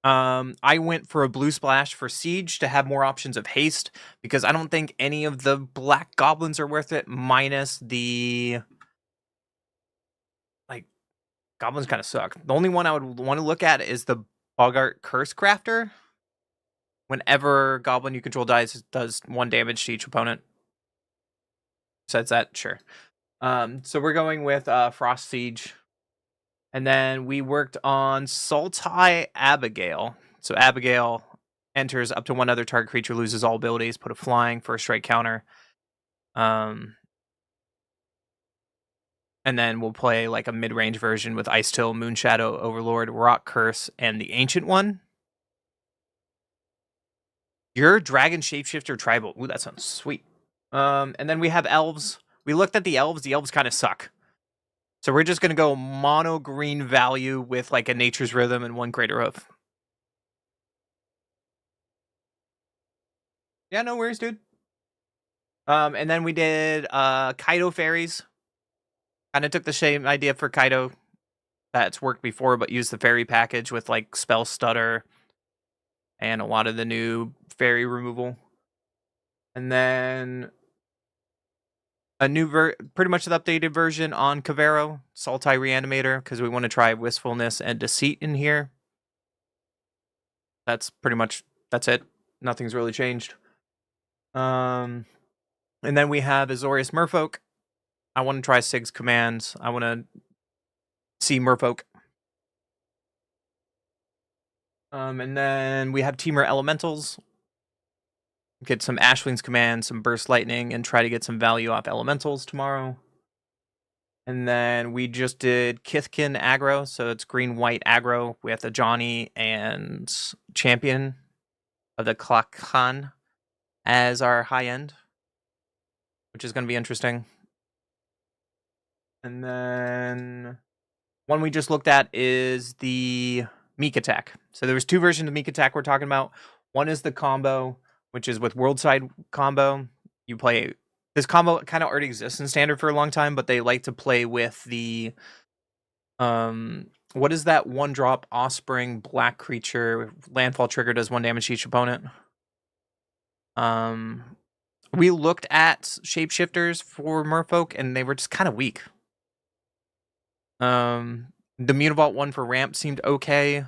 I went for a blue splash for siege to have more options of haste because I don't think any of the black goblins are worth it, minus the like goblins kind of suck. The only one I would want to look at is the Bogart Curse Crafter. Whenever goblin you control dies, does 1 damage to each opponent. Besides that, sure. So we're going with Frost Siege. And then we worked on Sultai Abigail. So Abigail enters up to 1 other target creature, loses all abilities, put a flying for a strike counter. And then we'll play like a mid-range version with Ice Till, Moonshadow, Overlord, Rock Curse, and the Ancient One. Your Dragon Shapeshifter Tribal. Ooh, that sounds sweet. And then we have Elves. We looked at the Elves. The Elves kind of suck. So we're just going to go mono green value with like a Nature's Rhythm and 1 Greater Hoof. Yeah, no worries, dude. And then we did Kaido Fairies. Kind of took the same idea for Kaido that's worked before, but used the fairy package with like Spell Stutter and a lot of the new fairy removal. And then a new pretty much the updated version on Kavero, Sultai Reanimator, because we want to try Wistfulness and Deceit in here. That's pretty much, that's it. Nothing's really changed. And then we have Azorius Merfolk. I want to try Sig's commands. I want to see Merfolk. And then we have Teamer Elementals. Get some Ashwing's commands, some Burst Lightning, and try to get some value off Elementals tomorrow. And then we just did Kithkin aggro, so it's green-white aggro with the Johnny and Champion of the Klakan as our high end, which is going to be interesting. And then one we just looked at is the Meek Attack. So there was 2 versions of Meek Attack we're talking about. One is the combo, which is with Worldside combo. You play this combo kind of already exists in Standard for a long time, but they like to play with the what is that 1-drop Offspring black creature landfall trigger, does 1 damage to each opponent. We looked at shapeshifters for Merfolk and they were just kind of weak. The Mutavault one for ramp seemed okay.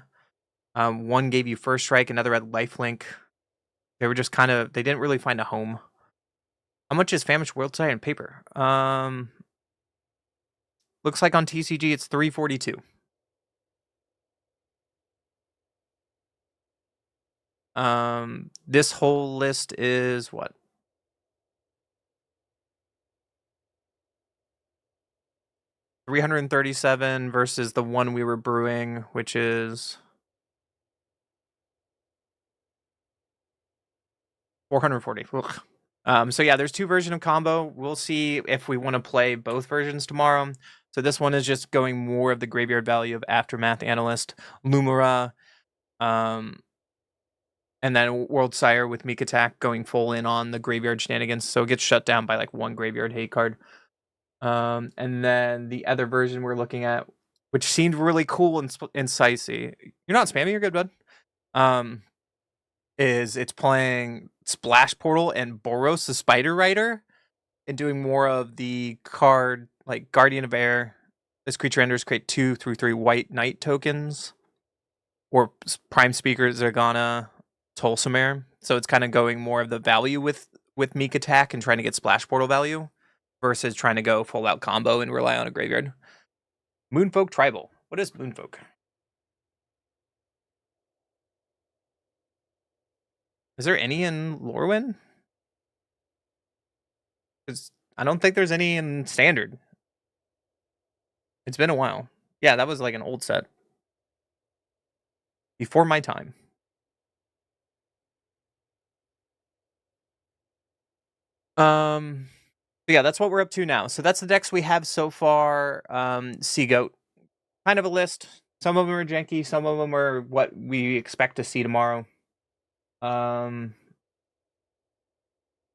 One gave you first strike, another had lifelink. They were just kind of, they didn't really find a home. How much is Famished Worldside in paper? Looks like on TCG it's 342. This whole list is what? $337 versus the one we were brewing, which is $440. So yeah, there's 2 versions of combo. We'll see if we want to play both versions tomorrow. So this one is just going more of the graveyard value of Aftermath Analyst, Lumira, and then World Sire with Meek Attack going full in on the graveyard shenanigans. So it gets shut down by like 1 graveyard hate card. And then the other version we're looking at, which seemed really cool and spicy. You're not spamming, you're good, bud. Is it's playing Splash Portal and Boros the Spider Rider and doing more of the card like Guardian of Air. This creature enters, create 2/3 white knight tokens, or Prime Speaker Zergana Tolsimare. So it's kind of going more of the value with Meek Attack and trying to get Splash Portal value versus trying to go full out combo and rely on a graveyard. Moonfolk Tribal. What is Moonfolk? Is there any in Lorwyn? Because I don't think there's any in Standard. It's been a while. Yeah, that was like an old set. Before my time. Yeah, that's what we're up to now. So that's the decks we have so far. Sea Goat, kind of a list. Some of them are janky. Some of them are what we expect to see tomorrow.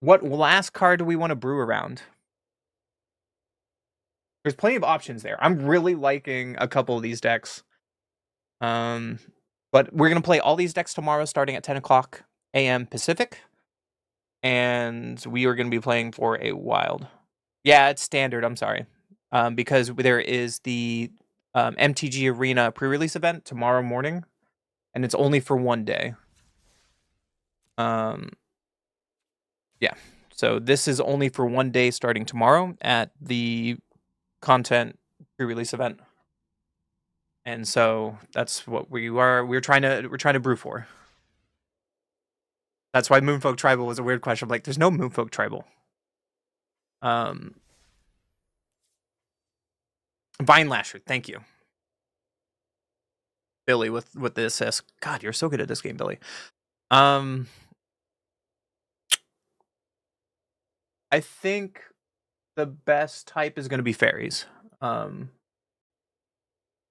What last card do we want to brew around? There's plenty of options there. I'm really liking a couple of these decks. But we're gonna play all these decks tomorrow, starting at 10 o'clock a.m. Pacific, and we are gonna be playing for a wild. Yeah, it's standard. I'm sorry, because there is the MTG Arena pre-release event tomorrow morning, and it's only for one day. Yeah. So this is only for one day starting tomorrow at the content pre-release event. And so that's what we're trying to brew for. That's why Moonfolk Tribal was a weird question. I'm like, there's no Moonfolk Tribal. Vine Lasher, thank you. Billy with the assist. God, you're so good at this game, Billy. I think the best type is going to be fairies.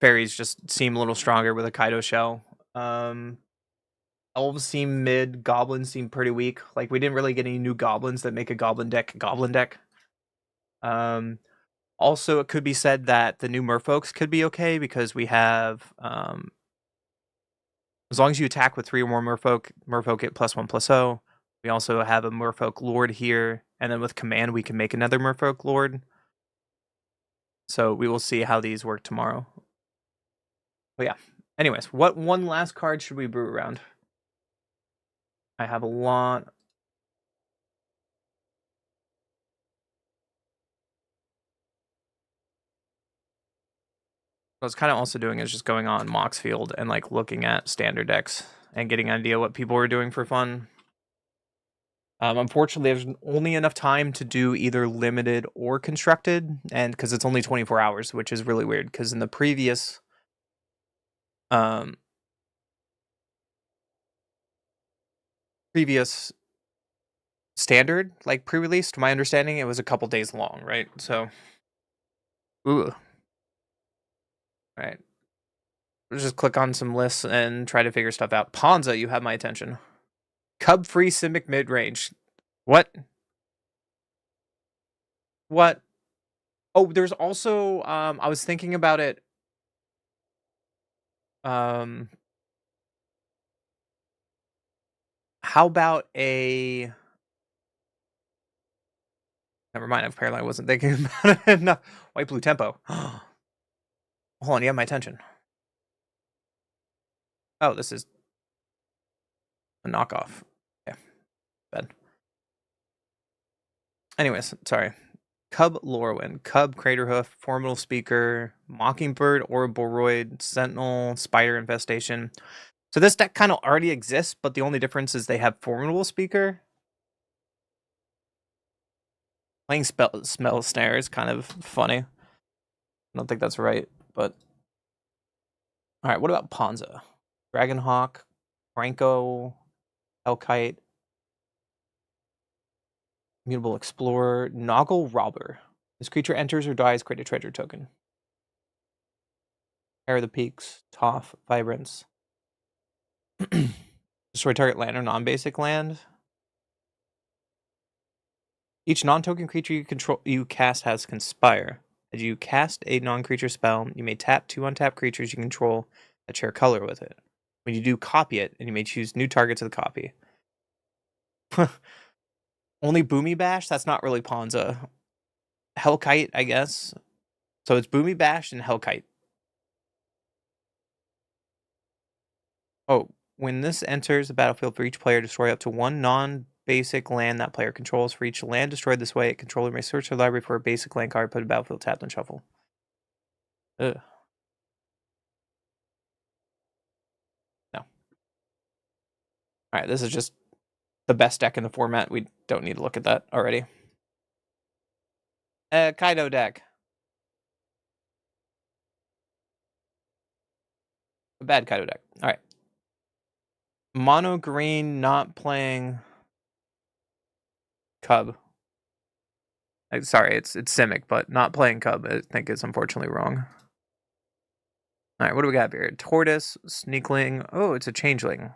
Fairies just seem a little stronger with a Kaido shell. Elves seem mid. Goblins seem pretty weak. Like, we didn't really get any new goblins that make a goblin deck. Also, it could be said that the new merfolks could be okay because we have as long as you attack with 3 or more merfolk get +1/+0. We also have a merfolk lord here, and then with command we can make another merfolk lord. So we will see how these work tomorrow. But yeah. Anyways, what one last card should we brew around? I have a lot. What I was kind of also doing is just going on Moxfield and like looking at standard decks and getting an idea what people were doing for fun. Unfortunately, there's only enough time to do either limited or constructed, and because it's only 24 hours, which is really weird. Because in the previous, previous standard, like pre-release, to my understanding, it was a couple days long, right? So, ooh, right. Let's just click on some lists and try to figure stuff out. Ponza, you have my attention. Cub free Simic mid range. What? What? Oh, there's also I was thinking about it. How about a never mind, apparently I wasn't thinking about it. No. White blue tempo. Hold on, you have my attention. Oh, this is a knockoff. Yeah. Bad. Anyways, sorry. Cub Lorwyn, Cub Craterhoof, Formidable Speaker, Mockingbird, Ouroboros, Sentinel, Spider Infestation. So this deck kind of already exists, but the only difference is they have Formidable Speaker. Playing Smell Snare is kind of funny. I don't think that's right, but alright, what about Ponza? Dragonhawk, Franco, Hellkite, Mutable Explorer, Noggle Robber. This creature enters or dies, create a treasure token. Hair of the Peaks, Toph, Vibrance. Destroy target land or non-basic land. Each non-token creature you cast has Conspire. As you cast a non-creature spell, you may tap 2 untapped creatures you control that share color with it. When you do, copy it, and you may choose new targets of the copy. Only Boomy Bash? That's not really Ponza. Hellkite, I guess. So it's Boomy Bash and Hellkite. Oh, when this enters the battlefield for each player, destroy up to 1 non-basic land that player controls. For each land destroyed this way, a controller may search their library for a basic land card, put a battlefield tapped, and shuffle. Ugh. No. Alright, this is just the best deck in the format. We don't need to look at that already. Kaido deck. A bad Kaido deck. Alright. Mono green not playing Cub. Sorry, it's Simic, but not playing Cub, I think is unfortunately wrong. Alright, what do we got here? Tortoise, Sneakling. Oh, it's a Changeling.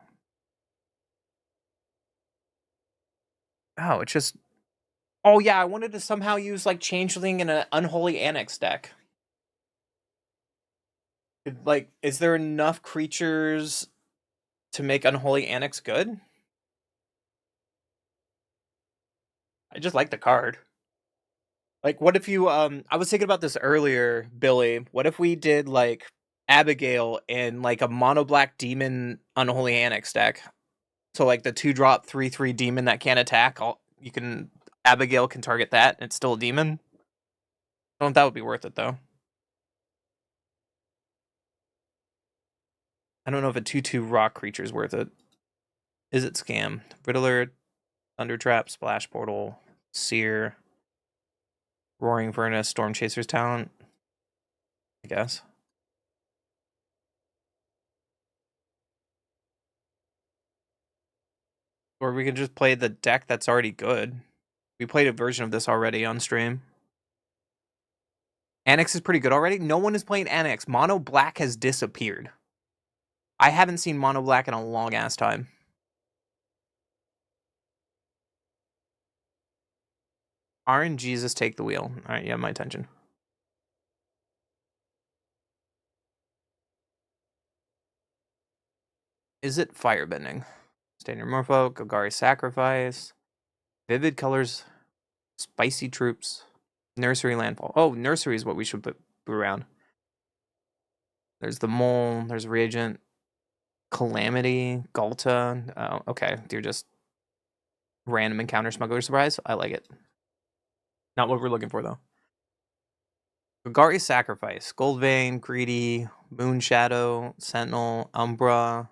Oh, it's just... Oh, yeah, I wanted to somehow use, like, Changeling in an Unholy Annex deck. Like, is there enough creatures to make Unholy Annex good? I just like the card. Like, what if you, I was thinking about this earlier, Billy. What if we did, like, Abigail in, like, a mono black demon Unholy Annex deck? So, like, the 2-drop 3/3 demon that can't attack, Abigail can target that, and it's still a demon? I don't know if that would be worth it, though. I don't know if a 2/2 rock creature is worth it. Is it Scam? Riddler, Thundertrap, Splash Portal, Seer, Roaring Furnace, Storm Chaser's Talent, I guess. Or we can just play the deck that's already good. We played a version of this already on stream. Annex is pretty good already. No one is playing Annex. Mono Black has disappeared. I haven't seen Mono Black in a long ass time. RNGesus take the wheel. All right, you have my attention. Is it Firebending? Standard Morpho, Golgari Sacrifice, Vivid Colors, Spicy Troops, Nursery Landfall. Oh, Nursery is what we should put around. There's the Mole, there's Reagent, Calamity, Galta. Oh, okay. You're just random encounter smuggler surprise. I like it. Not what we're looking for, though. Golgari Sacrifice, Goldvein, Greedy, Moonshadow, Sentinel, Umbra,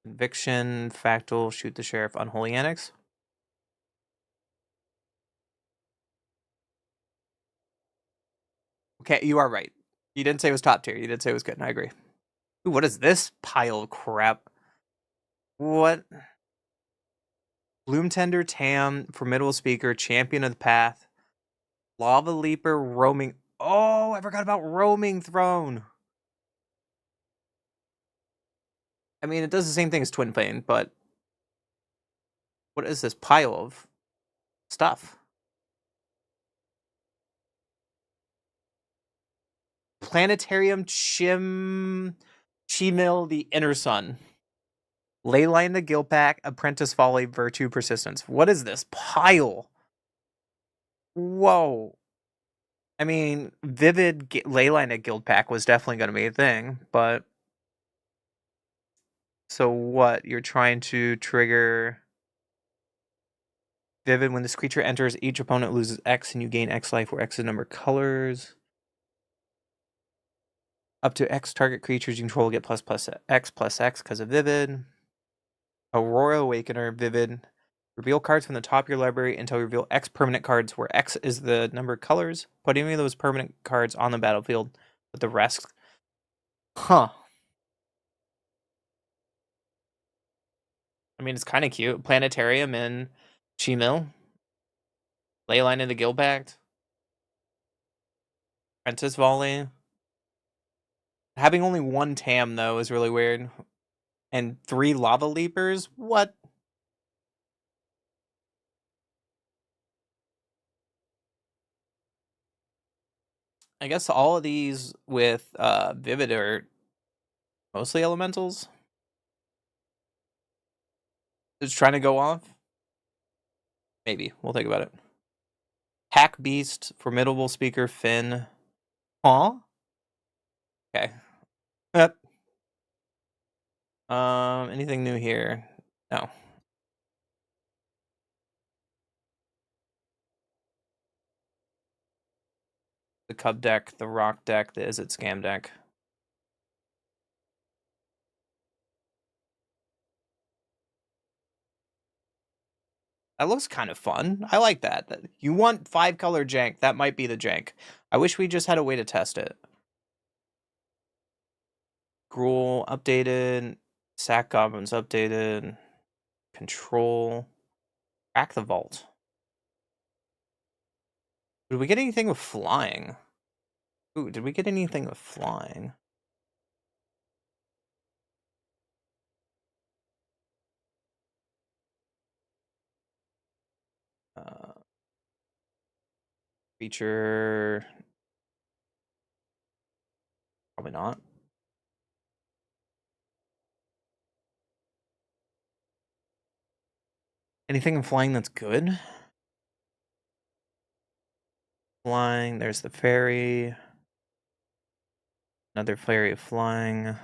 Conviction, Fractal, Shoot the Sheriff, Unholy Annex. Okay, you are right. You didn't say it was top tier. You did say it was good, and I agree. Ooh, what is this pile of crap? What? Bloom Tender, Tam, Formidable Speaker, Champion of the Path, Lava Leaper, Roaming. Oh, I forgot about Roaming Throne. I mean, it does the same thing as Twin Flame, but what is this pile of stuff? Planetarium Chimil, the Inner Sun. Leyline the Gilpack, Apprentice Folly, Virtue Persistence. What is this pile? Whoa. I mean, Vivid Leyline at Guildpack was definitely going to be a thing, but... So what? You're trying to trigger... Vivid, when this creature enters, each opponent loses X and you gain X life, where X is the number of colors. Up to X target creatures you control get plus X because of Vivid. Aurora Awakener, Vivid. Reveal cards from the top of your library until you reveal X permanent cards, where X is the number of colors. Put any of those permanent cards on the battlefield with the rest. Huh. I mean, it's kind of cute. Planetarium and Chimil. Leyline in the Guild Pact. Princess Volley. Having only one Tam, though, is really weird. And 3 Lava Leapers? What? I guess all of these with Vivid are mostly elementals. Just trying to go off? Maybe. We'll think about it. Hack Beast, Formidable Speaker, Finn. Huh? Okay. Yep. Anything new here? No. The Cub deck, the Rock deck, the Is It Scam deck. That looks kind of fun. I like that. You want 5-color jank, that might be the jank. I wish we just had a way to test it. Gruul updated. Sack Goblins updated. Control. Crack the Vault. Did we get anything with flying? Ooh, did we get anything with flying? Uh, Feature... Probably not. Anything in flying that's good? Flying, there's the fairy. Another fairy of flying.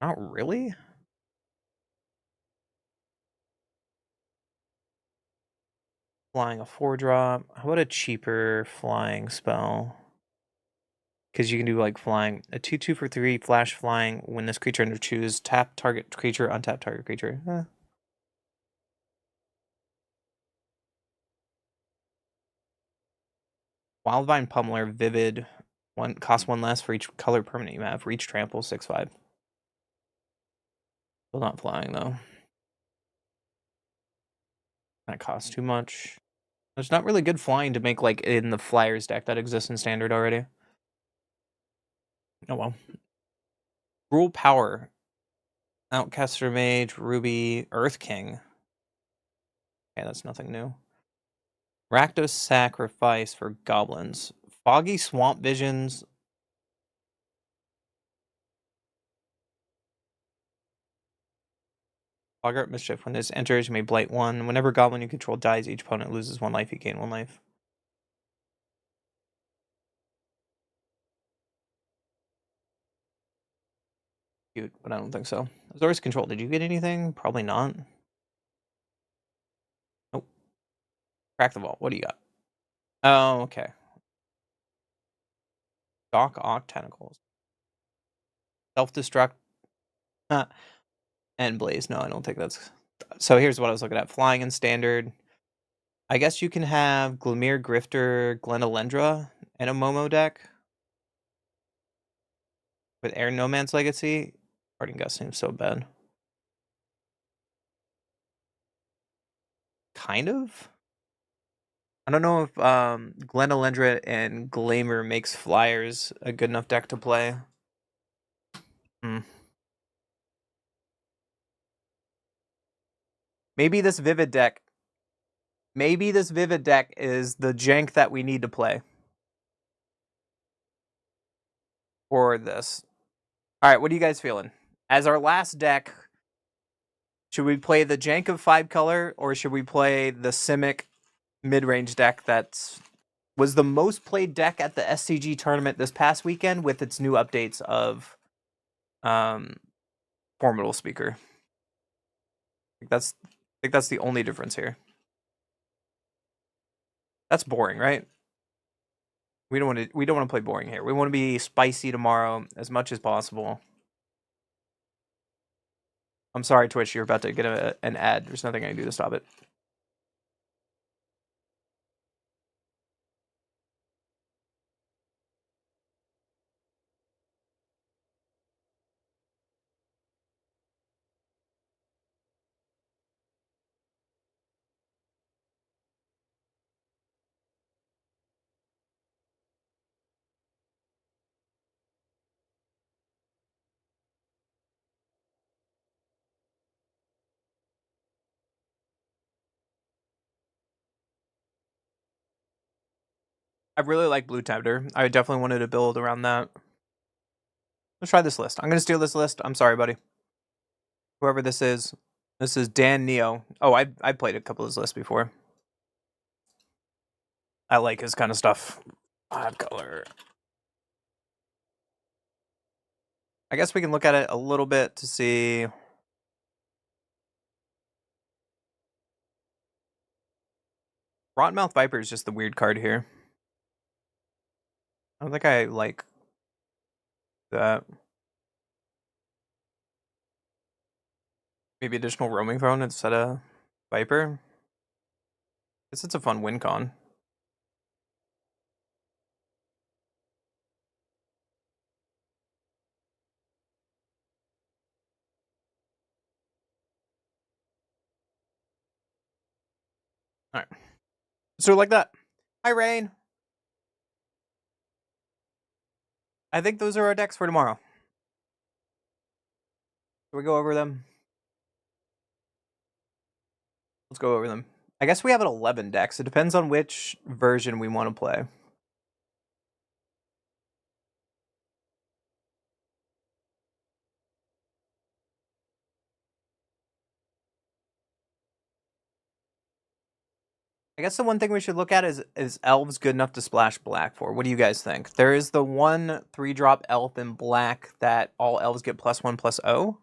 Not really? Flying a 4-drop. How about a cheaper flying spell? Because you can do like flying. A 2/2 for 3, flash flying. When this creature under choose, tap target creature, untap target creature. Wildvine Pummeler, Vivid. Cost 1 less for each color permanent you have. Reach trample, 6/5. Still not flying though. That costs too much. There's not really good flying to make like in the Flyers deck that exists in Standard already. Oh well. Rule Power. Outcaster Mage, Ruby, Earth King. Okay, that's nothing new. Rakdos Sacrifice for Goblins. Foggy Swamp Visions. Boggart Mischief. When this enters, you may blight 1. Whenever Goblin you control dies, each opponent loses 1 life. You gain 1 life. Cute, but I don't think so. Azorius Control. Did you get anything? Probably not. Nope. Crack the vault. What do you got? Oh, okay. Dock Ock Tentacles. Self-destruct. And Blaze. No, I don't think that's... So here's what I was looking at. Flying in Standard. I guess you can have Glimmer, Grifter, Glenalendra, and a Momo deck. With Air No Man's Legacy. Parting Gust seems so bad. Kind of? I don't know if Glenalendra and Glamour makes Flyers a good enough deck to play. Maybe this Vivid deck. Maybe this Vivid deck is the jank that we need to play. For this. Alright, what are you guys feeling? As our last deck, should we play the jank of 5 color, or should we play the Simic mid-range deck that was the most played deck at the SCG tournament this past weekend with its new updates of Formidable Speaker? I think that's the only difference here. That's boring, right? We don't want to play boring here. We want to be spicy tomorrow as much as possible. I'm sorry, Twitch, you're about to get an ad. There's nothing I can do to stop it. I really like Blue Tender. I definitely wanted to build around that. Let's try this list. I'm going to steal this list. I'm sorry, buddy. Whoever this is. This is Dan Neo. Oh, I played a couple of his lists before. I like his kind of stuff. 5 color. I guess we can look at it a little bit to see. Rottenmouth Viper is just the weird card here. I don't think I like that. Maybe additional roaming phone instead of Viper. Guess it's a fun win con. Alright. So like that. Hi, Rain. I think those are our decks for tomorrow. Can we go over them? Let's go over them. I guess we have an 11 decks. It depends on which version we want to play. I guess the one thing we should look at is elves good enough to splash black for? What do you guys think? There is the one 3-drop elf in black that all elves get +1/+0.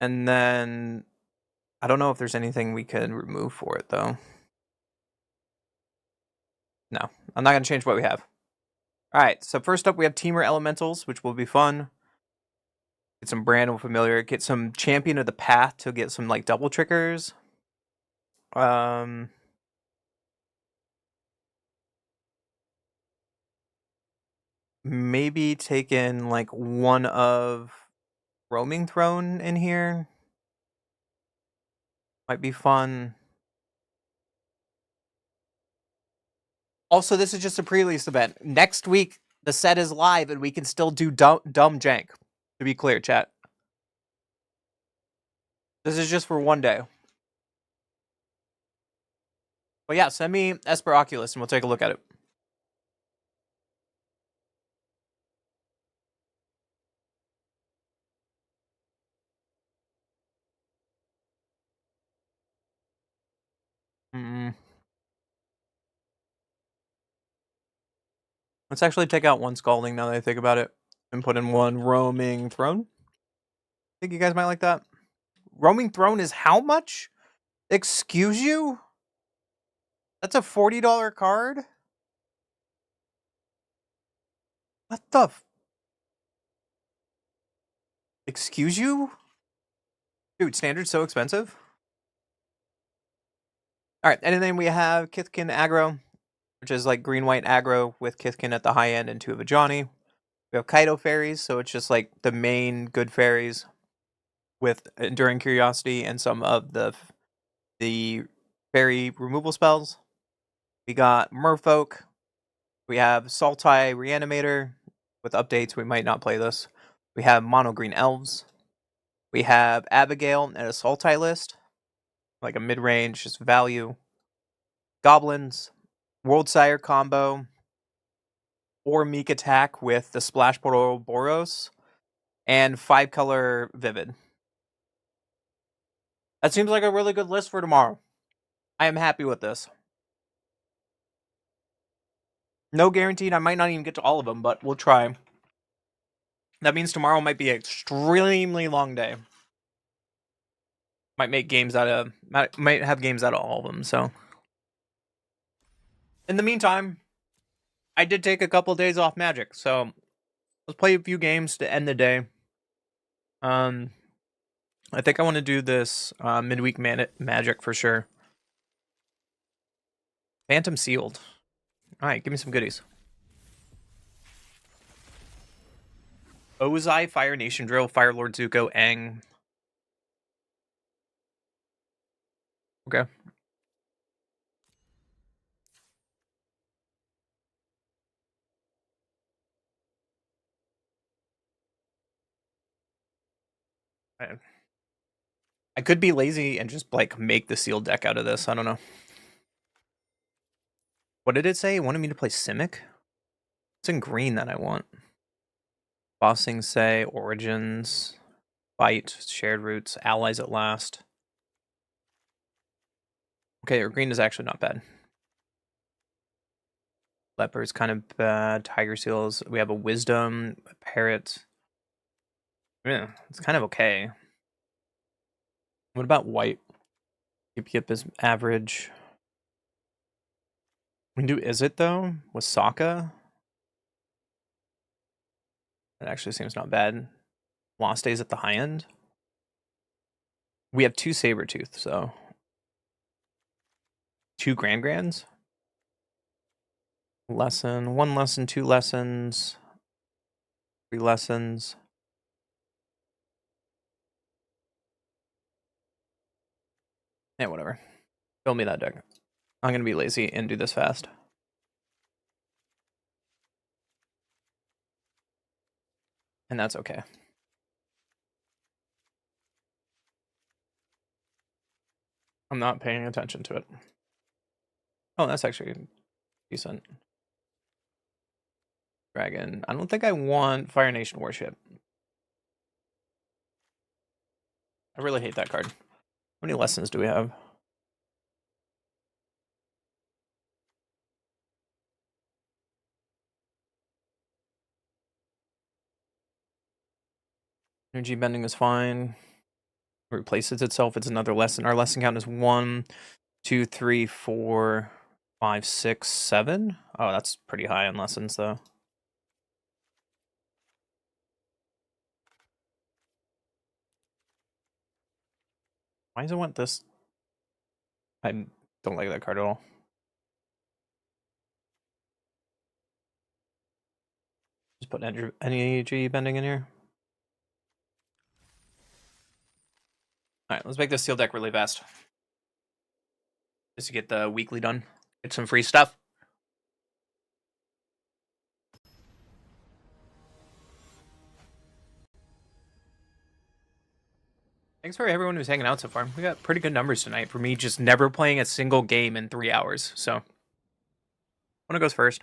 And then I don't know if there's anything we could remove for it though. No, I'm not gonna change what we have. Alright, so first up we have Teamer Elementals, which will be fun. Get some Brandon Familiar, get some Champion of the Path to get some like double triggers. Maybe take in like one of Roaming Throne in here. Might be fun. Also, this is just a pre-release event. Next week, the set is live and we can still do dumb jank. To be clear, chat. This is just for one day. But yeah, send me Esper Oculus and we'll take a look at it. Let's actually take out one Scalding now that I think about it. And put in one Roaming Throne. I think you guys might like that. Roaming Throne is how much? Excuse you? That's a $40 card? What the excuse you? Dude, Standard's so expensive. Alright, and then we have Kithkin Aggro, which is like green-white aggro with Kithkin at the high end and 2 of a Johnny. We have Kaido Fairies, so it's just like the main good fairies with Enduring Curiosity and some of the fairy removal spells. We got Merfolk. We have Sultai Reanimator. With updates, we might not play this. We have Mono Green Elves. We have Abigail and a Sultai list. Like a mid-range, just value. Goblins. World Sire combo. Or Meek Attack with the Splash Portal Boros. And 5-color Vivid. That seems like a really good list for tomorrow. I am happy with this. No guaranteed, I might not even get to all of them, but we'll try. That means tomorrow might be an extremely long day. Might have games out of all of them, so. In the meantime, I did take a couple of days off Magic, so let's play a few games to end the day. I think I want to do this midweek Magic for sure. Phantom Sealed. Alright, give me some goodies. Ozai, Fire Nation Drill, Fire Lord Zuko, Aang. Okay. I could be lazy and just like make the sealed deck out of this. I don't know. What did it say? It wanted me to play Simic? It's in green that I want. Bossing Say, Origins, Fight, Shared Roots, Allies at Last. Okay, our green is actually not bad. Leopard's kind of bad. Tiger Seals. We have a Wisdom, a Parrot. Yeah, it's kind of okay. What about white? Yip is average. We can do Is It though? With Sokka? That actually seems not bad. Lost Days at the high end. We have 2 Sabertooth, so 2 Grands. Lesson, 1 lesson, 2 lessons, 3 lessons. Yeah, whatever. Fill me that deck. I'm going to be lazy and do this fast. And that's okay. I'm not paying attention to it. Oh, that's actually decent. Dragon. I don't think I want Fire Nation Warship. I really hate that card. How many lessons do we have? Energy bending is fine. Replaces itself. It's another lesson. Our lesson count is 1, 2, 3, 4, 5, 6, 7. Oh, that's pretty high on lessons, though. Why does it want this? I don't like that card at all. Just put energy bending in here. All right, let's make this seal deck really fast. Just to get the weekly done. Get some free stuff. Thanks for everyone who's hanging out so far. We got pretty good numbers tonight for me just never playing a single game in 3 hours. So, one goes first.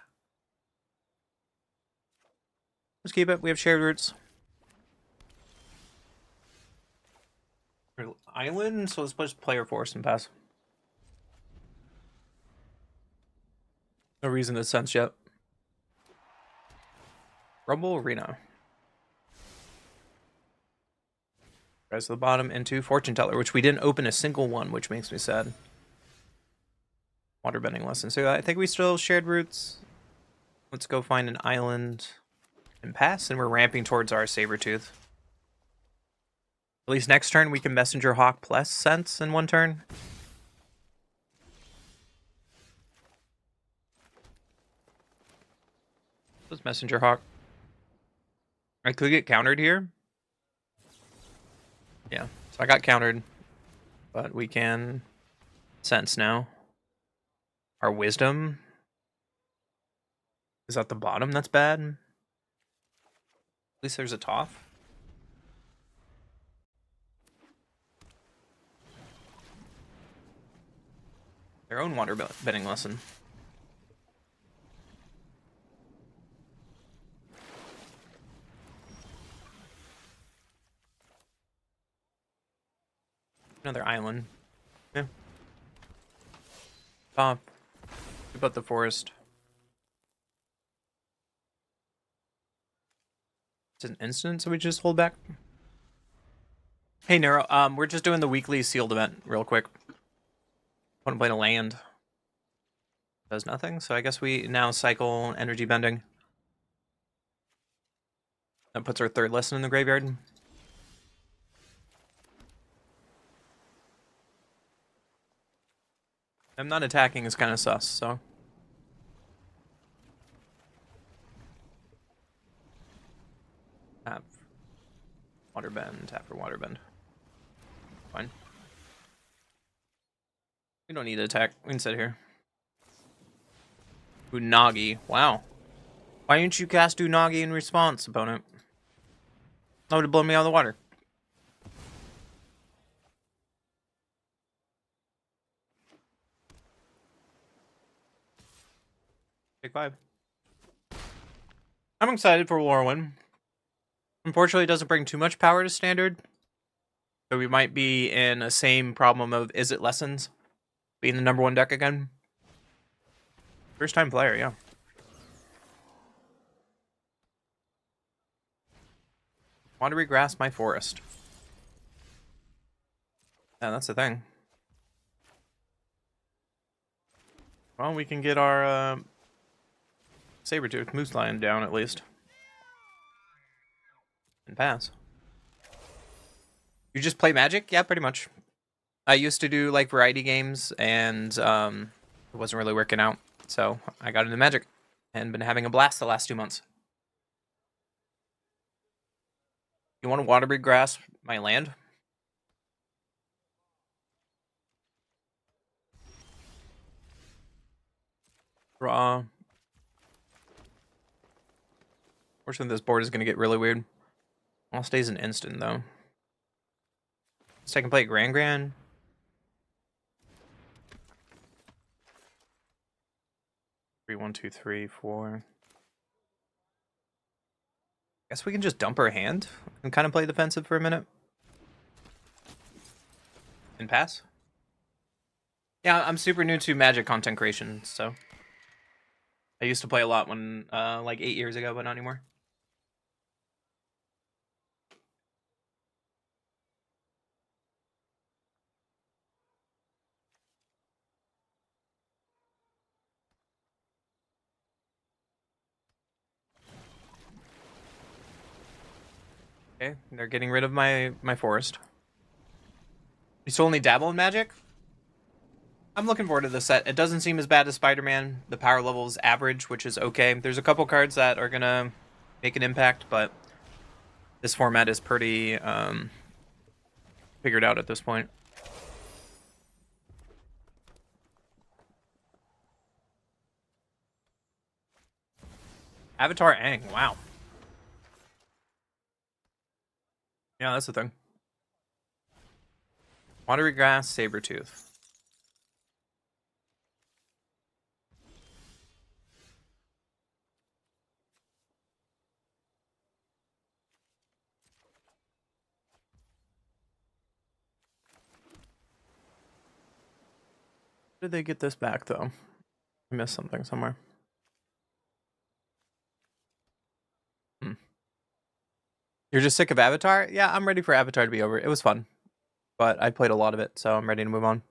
Let's keep it. We have shared roots. Island, so let's push player force and pass. No reason to sense yet. Rumble Arena. Guys to the bottom into Fortune Teller, which we didn't open a single one, which makes me sad. Waterbending lesson. So I think we still shared roots. Let's go find an island and pass, and we're ramping towards our Sabertooth. At least next turn we can Messenger Hawk plus Sense in one turn. What's Messenger Hawk? I could get countered here. Yeah, so I got countered, but we can Sense now. Our Wisdom is at the bottom. That's bad. At least there's a Toph. Their own water bending lesson. Another island. Yeah. Top. About the forest. It's an instant, so we just hold back. Hey Neuro, we're just doing the weekly sealed event real quick. Want to play a land. Does nothing, so I guess we now cycle energy bending. That puts our third lesson in the graveyard. I'm not attacking is kind of sus, so. Tap. Waterbend, tap for waterbend. Fine. We don't need to attack. We can sit here. Unagi. Wow. Why didn't you cast Unagi in response, opponent? That would have blown me out of the water. Take 5. I'm excited for Warwind. Unfortunately, it doesn't bring too much power to standard. So we might be in a same problem of is it lessons? Being the #1 deck again. First time player, yeah. Want to regrass my forest. Yeah, that's the thing. Well, we can get our Sabertooth Moose Lion down at least. And pass. You just play Magic? Yeah, pretty much. I used to do like variety games and it wasn't really working out. So I got into Magic and been having a blast the last 2 months. You want to water regrass my land? Draw. Fortunately, this board is going to get really weird. All stays an instant, though. Second play Grand. 3, 1, 2, 3, 4. Guess we can just dump our hand and kind of play defensive for a minute. And pass. Yeah, I'm super new to Magic content creation, so I used to play a lot when, like 8 years ago, but not anymore. Okay, they're getting rid of my forest. You still only dabble in Magic? I'm looking forward to this set. It doesn't seem as bad as Spider-Man. The power level is average, which is okay. There's a couple cards that are gonna make an impact, but this format is pretty figured out at this point. Avatar Aang, wow. Yeah, that's the thing. Watery Grass, Sabretooth. Did they get this back, though? I missed something somewhere. You're just sick of Avatar? Yeah, I'm ready for Avatar to be over. It was fun, but I played a lot of it, so I'm ready to move on.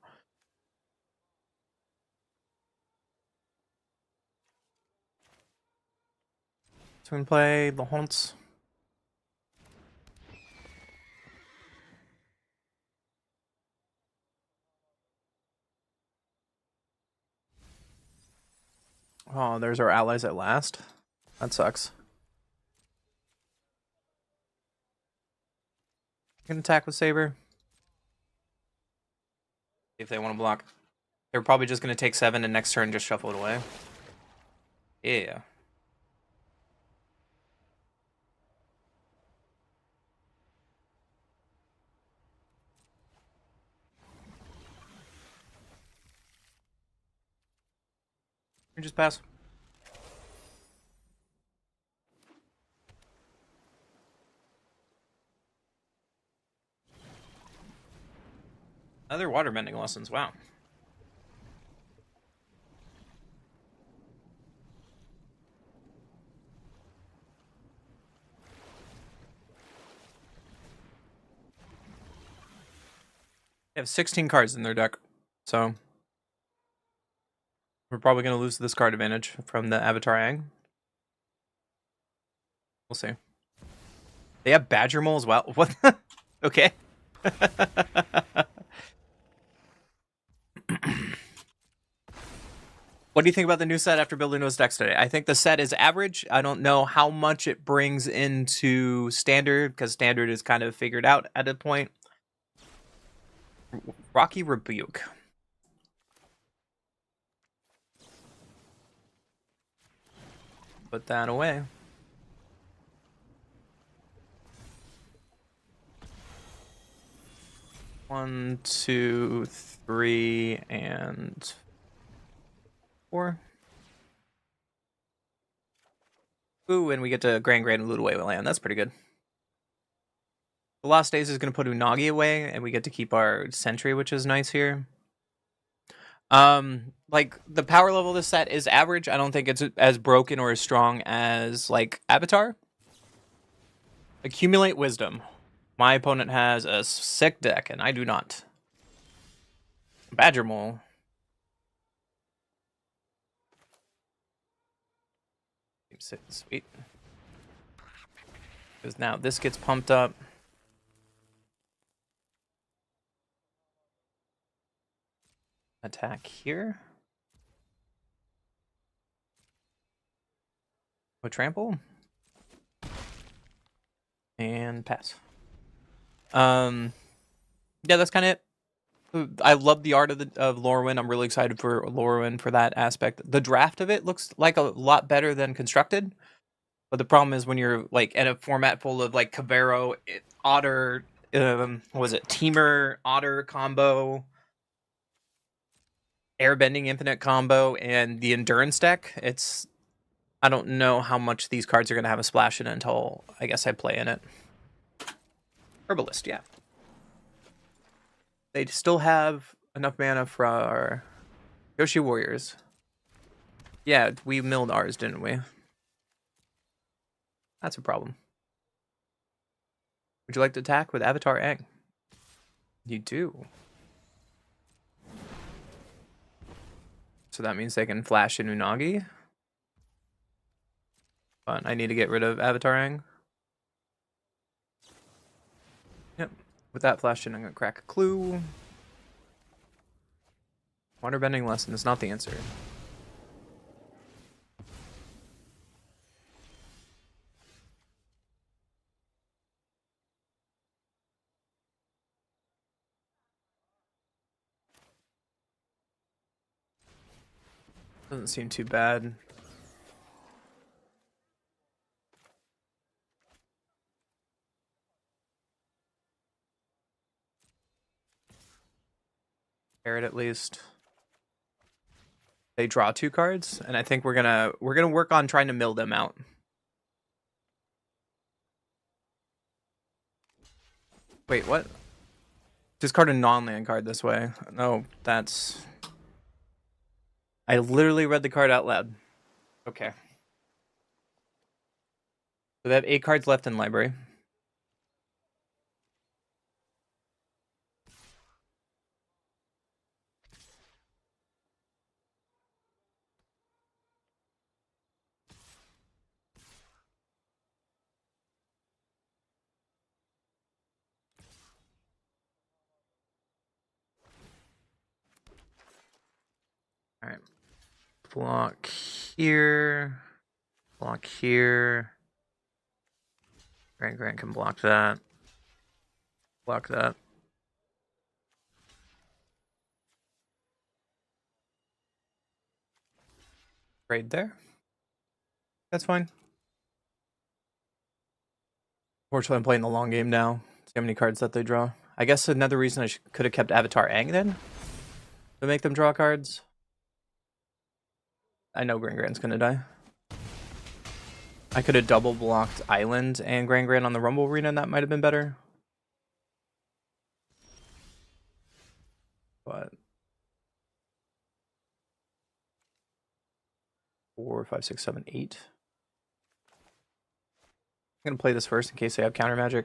So we can play the Haunts. Oh, there's our allies at last. That sucks. Can attack with Saber. If they want to block. They're probably just going to take 7 and next turn just shuffle it away. Yeah. You just pass. Other waterbending lessons, wow. They have 16 cards in their deck, so we're probably going to lose this card advantage from the Avatar Aang. We'll see. They have Badger Mole as well. What? Okay. What do you think about the new set after building those decks today? I think the set is average. I don't know how much it brings into standard, because standard is kind of figured out at a point. Rocky Rebuke. Put that away. One, 2, 3, and 4. Ooh, and we get to Grand and loot away with land. That's pretty good. The Lost Days is going to put Unagi away, and we get to keep our Sentry, which is nice here. Like, the power level of this set is average. I don't think it's as broken or as strong as, like, Avatar. Accumulate Wisdom. My opponent has a sick deck, and I do not. Badger Mole. Sweet. Because now this gets pumped up. Attack here. A trample. And pass. Yeah, that's kind of it. I love the art of Lorwyn. I'm really excited for Lorwyn for that aspect. The draft of it looks like a lot better than constructed, but the problem is when you're like in a format full of like Cabrero, Otter, what was it, Teamer, Otter combo, Airbending Infinite combo, and the Endurance deck. I don't know how much these cards are going to have a splash in it until I guess I play in it. Herbalist, yeah. They still have enough mana for our Yoshi Warriors. Yeah, we milled ours, didn't we? That's a problem. Would you like to attack with Avatar Aang? You do. So that means they can flash in Unagi. But I need to get rid of Avatar Aang. Yep. With that flash in, I'm going to crack a clue. Waterbending lesson is not the answer. Doesn't seem too bad. Carrot at least. They draw 2 cards, and I think we're gonna work on trying to mill them out. Wait, what? Discard a non-land card this way. No, that's... I literally read the card out loud. Okay. So they have 8 cards left in library. All right. Block here. Block here. Grant can block that. Block that. Trade there. That's fine. Fortunately, I'm playing the long game now. See how many cards that they draw. I guess another reason I could have kept Avatar Aang then to make them draw cards. I know Grant's gonna die. I could have double blocked Island and Grant on the Rumble Arena, and that might have been better. But 4, 5, 6, 7, 8. I'm gonna play this first in case they have counter magic.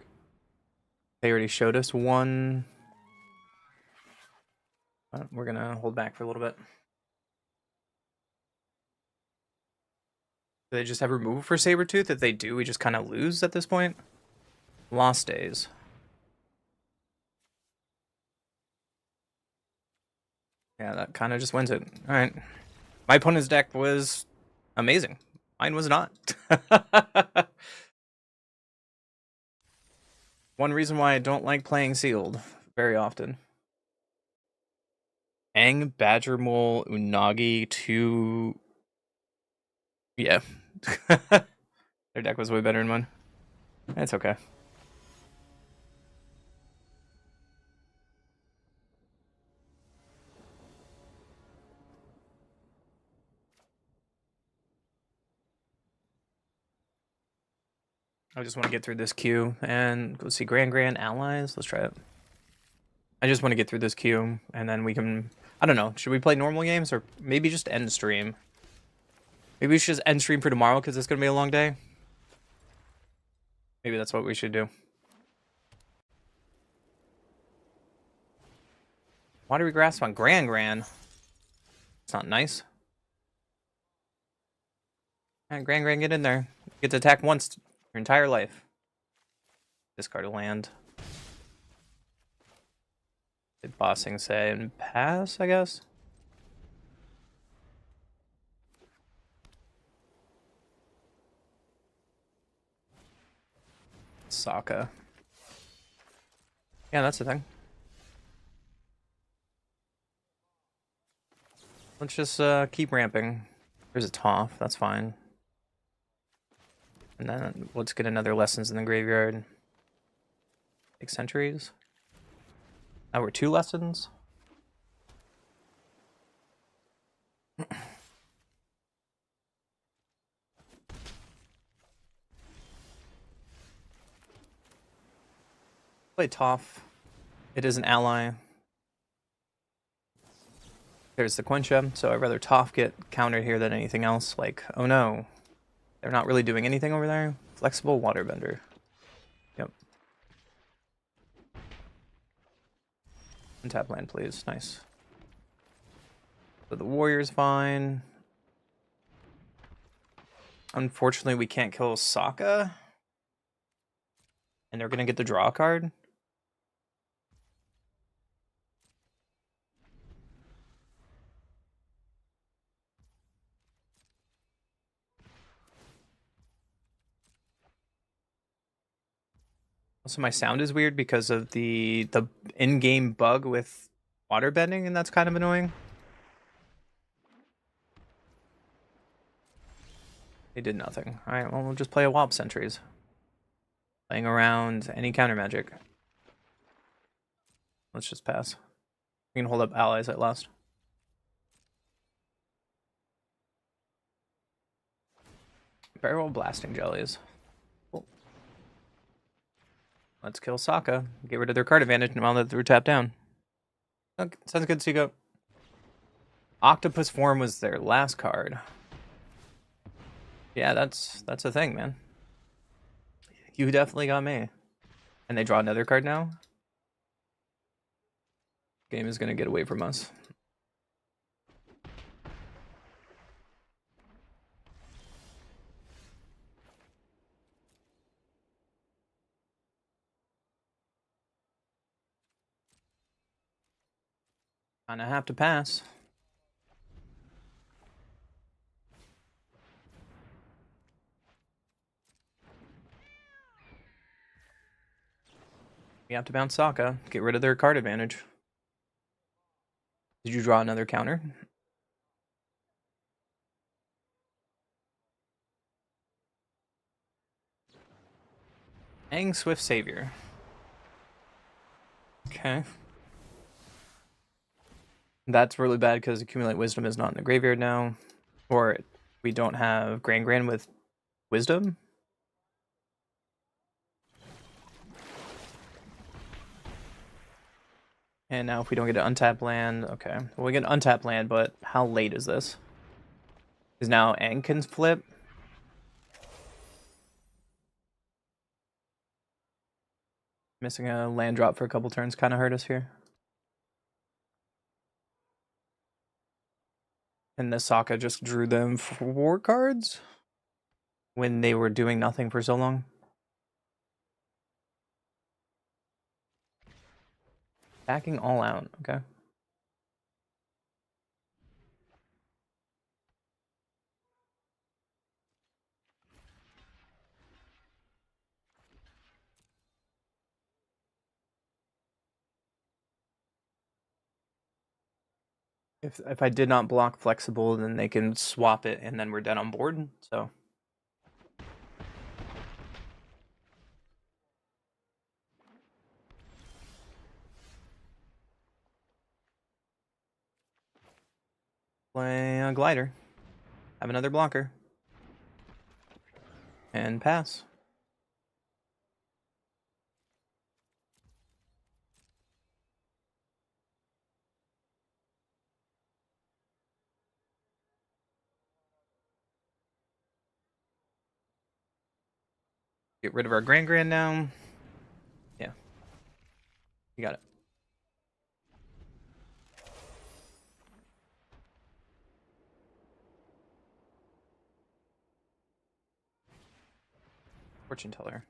They already showed us one. We're gonna hold back for a little bit. Do they just have removal for Sabretooth? If they do, we just kind of lose at this point. Lost days. Yeah, that kind of just wins it. All right. My opponent's deck was amazing. Mine was not. One reason why I don't like playing sealed very often. Aang, Badger Mole, Unagi, 2... Yeah. Their deck was way better than mine. It's okay. I just want to get through this queue and go see Grand Allies. Let's try it. I just want to get through this queue and then we can... I don't know. Should we play normal games or maybe just end stream? Maybe we should just end stream for tomorrow because it's going to be a long day. Maybe that's what we should do. Watery Grasp on Gran. It's not nice. Alright, Gran, get in there. You get to attack once your entire life. Discard a land. Did Bossing say and pass, I guess? Sokka. Yeah, that's the thing. Let's just keep ramping. There's a Toph, that's fine. And then let's get another Lessons in the Graveyard. Take Centuries. Now we're 2 Lessons. Play Toph. It is an ally. There's the Quencha, so I'd rather Toph get countered here than anything else. Like, oh no, they're not really doing anything over there. Flexible Waterbender. Yep. Untap land, please. Nice. So the Warrior's fine. Unfortunately, we can't kill Sokka. And they're gonna get the draw card. Also, my sound is weird because of the in-game bug with water bending, and that's kind of annoying. They did nothing. Alright, well, we'll just play a Wop Sentries. Playing around any counter magic. Let's just pass. We can hold up allies at last. Barrel Blasting Jellies. Cool. Let's kill Sokka. Get rid of their card advantage now that they're tapped down. Okay, sounds good, Seago. Octopus Form was their last card. Yeah, that's a thing, man. You definitely got me. And they draw another card now? Game is gonna get away from us. Kinda have to pass. We have to bounce Sokka. Get rid of their card advantage. Did you draw another counter? Aang Swift Savior. Okay. That's really bad because Accumulate Wisdom is not in the graveyard now. Or we don't have Grand with Wisdom. And now if we don't get an untap land, okay. Well, we get an untap land, but how late is this? Because now Aang can flip. Missing a land drop for a couple turns kind of hurt us here. And the Sokka just drew them 4 cards when they were doing nothing for so long. Backing all out, okay. If I did not block flexible, then they can swap it and then we're dead on board, so. Play a glider. Have another blocker. And pass. Get rid of our Grand now. Yeah. You got it. Fortune Teller.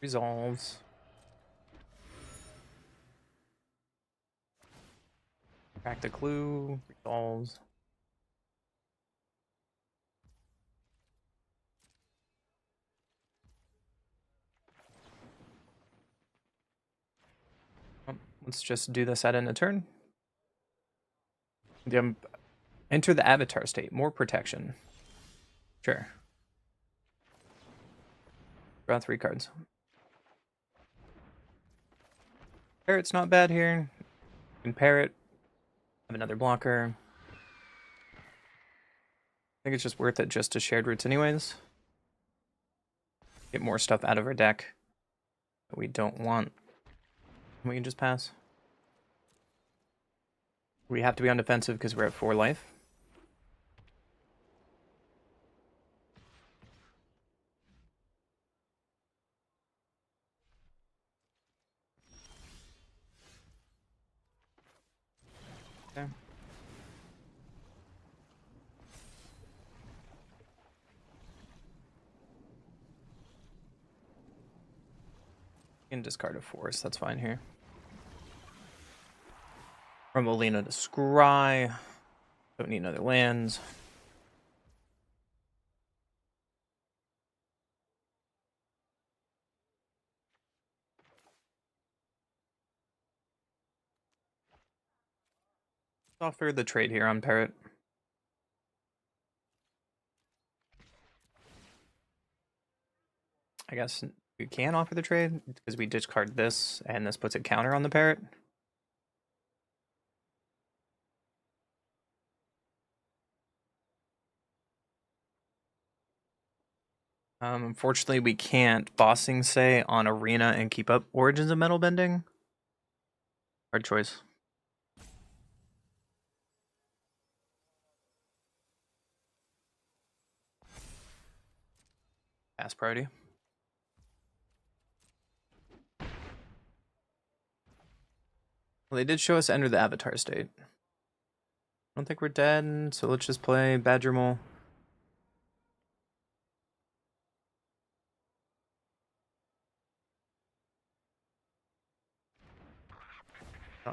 Resolves. Crack the clue. Resolves. Let's just do this at end of turn. Enter the avatar state. More protection. Sure. Draw 3 cards. Parrot's not bad here. And Parrot. Have another blocker. I think it's just worth it just to shared roots anyways. Get more stuff out of our deck that we don't want. We can just pass. We have to be on defensive because we're at 4 life. Okay. You can discard a force, that's fine here. Rumbolino to Scry. Don't need another lands. Offer the trade here on Parrot. I guess we can offer the trade because we discard this and this puts a counter on the Parrot. Unfortunately, we can't bossing say on Arena and keep up Origins of Metal Bending. Hard choice. Pass priority. Well, they did show us enter the avatar state. I don't think we're dead, so let's just play Badger Mole.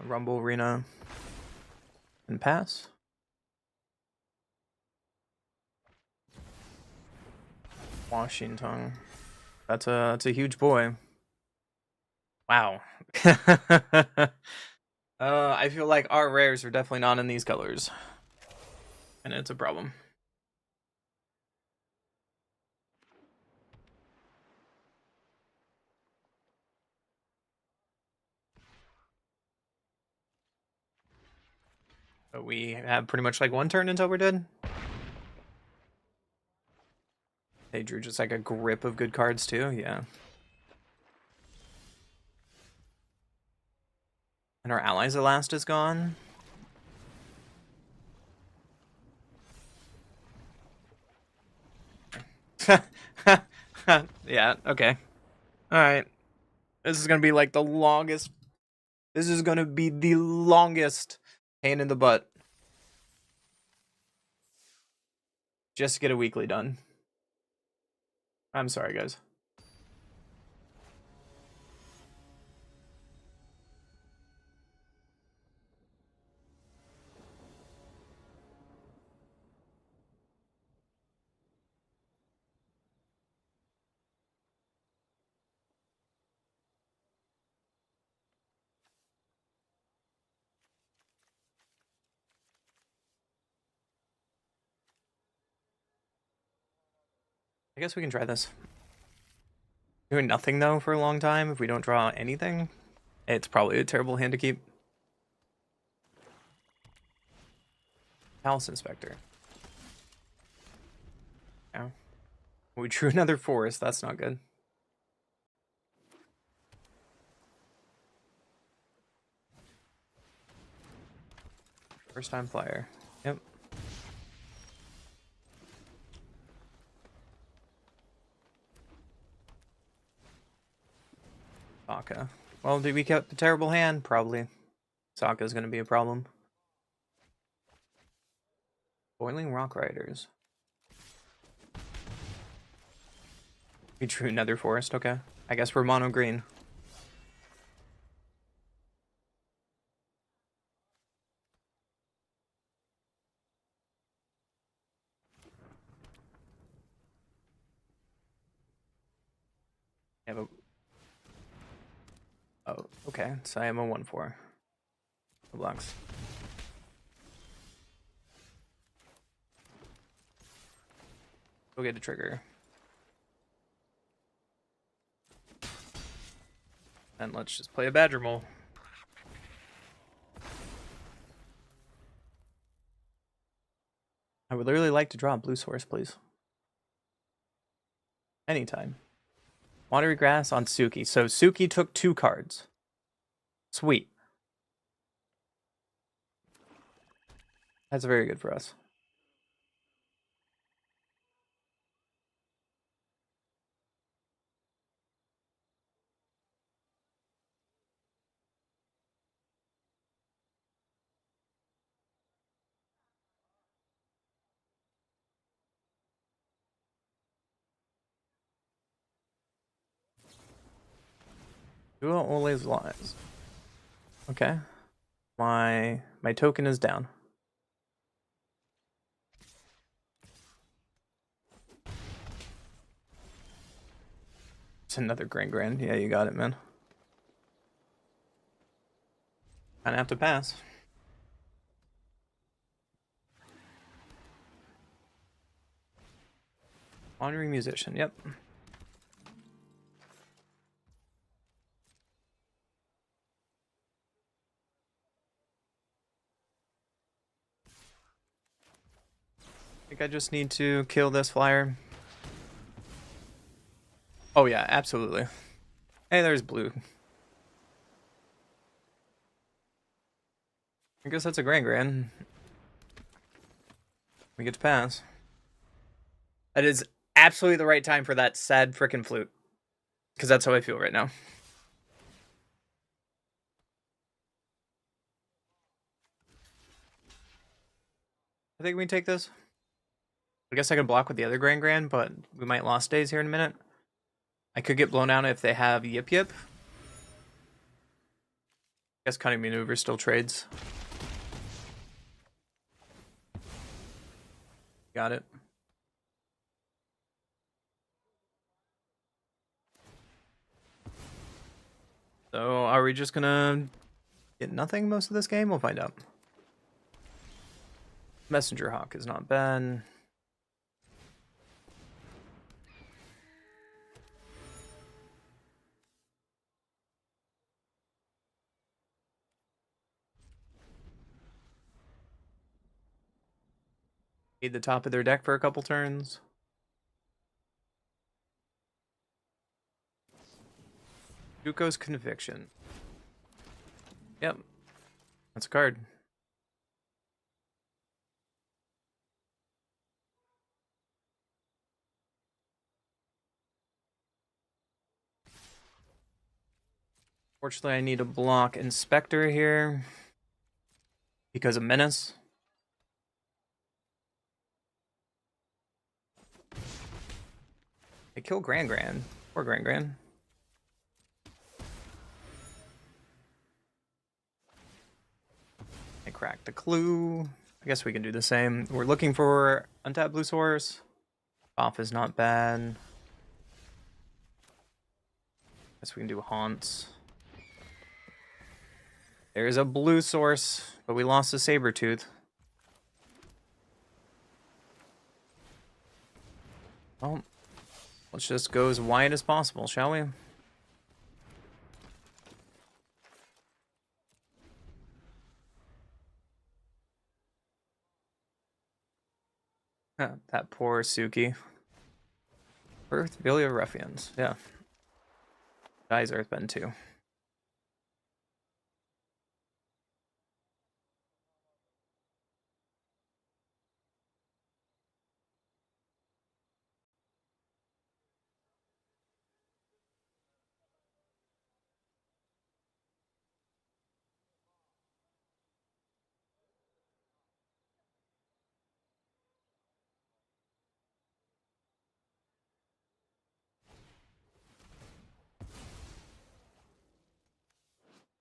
Rumble Arena and pass. Washington. That's a huge boy. Wow. I feel like our rares are definitely not in these colors. And it's a problem. But we have pretty much like 1 turn until we're dead. They drew just like a grip of good cards too, yeah. And our allies at last is gone. Yeah, okay. Alright. This is gonna be like the longest. This is gonna be the longest pain in the butt. Just to get a weekly done. I'm sorry, guys. I guess we can try this. Doing nothing though for a long time, if we don't draw anything, it's probably a terrible hand to keep. Palace Inspector. Yeah. We drew another forest, that's not good. First time flyer. Yep. Sokka. Well, did we get a terrible hand? Probably. Sokka's gonna be a problem. Boiling Rock Riders. We drew another forest, okay. I guess we're mono green. Have a... Oh, okay. So I am a 1/4. Blocks. We'll get a trigger. And let's just play a Badger Mole. I would really like to draw a blue source, please. Anytime. Watery Grass on Suki. So Suki took 2 cards. Sweet. That's very good for us. Duo always lies. Okay. My token is down. It's another Grand. Yeah, you got it, man. Kinda have to pass. Wandering Musician, yep. I think I just need to kill this flyer. Oh yeah, absolutely. Hey, there's blue. I guess that's a Grand. We get to pass. That is absolutely the right time for that sad frickin' flute. Because that's how I feel right now. I think we take this. I guess I could block with the other Grand, but we might lost days here in a minute. I could get blown out if they have Yip Yip. I guess Cunning Maneuver still trades. Got it. So are we just gonna get nothing most of this game? We'll find out. Messenger Hawk is not bad. Need the top of their deck for a couple turns. Zuko's Conviction. Yep. That's a card. Fortunately, I need to block Inspector here because of Menace. They kill Grand. Poor Grand. I cracked the clue. I guess we can do the same. We're looking for untapped blue source. Off is not bad. Guess we can do Haunts. There's a blue source, but we lost a Sabertooth. Well, let's just go as wide as possible, shall we? That poor Suki. Earth Villia Ruffians, yeah. Dies Earthbend too.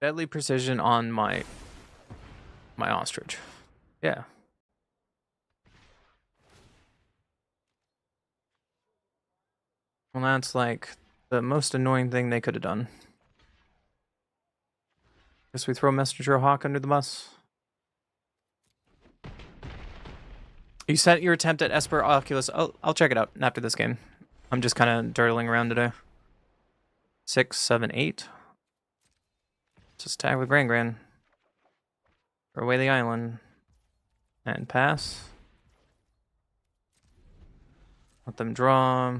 Deadly Precision on my ostrich. Yeah. Well, that's like the most annoying thing they could have done. Guess we throw Messenger Hawk under the bus. You sent your attempt at Esper Oculus. I'll check it out after this game. I'm just kind of dirtling around today. 6, 7, 8. Just tag with Gran. Throw away the island. And pass. Let them draw.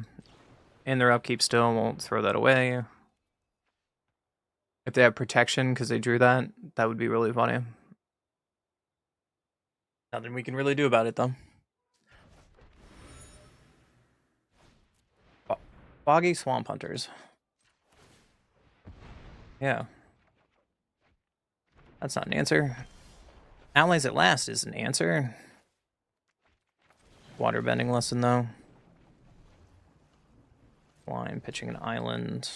In their upkeep still, won't throw that away. If they have protection because they drew that, that would be really funny. Nothing we can really do about it, though. Foggy Swamp Hunters. Yeah. That's not an answer. Allies at Last is an answer. Waterbending lesson, though. Line, pitching an island.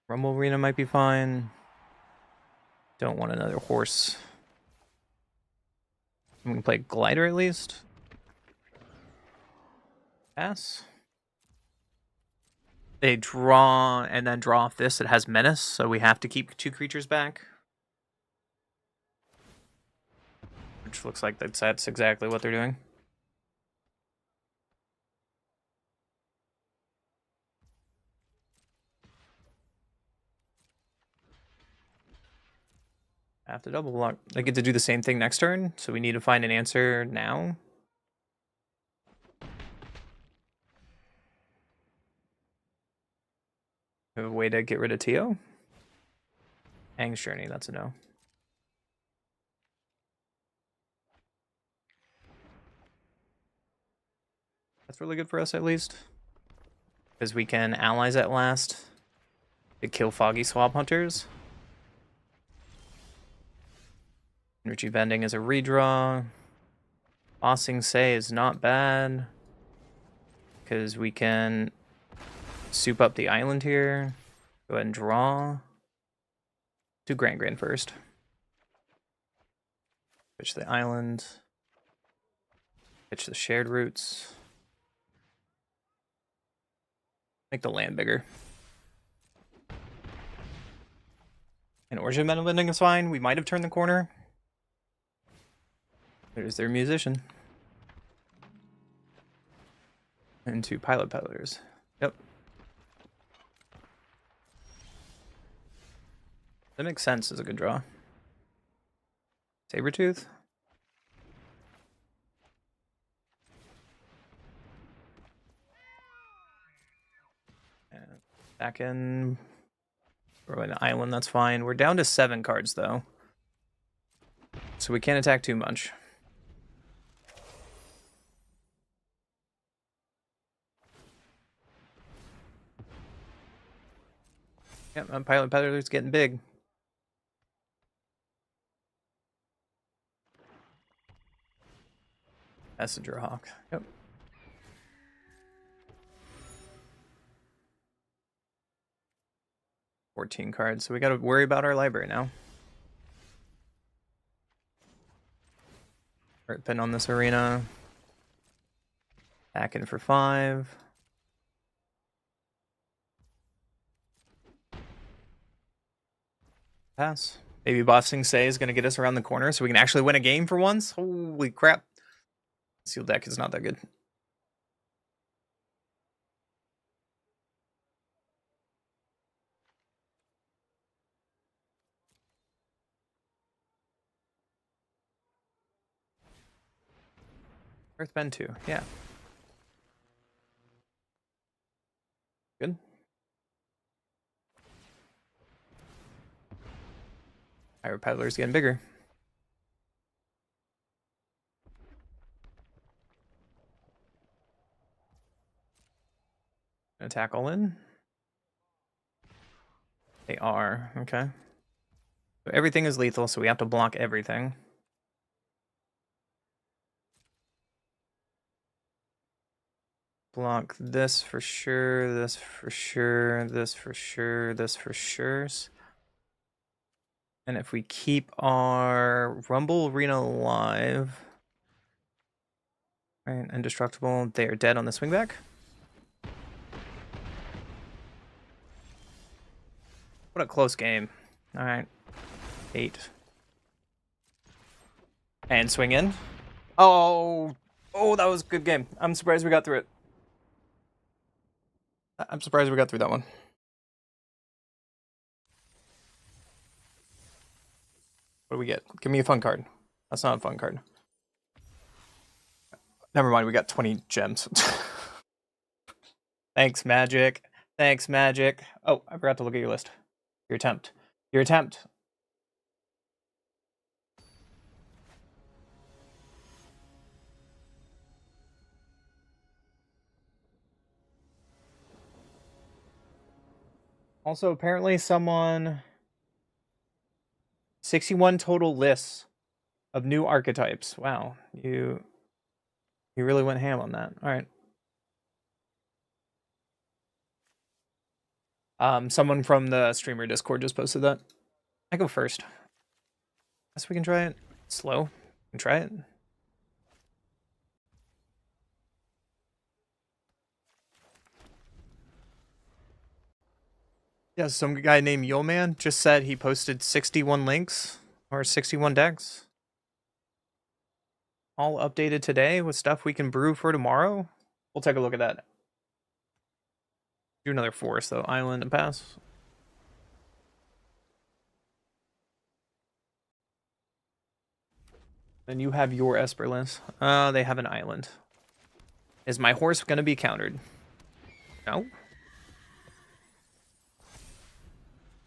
Rumble Arena might be fine. Don't want another horse. I'm gonna play Glider at least. Pass. They draw and then draw off this. It has Menace, so we have to keep 2 creatures back. Which looks like that's exactly what they're doing. Have to double block. They get to do the same thing next turn, so we need to find an answer now. We have a way to get rid of Tio. Aang's Journey, that's a no. That's really good for us, at least. Because we can Allies at Last to kill Foggy Swamp Hunters. Energy Bending is a redraw. Bossing Say is not bad. Because we can soup up the island here. Go ahead and draw. Do Gran first. Pitch the island. Pitch the shared roots. Make the land bigger. And Origin Metal Bending is fine. We might have turned the corner. There's their musician. And 2 pilot peddlers. Yep. That makes sense as a good draw. Sabertooth. And back in. Or an island, that's fine. We're down to 7 cards though. So we can't attack too much. Yep, my pilot peddler's getting big. Messenger Hawk. Yep. $14 cards, so we gotta worry about our library now. Pin on this arena. Back in for 5. Pass. Maybe Bossing Say is going to get us around the corner so we can actually win a game for once. Holy crap. Sealed deck is not that good. Earthbend 2, yeah. Good. Pirate Peddler's getting bigger. Attack all in. They are, okay. So everything is lethal, so we have to block everything. Block this for sure, this for sure, this for sure, this for sure. And if we keep our Rumble Arena alive, right, indestructible, they are dead on the swingback. What a close game. All right, 8. And swing in. Oh, that was a good game. I'm surprised we got through it. I'm surprised we got through that one. What do we get? Give me a fun card. That's not a fun card. Never mind, we got 20 gems. Thanks, Magic. Thanks, Magic. Oh, I forgot to look at your list. Your attempt. Your attempt. Also, apparently someone... 61 total lists of new archetypes. Wow, you really went ham on that. All right. Someone from the streamer Discord just posted that. I go first. Guess we can try it. Slow. We can try it. Yeah, some guy named Yoman just said he posted 61 links or 61 decks. All updated today with stuff we can brew for tomorrow. We'll take a look at that. Do another forest though. Island and pass. Then you have your Esperless. They have an island. Is my horse gonna be countered? No.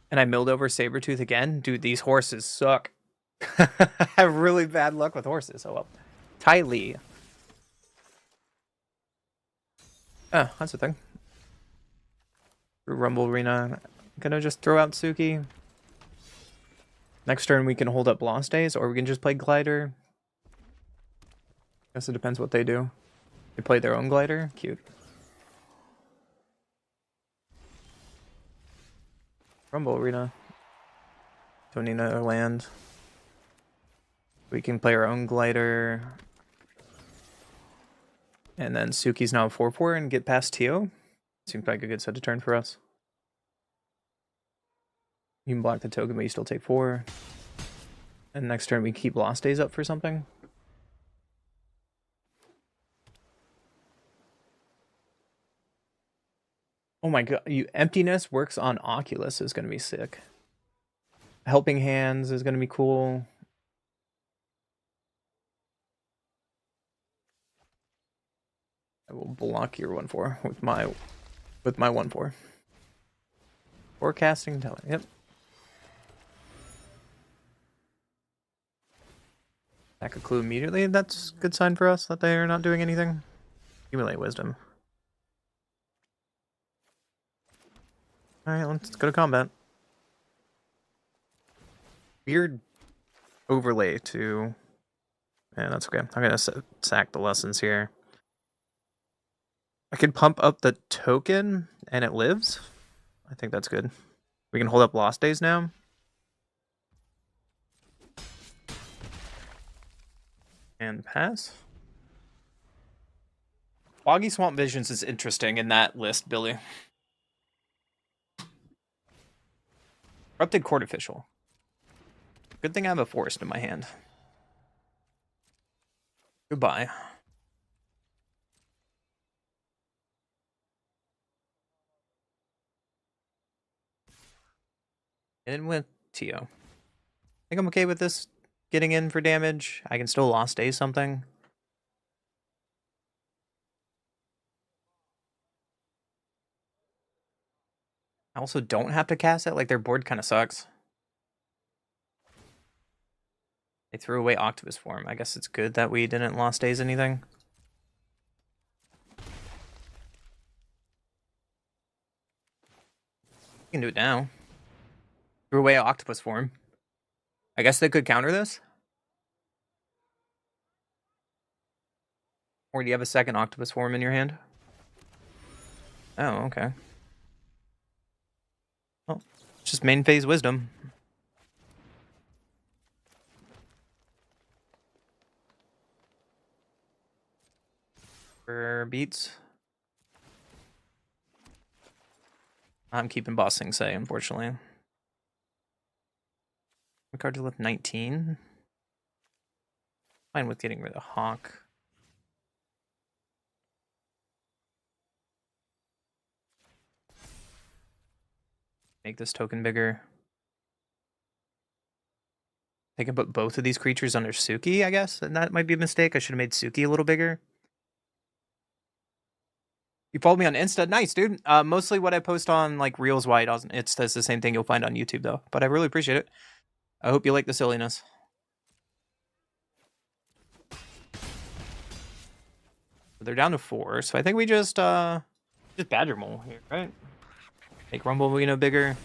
And I milled over Sabretooth again? Dude, these horses suck. I have really bad luck with horses. Oh well. Ty Lee. Oh, that's a thing. Rumble Arena. I'm gonna just throw out Suki. Next turn we can hold up Lost Days, or we can just play Glider. Guess it depends what they do. They play their own Glider? Cute. Rumble Arena. Don't need another land. We can play our own Glider. And then Suki's now 4-4 and get past Tio. Seems like a good set of turn for us. You can block the token, but you still take 4. And next turn we keep Lost Days up for something. Oh my god, Emptiness works on Oculus is gonna be sick. Helping Hands is gonna be cool. I will block your 1-4 with my 1-4. Forecasting telling. Yep. Back a clue immediately. That's a good sign for us that they are not doing anything. Accumulate Wisdom. Alright, let's go to combat. Weird overlay to... Yeah, that's okay. I'm gonna sack the lessons here. I could pump up the token and it lives. I think that's good. We can hold up Lost Days now. And pass. Boggy Swamp Visions is interesting in that list, Billy. Corrupted Court Official. Good thing I have a forest in my hand. Goodbye. In with Tio. I think I'm okay with this getting in for damage. I can still Lost Days something. I also don't have to cast it. Like, their board kind of sucks. They threw away Octopus Form. I guess it's good that we didn't Lost Days anything. We can do it now. Threw away Octopus Form. I guess they could counter this. Or do you have a second Octopus Form in your hand? Oh, okay. Well, it's just main phase Wisdom. For beats. I'm keeping Boss Sing Se, unfortunately. What card is left? 19. Fine with getting rid of Hawk. Make this token bigger. I can put both of these creatures under Suki, I guess. And that might be a mistake. I should have made Suki a little bigger. You followed me on Insta? Nice, dude. Mostly what I post on like Reels wide, it's the same thing you'll find on YouTube though. But I really appreciate it. I hope you like the silliness. They're down to 4, so I think we just Badger Mole here, right? Make Rumblewino bigger.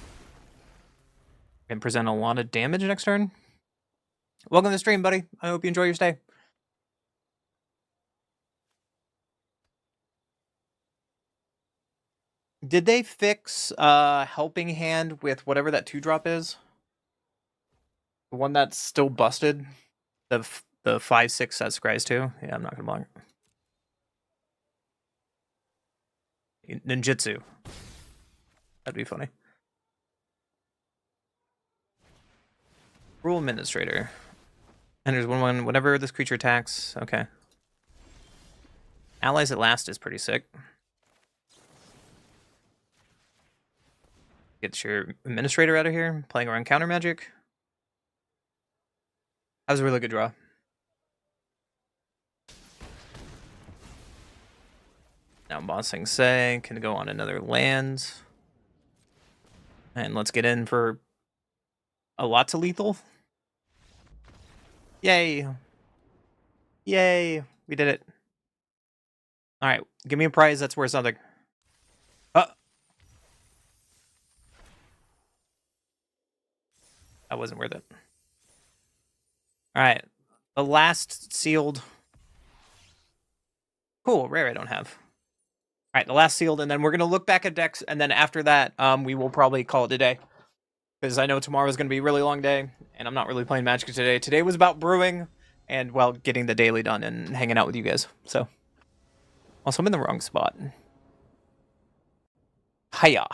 And present a lot of damage next turn. Welcome to the stream, buddy. I hope you enjoy your stay. Did they fix Helping Hand with whatever that 2-drop is? The one that's still busted? The 5/6 that scries too? Yeah, I'm not gonna block it. Ninjutsu. That'd be funny. Rule Administrator. And there's one whenever this creature attacks. Okay. Allies at last is pretty sick. Get your Administrator out of here. Playing around counter magic. That was a really good draw. Now Bossing Say can go on another land. And let's get in for a lot to lethal. Yay. Yay. We did it. Alright, give me a prize that's worth something. That wasn't worth it. Alright. The last sealed. Cool, rare I don't have. Alright, the last sealed, and then we're going to look back at decks, and then after that, we will probably call it a day. Because I know tomorrow's going to be a really long day, and I'm not really playing Magic today. Today was about brewing, and, well, getting the daily done and hanging out with you guys, so. Also, I'm in the wrong spot. Hiya.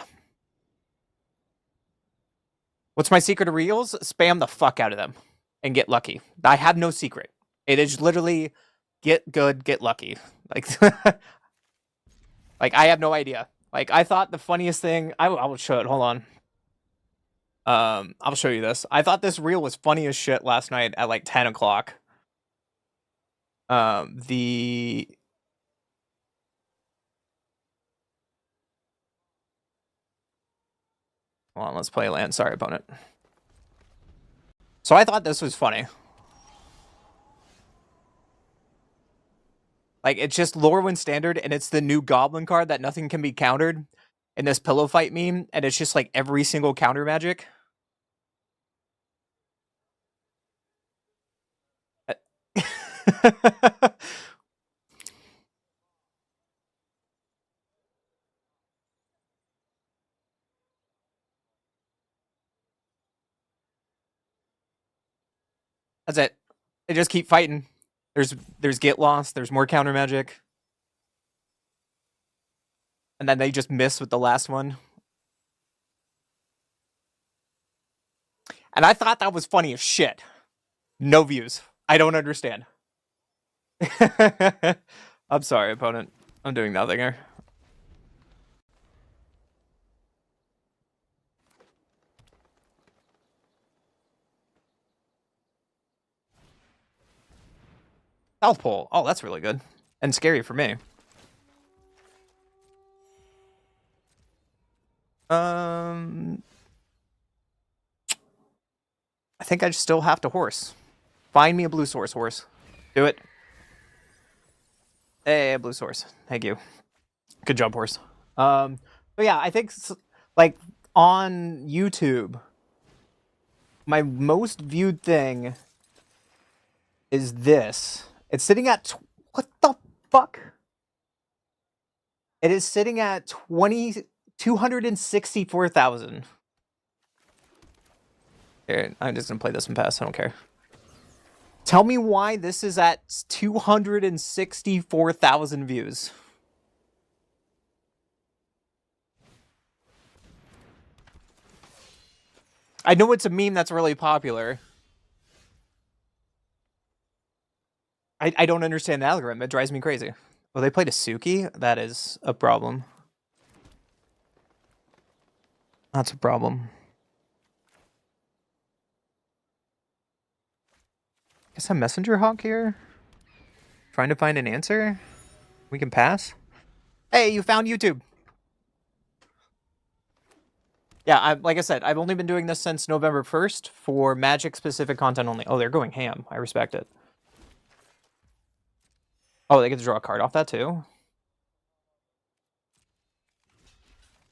What's my secret to reels? Spam the fuck out of them and get lucky. I have no secret. It is literally get good, get lucky. Like, like I have no idea. Like, I thought the funniest thing... I will show it. Hold on. I'll show you this. I thought this reel was funny as shit last night at like 10 o'clock. Hold on, let's play land. Sorry, opponent. So I thought this was funny. Like, it's just Lorwyn Standard, and it's the new Goblin card that nothing can be countered in this Pillow Fight meme, and it's just like every single counter magic. That's it. They just keep fighting. There's Get Lost, there's more counter magic. And then they just miss with the last one. And I thought that was funny as shit. No views. I don't understand. I'm sorry, opponent. I'm doing nothing here. South Pole. Oh, that's really good. And scary for me. I think I still have to horse. Find me a blue source, horse. Do it. Hey, blue source. Thank you. Good job, horse. But yeah, I think like on YouTube, my most viewed thing is this. It's sitting at what the fuck? It is sitting at 264,000. Here, I'm just gonna play this and pass. I don't care. Tell me why this is at 264,000 views. I know it's a meme that's really popular. I don't understand the algorithm. It drives me crazy. Oh, they played a Suki? That is a problem. That's a problem. Guess I'm Messenger Hawk here? Trying to find an answer? We can pass? Hey, you found YouTube! Yeah, like I said, I've only been doing this since November 1st for Magic-specific content only. Oh, they're going ham. I respect it. Oh, they get to draw a card off that, too?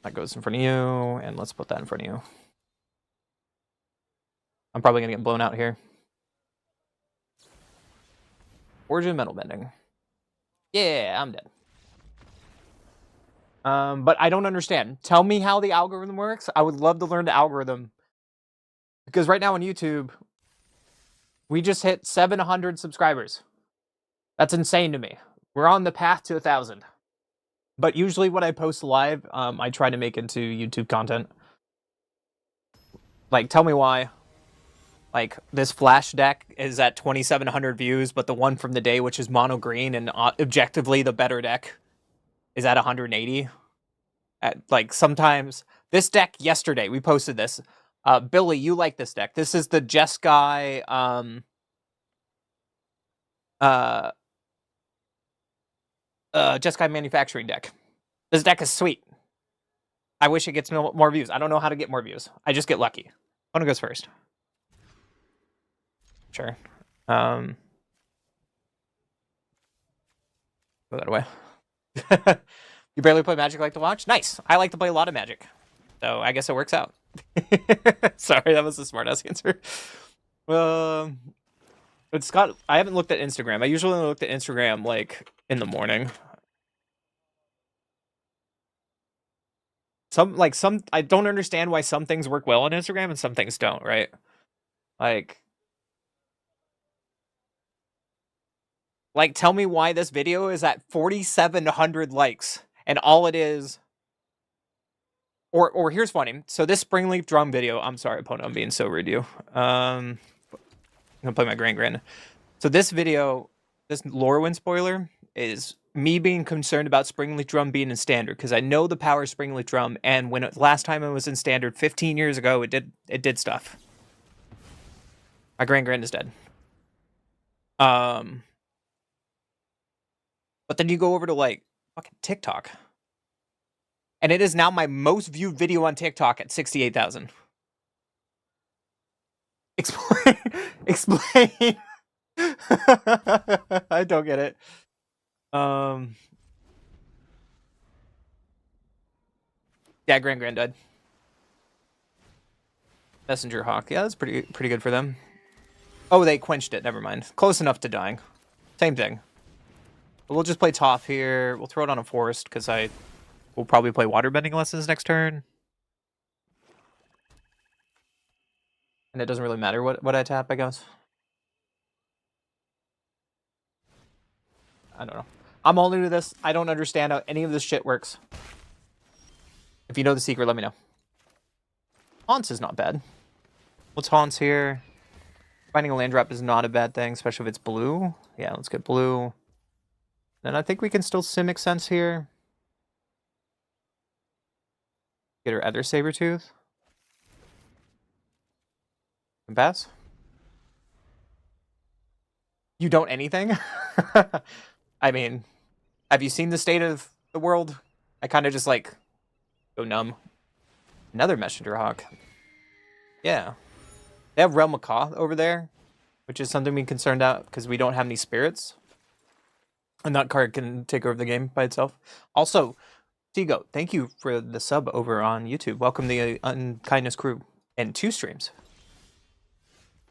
That goes in front of you, and let's put that in front of you. I'm probably going to get blown out here. Origin Metal Bending. Yeah, I'm dead. But I don't understand. Tell me how the algorithm works. I would love to learn the algorithm. Because right now on YouTube, we just hit 700 subscribers. That's insane to me. We're on the path to 1,000. But usually when I post live, I try to make into YouTube content. Like, tell me why. Like, this Flash deck is at 2,700 views, but the one from the day, which is mono green and objectively the better deck, is at 180. Like, sometimes this deck yesterday, we posted this. Billy, you like this deck. This is the Jeskai Jeskai manufacturing deck. This deck is sweet. I wish it gets more views. I don't know how to get more views. I just get lucky. Opponent goes first. Sure. Throw that away. You barely play Magic, like to watch? Nice. I like to play a lot of Magic. So I guess it works out. Sorry, that was a smart-ass answer. It's got... I haven't looked at Instagram. I usually look at Instagram, like, in the morning. I don't understand why some things work well on Instagram and some things don't, right? Like, tell me why this video is at 4,700 likes, and all it is... Or here's funny. So this Springleaf Drum video... I'm sorry, opponent, I'm being so rude to you. I'm gonna play my Grand. So this video, this Lorwyn spoiler, is me being concerned about Springleaf Drum being in Standard, because I know the power of Springleaf Drum, and last time it was in Standard 15 years ago, it did stuff. My Grand is dead. But then you go over to, like, fucking TikTok. And it is now my most viewed video on TikTok at 68,000. Explain. Explain. I don't get it. Yeah, Grand died. Messenger Hawk. Yeah, that's pretty good for them. Oh, they quenched it. Never mind. Close enough to dying. Same thing. We'll just play top here. We'll throw it on a forest because we'll probably play waterbending lessons next turn. And it doesn't really matter what I tap, I guess. I don't know. I'm all new to this. I don't understand how any of this shit works. If you know the secret, let me know. Haunts is not bad. What's Haunts here? Finding a land drop is not a bad thing, especially if it's blue. Yeah, let's get blue. Then I think we can still Simic Sense here. Get her other Sabertooth. And pass. You don't anything? I mean, have you seen the state of the world? I kind of just, like, go numb. Another Messenger Hawk. Yeah. They have Realm Macaw over there, which is something we're concerned about because we don't have any spirits. And that card can take over the game by itself. Also, Tigo, thank you for the sub over on YouTube. Welcome the Unkindness crew. And 2 streams.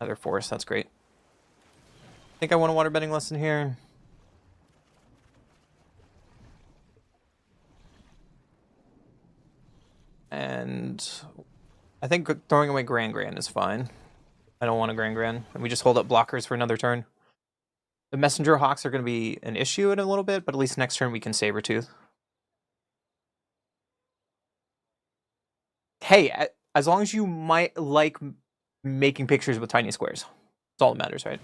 Another forest, that's great. I think I want a waterbending lesson here. And I think throwing away Grand is fine. I don't want a Grand. And we just hold up blockers for another turn. The Messenger Hawks are going to be an issue in a little bit, but at least next turn we can Sabertooth. Hey, as long as you might like making pictures with tiny squares. That's all that matters, right?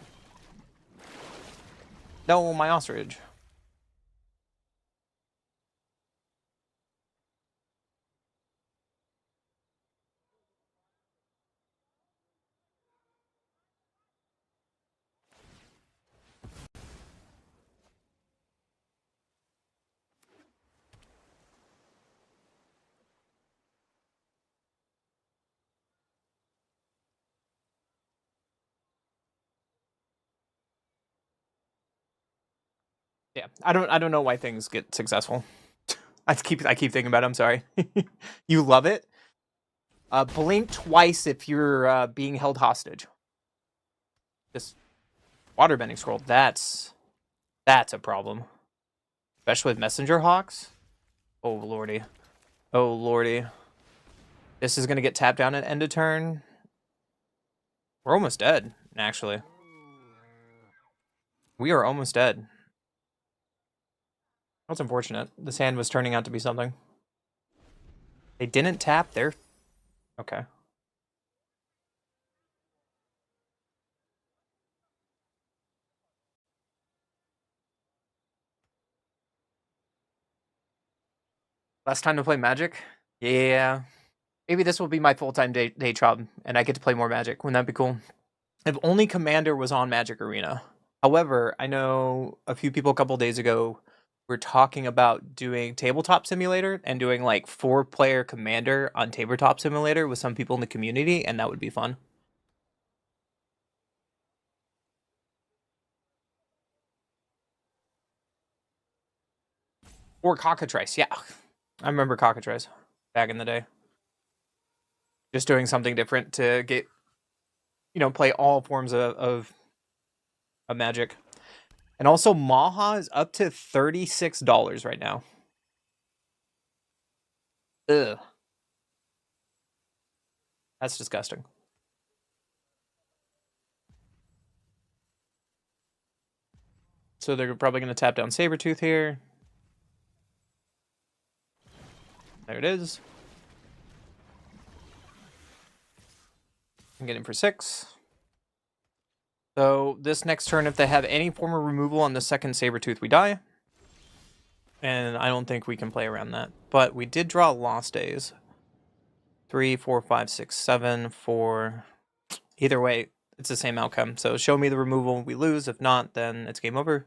No, my ostrich. Yeah, I don't know why things get successful. I keep thinking about it. I'm sorry. You love it. Blink twice if you're being held hostage. This waterbending scroll. That's a problem, especially with messenger hawks. Oh lordy. Oh lordy. This is gonna get tapped down at end of turn. We're almost dead. Actually, we are almost dead. That's unfortunate. This hand was turning out to be something. They didn't tap. They're okay. Last time to play Magic? Yeah. Maybe this will be my full-time day job, and I get to play more Magic. Wouldn't that be cool? If only Commander was on Magic Arena. However, I know a few people a couple days ago were talking about doing Tabletop Simulator and doing like 4-player Commander on Tabletop Simulator with some people in the community, and that would be fun. Or Cockatrice, yeah. I remember Cockatrice back in the day. Just doing something different to get, play all forms of Magic. And also, Maha is up to $36 right now. Ugh. That's disgusting. So they're probably going to tap down Sabretooth here. There it is. I'm getting for 6. So this next turn, if they have any form of removal on the second Sabretooth, we die. And I don't think we can play around that. But we did draw Lost Days. 3, 4, 5, 6, 7, 4. Either way, it's the same outcome. So show me the removal, we lose. If not, then it's game over.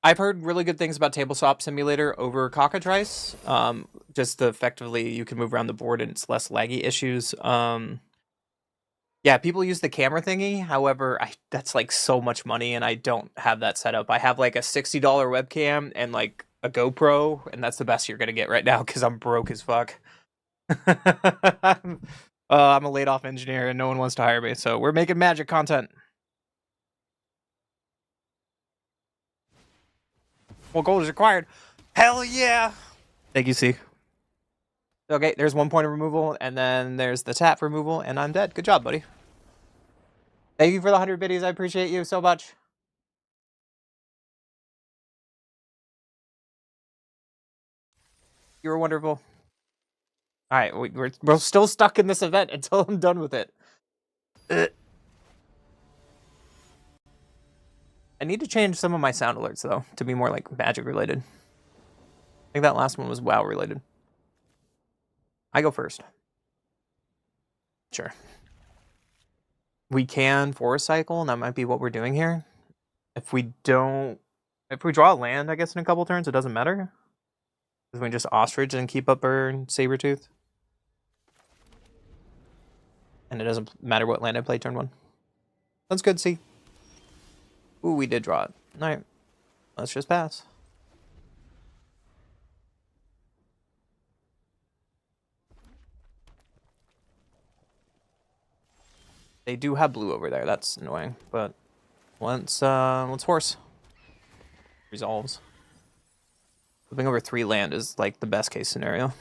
I've heard really good things about Tabletop Simulator over Cockatrice. Just effectively you can move around the board and it's less laggy issues. Yeah, people use the camera thingy. However, that's like so much money, and I don't have that set up. I have like a $60 webcam and like a GoPro, and that's the best you're gonna get right now because I'm broke as fuck. I'm a laid off engineer, and no one wants to hire me, so we're making Magic content. What gold is required? Hell yeah! Thank you, C. Okay, there's 1 point of removal, and then there's the tap removal, and I'm dead. Good job, buddy. Thank you for the 100 biddies. I appreciate you so much. You were wonderful. All right, we're still stuck in this event until I'm done with it. I need to change some of my sound alerts though to be more like Magic related. I think that last one was WoW related. I go first. Sure. We can forest cycle, and that might be what we're doing here. If we draw a land, I guess in a couple turns, it doesn't matter. Because we can just ostrich and keep up our Sabretooth. And it doesn't matter what land I play turn 1. That's good, see. Ooh, we did draw it. Alright. Let's just pass. They do have blue over there. That's annoying. But let's horse. Resolves. Flipping over 3 land is like the best case scenario.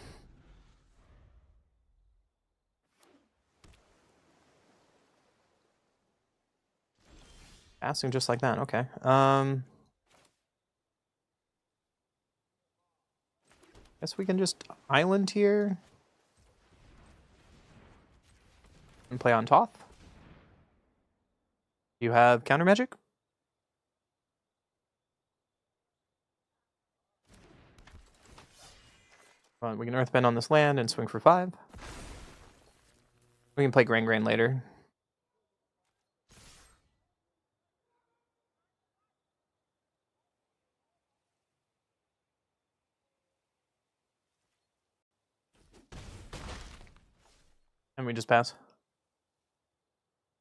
Passing just like that. Okay. Guess we can just island here. And play on Toth. You have counter magic. We can Earthbend on this land and swing for 5. We can play Grand Grain later. And we just pass.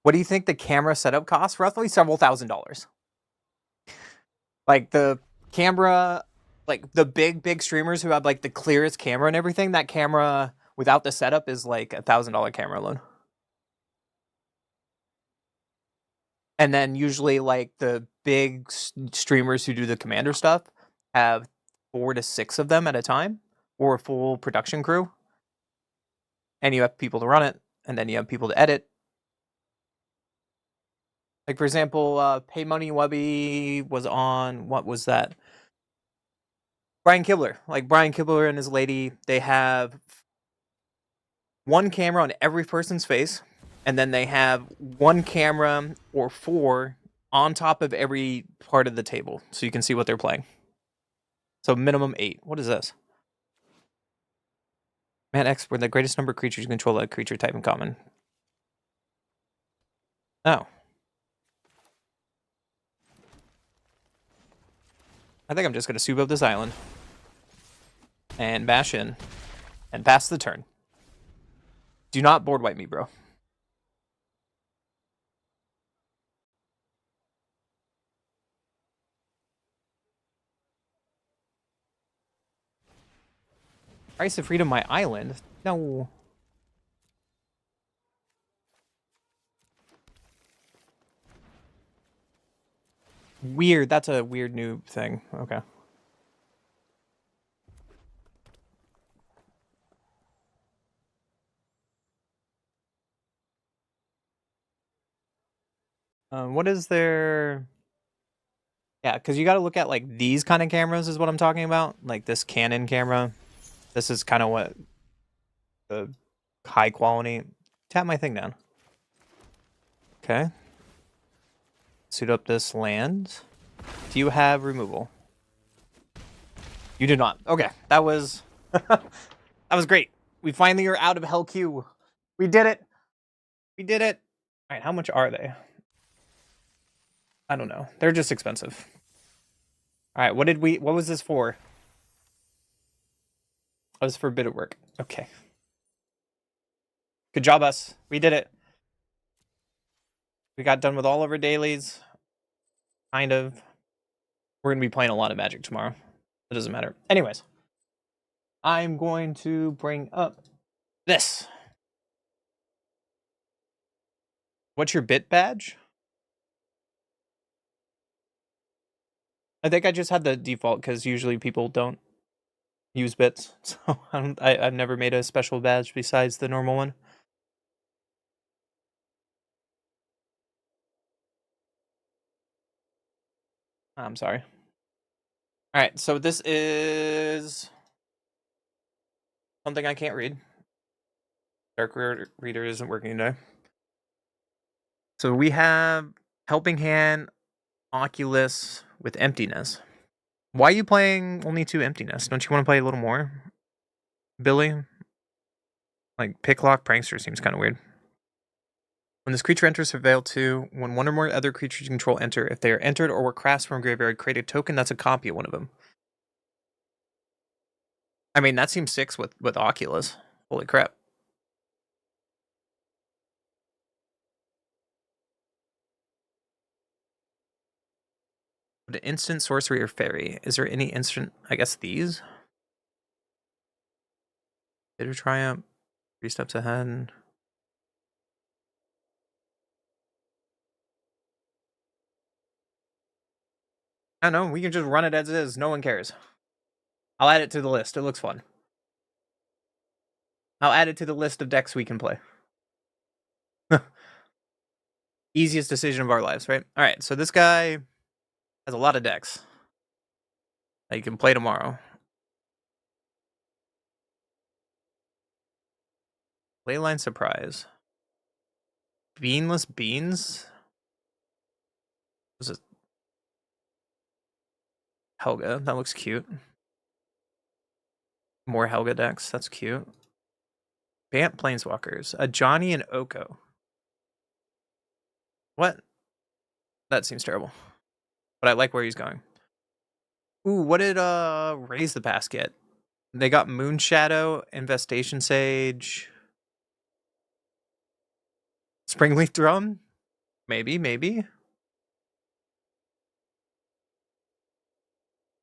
What do you think the camera setup costs? Roughly several $1,000s. Like the camera, like the big streamers who have like the clearest camera and everything, that camera without the setup is like $1,000 camera alone. And then usually like the big streamers who do the commander stuff have 4 to 6 of them at a time, or a full production crew. And you have people to run it, and then you have people to edit. Like for example, Pay Money Webby was on, what was that? Brian Kibler. Like Brian Kibler and his lady, they have 1 camera on every person's face, and then they have 1 camera or 4 on top of every part of the table, so you can see what they're playing. So minimum 8. What is this? Man X, where the greatest number of creatures you control a creature type in common. Oh. I think I'm just going to soup up this island. And bash in. And pass the turn. Do not board wipe me, bro. Price of freedom, my island? No. Weird. That's a weird new thing. Okay. What is there? Yeah, because you got to look at like these kind of cameras is what I'm talking about. Like this Canon camera. This is kind of what the high quality. Tap my thing down. Okay. Suit up this land. Do you have removal? You do not. Okay, that was that was great. We finally are out of Hell Q. We did it. We did it. All right, how much are they? I don't know. They're just expensive. All right, what was this for? Oh, it was for a bit of work. Okay. Good job, us. We did it. We got done with all of our dailies. Kind of. We're going to be playing a lot of Magic tomorrow. It doesn't matter. Anyways. I'm going to bring up this. What's your bit badge? I think I just had the default because usually people don't use bits. So I've never made a special badge besides the normal one. I'm sorry. All right, so this is something I can't read. Dark Reader isn't working today. So we have Helping Hand, Oculus with Emptiness. Why are you playing only 2 Emptiness? Don't you want to play a little more, Billy? Like Picklock Prankster seems kind of weird. When this creature enters Surveil 2, when 1 or more other creatures you control enter, if they are entered or were cast from a graveyard, create a token that's a copy of one of them. I mean, that seems 6 with Oculus. Holy crap. But an instant, sorcery, or fairy. Is there any instant? I guess these? Bitter Triumph. 3 steps ahead. I don't know. We can just run it as is. No one cares. I'll add it to the list. It looks fun. I'll add it to the list of decks we can play. Easiest decision of our lives, right? All right, so this guy has a lot of decks that you can play tomorrow. Leyline Surprise. Beanless Beans? Was it Helga? That looks cute. More Helga decks. That's cute. Bant Planeswalkers. A Johnny and Oko. What? That seems terrible. But I like where he's going. Ooh, what did Raise the Pass get? They got Moonshadow, Infestation Sage, Springleaf Drum? Maybe.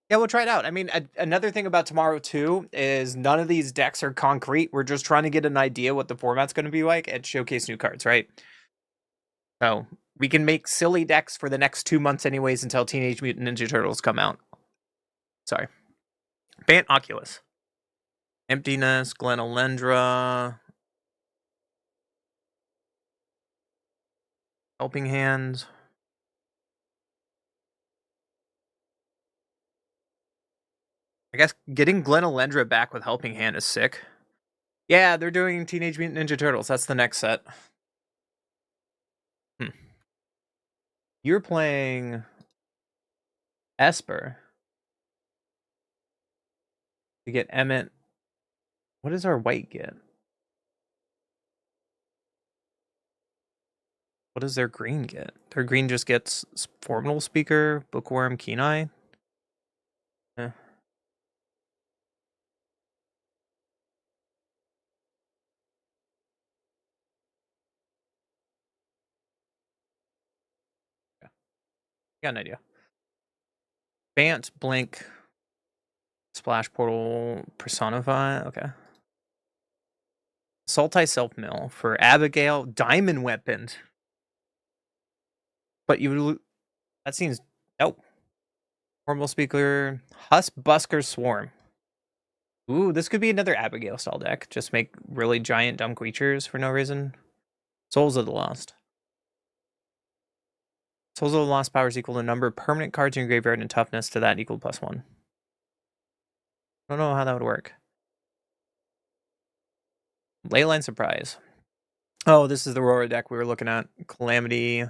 Yeah, we'll try it out. I mean, another thing about tomorrow, too, is none of these decks are concrete. We're just trying to get an idea what the format's going to be like and showcase new cards, right? So we can make silly decks for the next 2 months anyways until Teenage Mutant Ninja Turtles come out. Sorry. Bant Oculus. Emptiness, Glen Alendra. Helping Hands. I guess getting Glen Alendra back with Helping Hand is sick. Yeah, they're doing Teenage Mutant Ninja Turtles. That's the next set. You're playing Esper. You get Emmett. What does our white get? What does their green get? Their green just gets Formidable Speaker, Bookworm, Keen-Eye. Eh. Yeah. Got an idea. Bant, Blink, Splash Portal, Personify. Okay. Sultai Self-Mill for Abigail, Diamond Weapon. But you... That seems... Nope. Formidable Speaker, Husk Busker Swarm. Ooh, this could be another Abigail style deck. Just make really giant dumb creatures for no reason. Souls of the Lost. Souls of the Lost power is equal to number of permanent cards in your graveyard and toughness to that equal +1. I don't know how that would work. Leyline Surprise. Oh, this is the Aurora deck we were looking at. Calamity.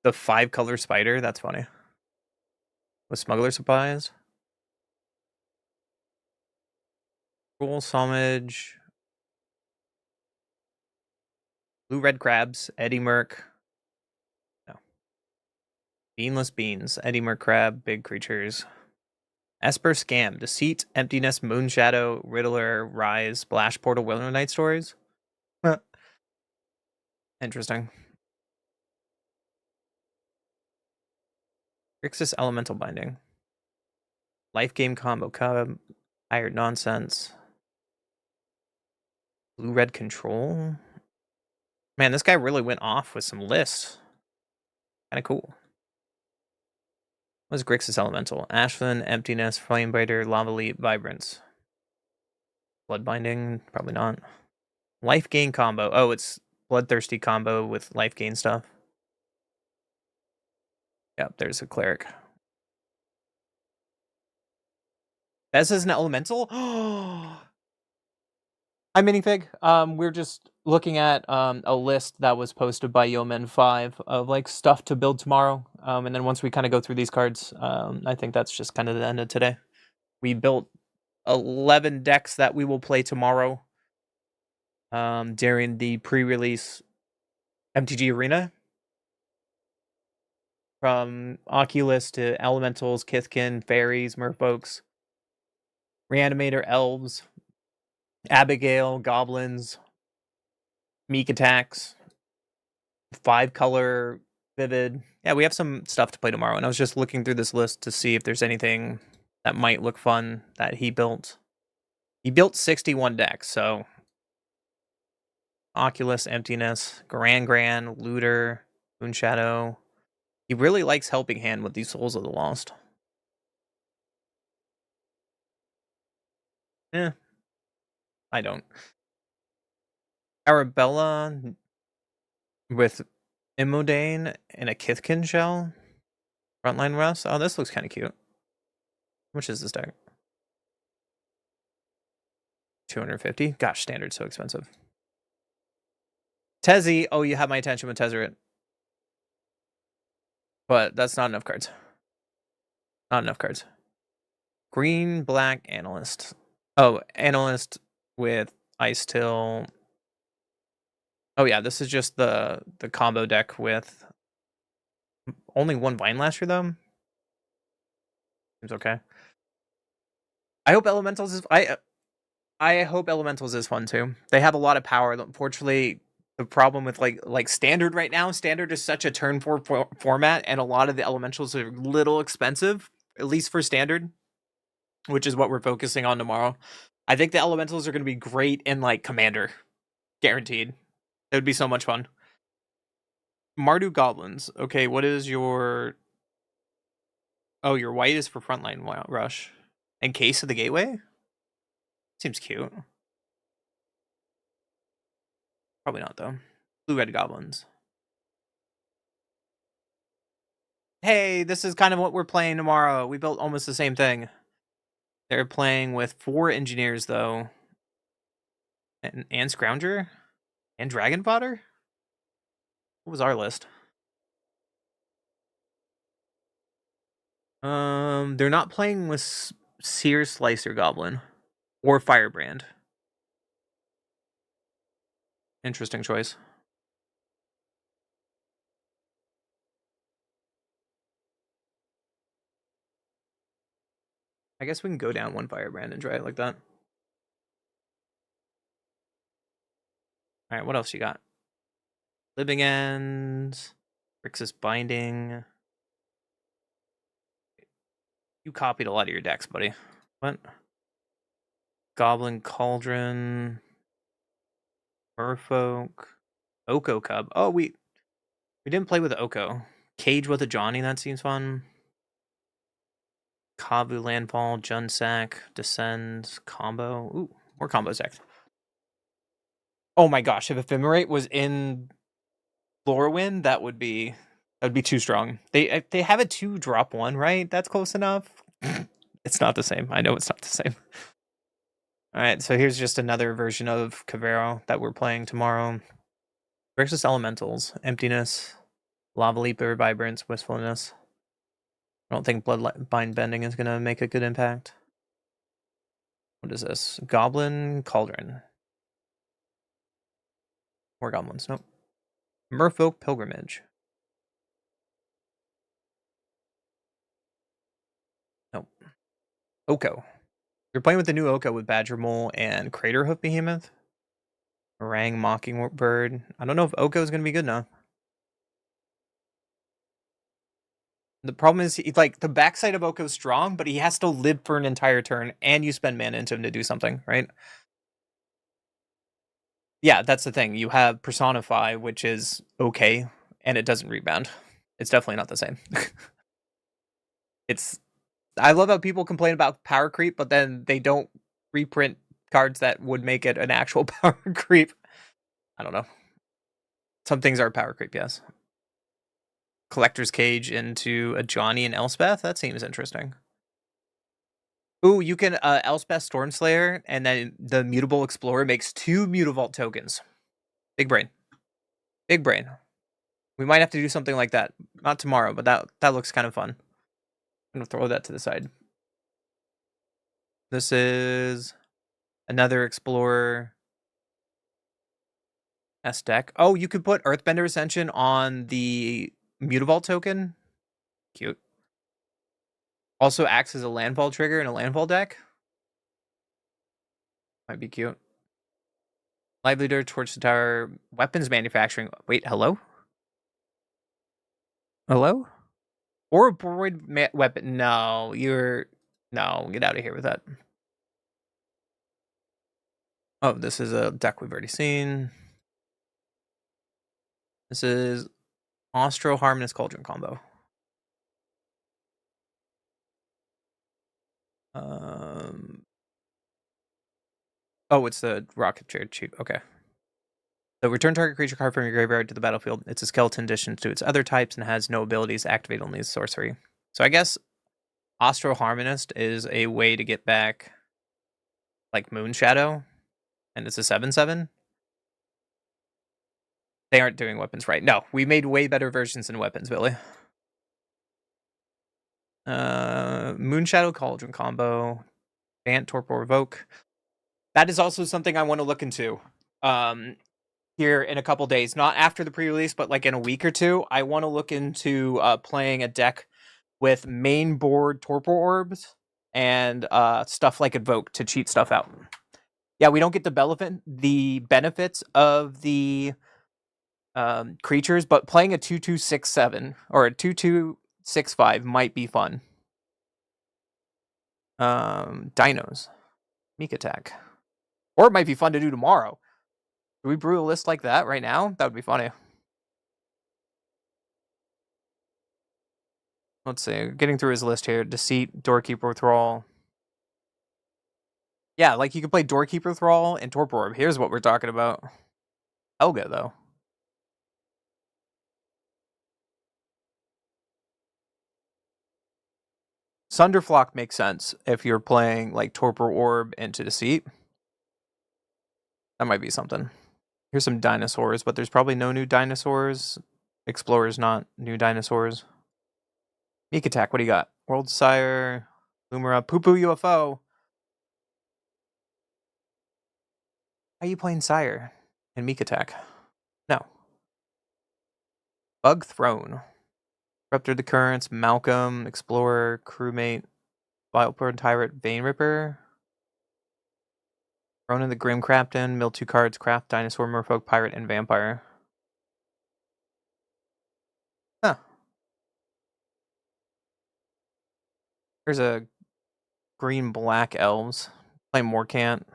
The 5-color spider. That's funny. With Smuggler Supplies. Cruel Somage. Blue-red crabs. Eddie Merc. No. Beanless Beans. Eddie Merc crab. Big creatures. Esper Scam. Deceit. Emptiness. Moonshadow. Riddler. Rise. Splash Portal. Willow Night Stories. Interesting. Grixis Elemental Binding. Life Game Combo Cub. Hired Nonsense. Blue-red Control. Man, this guy really went off with some lists. Kind of cool. What is Grixis Elemental? Ashland, Emptiness, Flamebiter, Lava Leap, Vibrance. Bloodbinding? Probably not. Life Gain combo. Oh, it's Bloodthirsty combo with life gain stuff. Yep, there's a Cleric. This is an Elemental? Hi, Minifig. We're just looking at a list that was posted by Yeoman5 of like stuff to build tomorrow. And then once we kind of go through these cards, I think that's just kind of the end of today. We built 11 decks that we will play tomorrow during the pre-release MTG Arena. From Oculus to Elementals, Kithkin, Fairies, Merfolks, Reanimator, Elves, Abigail, Goblins, Meek Attacks, 5-color Vivid. Yeah, we have some stuff to play tomorrow, and I was just looking through this list to see if there's anything that might look fun that he built. He built 61 decks, so Oculus, Emptiness, Gran, Looter, Moonshadow. He really likes Helping Hand with these Souls of the Lost. I don't. Arabella with Immodane and a Kithkin shell. Frontline Rust. Oh, this looks kind of cute. How much is this deck? 250. Gosh, standard's so expensive. Tezzy. Oh, you have my attention with Tezzeret. But that's not enough cards. Not enough cards. Green, black, analyst. Oh, analyst with Ice Till. Oh yeah, this is just the combo deck with only one Vine Lasher though. Seems okay. I hope Elementals is I hope Elementals is fun too. They have a lot of power. Unfortunately, the problem with like Standard right now, Standard is such a turn 4 format, and a lot of the Elementals are a little expensive, at least for Standard, which is what we're focusing on tomorrow. I think the Elementals are going to be great in like Commander, guaranteed. It would be so much fun. Mardu Goblins. Okay, what is your... Oh, your white is for frontline rush. In Case of the Gateway? Seems cute. Probably not, though. Blue-red Goblins. Hey, this is kind of what we're playing tomorrow. We built almost the same thing. They're playing with 4 engineers, though. And Scrounger? And Dragon Fodder? What was our list? They're not playing with Sear Slicer Goblin. Or Firebrand. Interesting choice. I guess we can go down 1 Firebrand and try it like that. Alright, what else you got? Living Ends. Grixis Binding. You copied a lot of your decks, buddy. What? Goblin Cauldron. Merfolk. Oko Cub. Oh, we didn't play with Oko. Cage with a Johnny, that seems fun. Kavu Landfall, Junsack, Descend, Combo. Ooh, more combo decks. Oh my gosh, if Ephemerate was in Lorwyn, that would be too strong. They have a 2-drop-1, right? That's close enough. It's not the same. I know it's not the same. All right, so here's just another version of Cavero that we're playing tomorrow. Versus Elementals, Emptiness, Lava Leaper, Vibrance, Wistfulness. I don't think Bloodbind Bending is going to make a good impact. What is this? Goblin Cauldron. More goblins, nope. Merfolk Pilgrimage. Nope. Oko. You're playing with the new Oko with Badger Mole and Craterhoof Behemoth. Orang Mockingbird. I don't know if Oko is going to be good enough. The problem is, like, the backside of Oko's strong, but he has to live for an entire turn, and you spend mana into him to do something, right? Yeah, that's the thing. You have Personify, which is okay, and it doesn't rebound. It's definitely not the same. I love how people complain about power creep, but then they don't reprint cards that would make it an actual power creep. I don't know. Some things are power creep, yes. Collector's Cage into a Johnny and Elspeth? That seems interesting. Ooh, you can Elspeth Stormslayer, and then the Mutable Explorer makes 2 Mutavault tokens. Big brain. Big brain. We might have to do something like that. Not tomorrow, but that looks kind of fun. I'm going to throw that to the side. This is another Explorer S deck. Oh, you could put Earthbender Ascension on the Mutavault token. Cute. Also acts as a landfall trigger in a landfall deck. Might be cute. Live Leader, Torch the Tower, Weapons Manufacturing. Wait, hello? Hello? Or a Broid Weapon. No, no, get out of here with that. Oh, this is a deck we've already seen. This is Austro Harmonious Cauldron combo. Oh, it's the rocket chair cheap. Okay. So return target creature card from your graveyard to the battlefield. It's a skeleton addition to its other types and has no abilities to activate, only as sorcery. So I guess Austro Harmonist is a way to get back like Moon Shadow, and it's a 7/7. They aren't doing weapons right. No, we made way better versions than weapons, Billy. Moonshadow Cauldron combo. Bant, Torpor, Evoke. That is also something I want to look into. Here in a couple days, not after the pre-release, but like in a week or two, I want to look into playing a deck with main board Torpor Orbs and stuff like Evoke to cheat stuff out. Yeah, we don't get the benefits of the creatures, but playing a 2/2/6/7 or a 2/2/6/5 might be fun. Dinos, Meek Attack, or it might be fun to do tomorrow. Do we brew a list like that right now? That would be funny. Let's see. Getting through his list here. Deceit, Doorkeeper Thrall. Yeah, like you could play Doorkeeper Thrall and Torpor Orb. Here's what we're talking about. Helga, though. Sunderflock makes sense if you're playing like Torpor Orb into Deceit. That might be something. Here's some dinosaurs, but there's probably no new dinosaurs. Explorers, not new dinosaurs. Meek Attack, what do you got? World Sire, Lumera, Poo Poo UFO. How are you playing Sire and Meek Attack? No. Bug Throne. Rupture the Currents, Malcolm, Explorer, Crewmate, Vileport Tyrant, Vein Ripper. Ronan the Grim Crafton, mill 2 cards, Craft, Dinosaur, Merfolk, Pirate, and Vampire. Huh. There's a green-black elves. Play Morcant,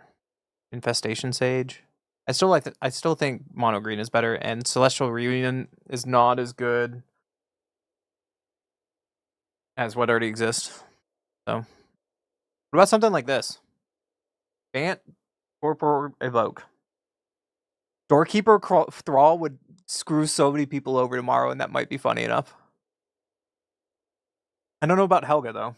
Infestation Sage. I still think mono green is better, and Celestial Reunion is not as good as what already exists. So, what about something like this? Bant, Torpor, Evoke. Doorkeeper Thrall would screw so many people over tomorrow, and that might be funny enough. I don't know about Helga, though.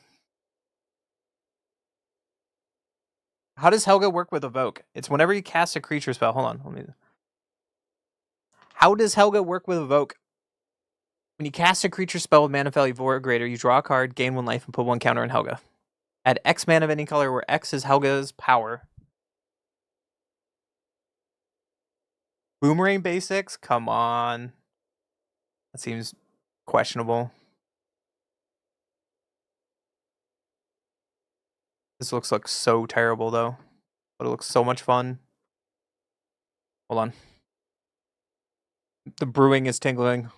How does Helga work with Evoke? It's whenever you cast a creature spell. Hold on. How does Helga work with Evoke? When you cast a creature spell with mana value 4 or greater, you draw a card, gain 1 life, and put 1 counter on Helga. Add X mana of any color where X is Helga's power. Boomerang basics? Come on. That seems questionable. This looks like so terrible, though. But it looks so much fun. Hold on. The brewing is tingling.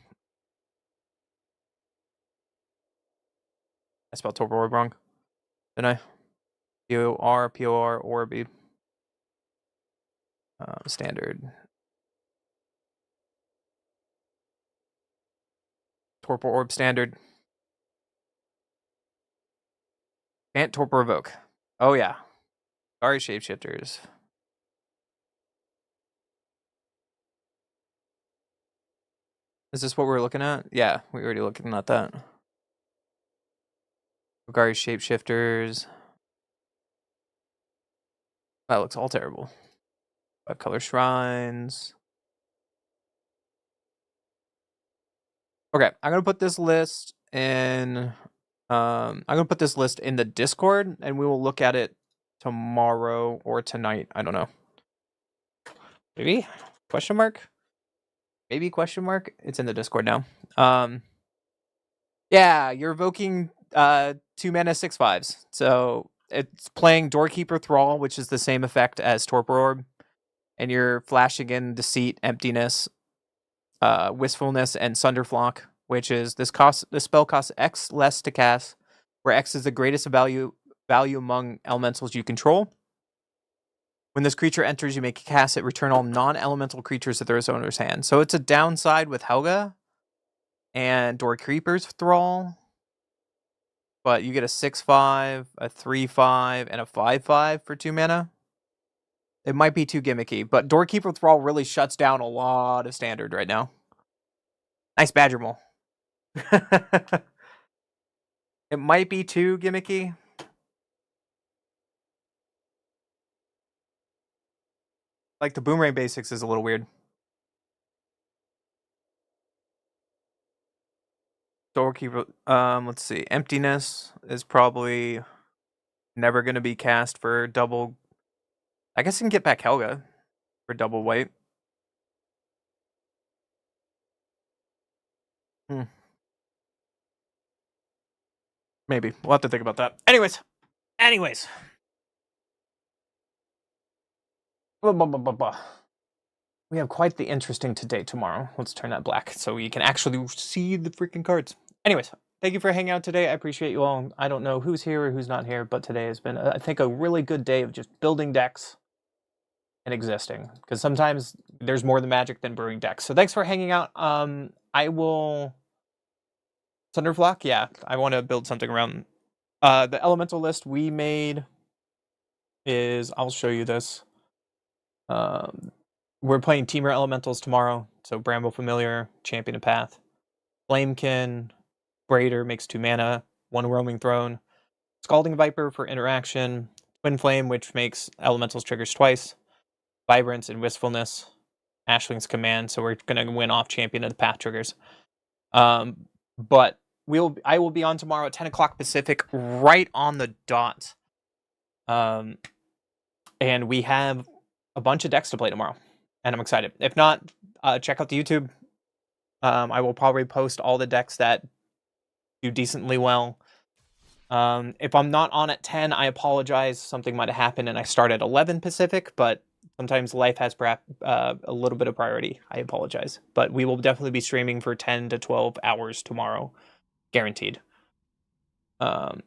I spelled Torpor Orb wrong. Didn't I? P-O-R, Orb. Standard. Torpor Orb standard. Ant Torpor Evoke. Oh, yeah. Sorry, Shapeshifters. Is this what we're looking at? Yeah, we're already looking at that. Golgari Shapeshifters. That looks all terrible. 5-color Shrines. Okay, I'm gonna put this list in. I'm gonna put this list in the Discord, and we will look at it tomorrow or tonight. I don't know. Maybe? Question mark? Maybe question mark? It's in the Discord now. Yeah, you're evoking 2 mana 6/5s. So it's playing Doorkeeper Thrall, which is the same effect as Torpor Orb, and you're flashing in Deceit, Emptiness, Wistfulness, and Sunderflock, which is this spell costs X less to cast, where X is the greatest value among elementals you control. When this creature enters, you may cast it, return all non-elemental creatures to their owner's hand. So it's a downside with Helga and Doorkeeper's Thrall, but you get a 6/5, a 3/5, and a 5/5 for 2 mana. It might be too gimmicky, but Doorkeeper Thrall really shuts down a lot of standard right now. Nice Badger Mole. It might be too gimmicky. Like the Boomerang basics is a little weird. Storekeeper. Let's see. Emptiness is probably never going to be cast for double. I guess I can get back Helga for double weight. Hmm. Maybe. We'll have to think about that. Anyways. Blah, blah, blah, blah, blah. We have quite the interesting today tomorrow. Let's turn that black so you can actually see the freaking cards. Anyways, thank you for hanging out today. I appreciate you all. I don't know who's here or who's not here, but today has been, I think, a really good day of just building decks and existing. Because sometimes there's more than magic than brewing decks. So thanks for hanging out. I will... Thunderflock? Yeah, I want to build something around... the elemental list we made is... I'll show you this. We're playing Temur Elementals tomorrow. So Bramble Familiar, Champion of Path. Flamekin, Braider makes 2 mana, 1 Roaming Throne. Scalding Viper for interaction. Twin Flame, which makes Elementals triggers twice. Vibrance and Wistfulness. Ashling's Command, so we're going to win off Champion of the Path triggers. But I will be on tomorrow at 10 o'clock Pacific, right on the dot. And we have a bunch of decks to play tomorrow. And I'm excited. If not, check out the YouTube. I will probably post all the decks that do decently well. If I'm not on at 10, I apologize. Something might have happened and I start at 11 Pacific, but sometimes life has perhaps a little bit of priority. I apologize. But we will definitely be streaming for 10 to 12 hours tomorrow. Guaranteed. Gonna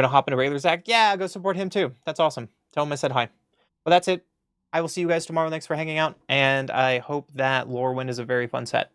hop into regular Zach? Yeah, go support him too. That's awesome. Tell him I said hi. Well, that's it. I will see you guys tomorrow. Thanks for hanging out. And I hope that Lorwyn is a very fun set.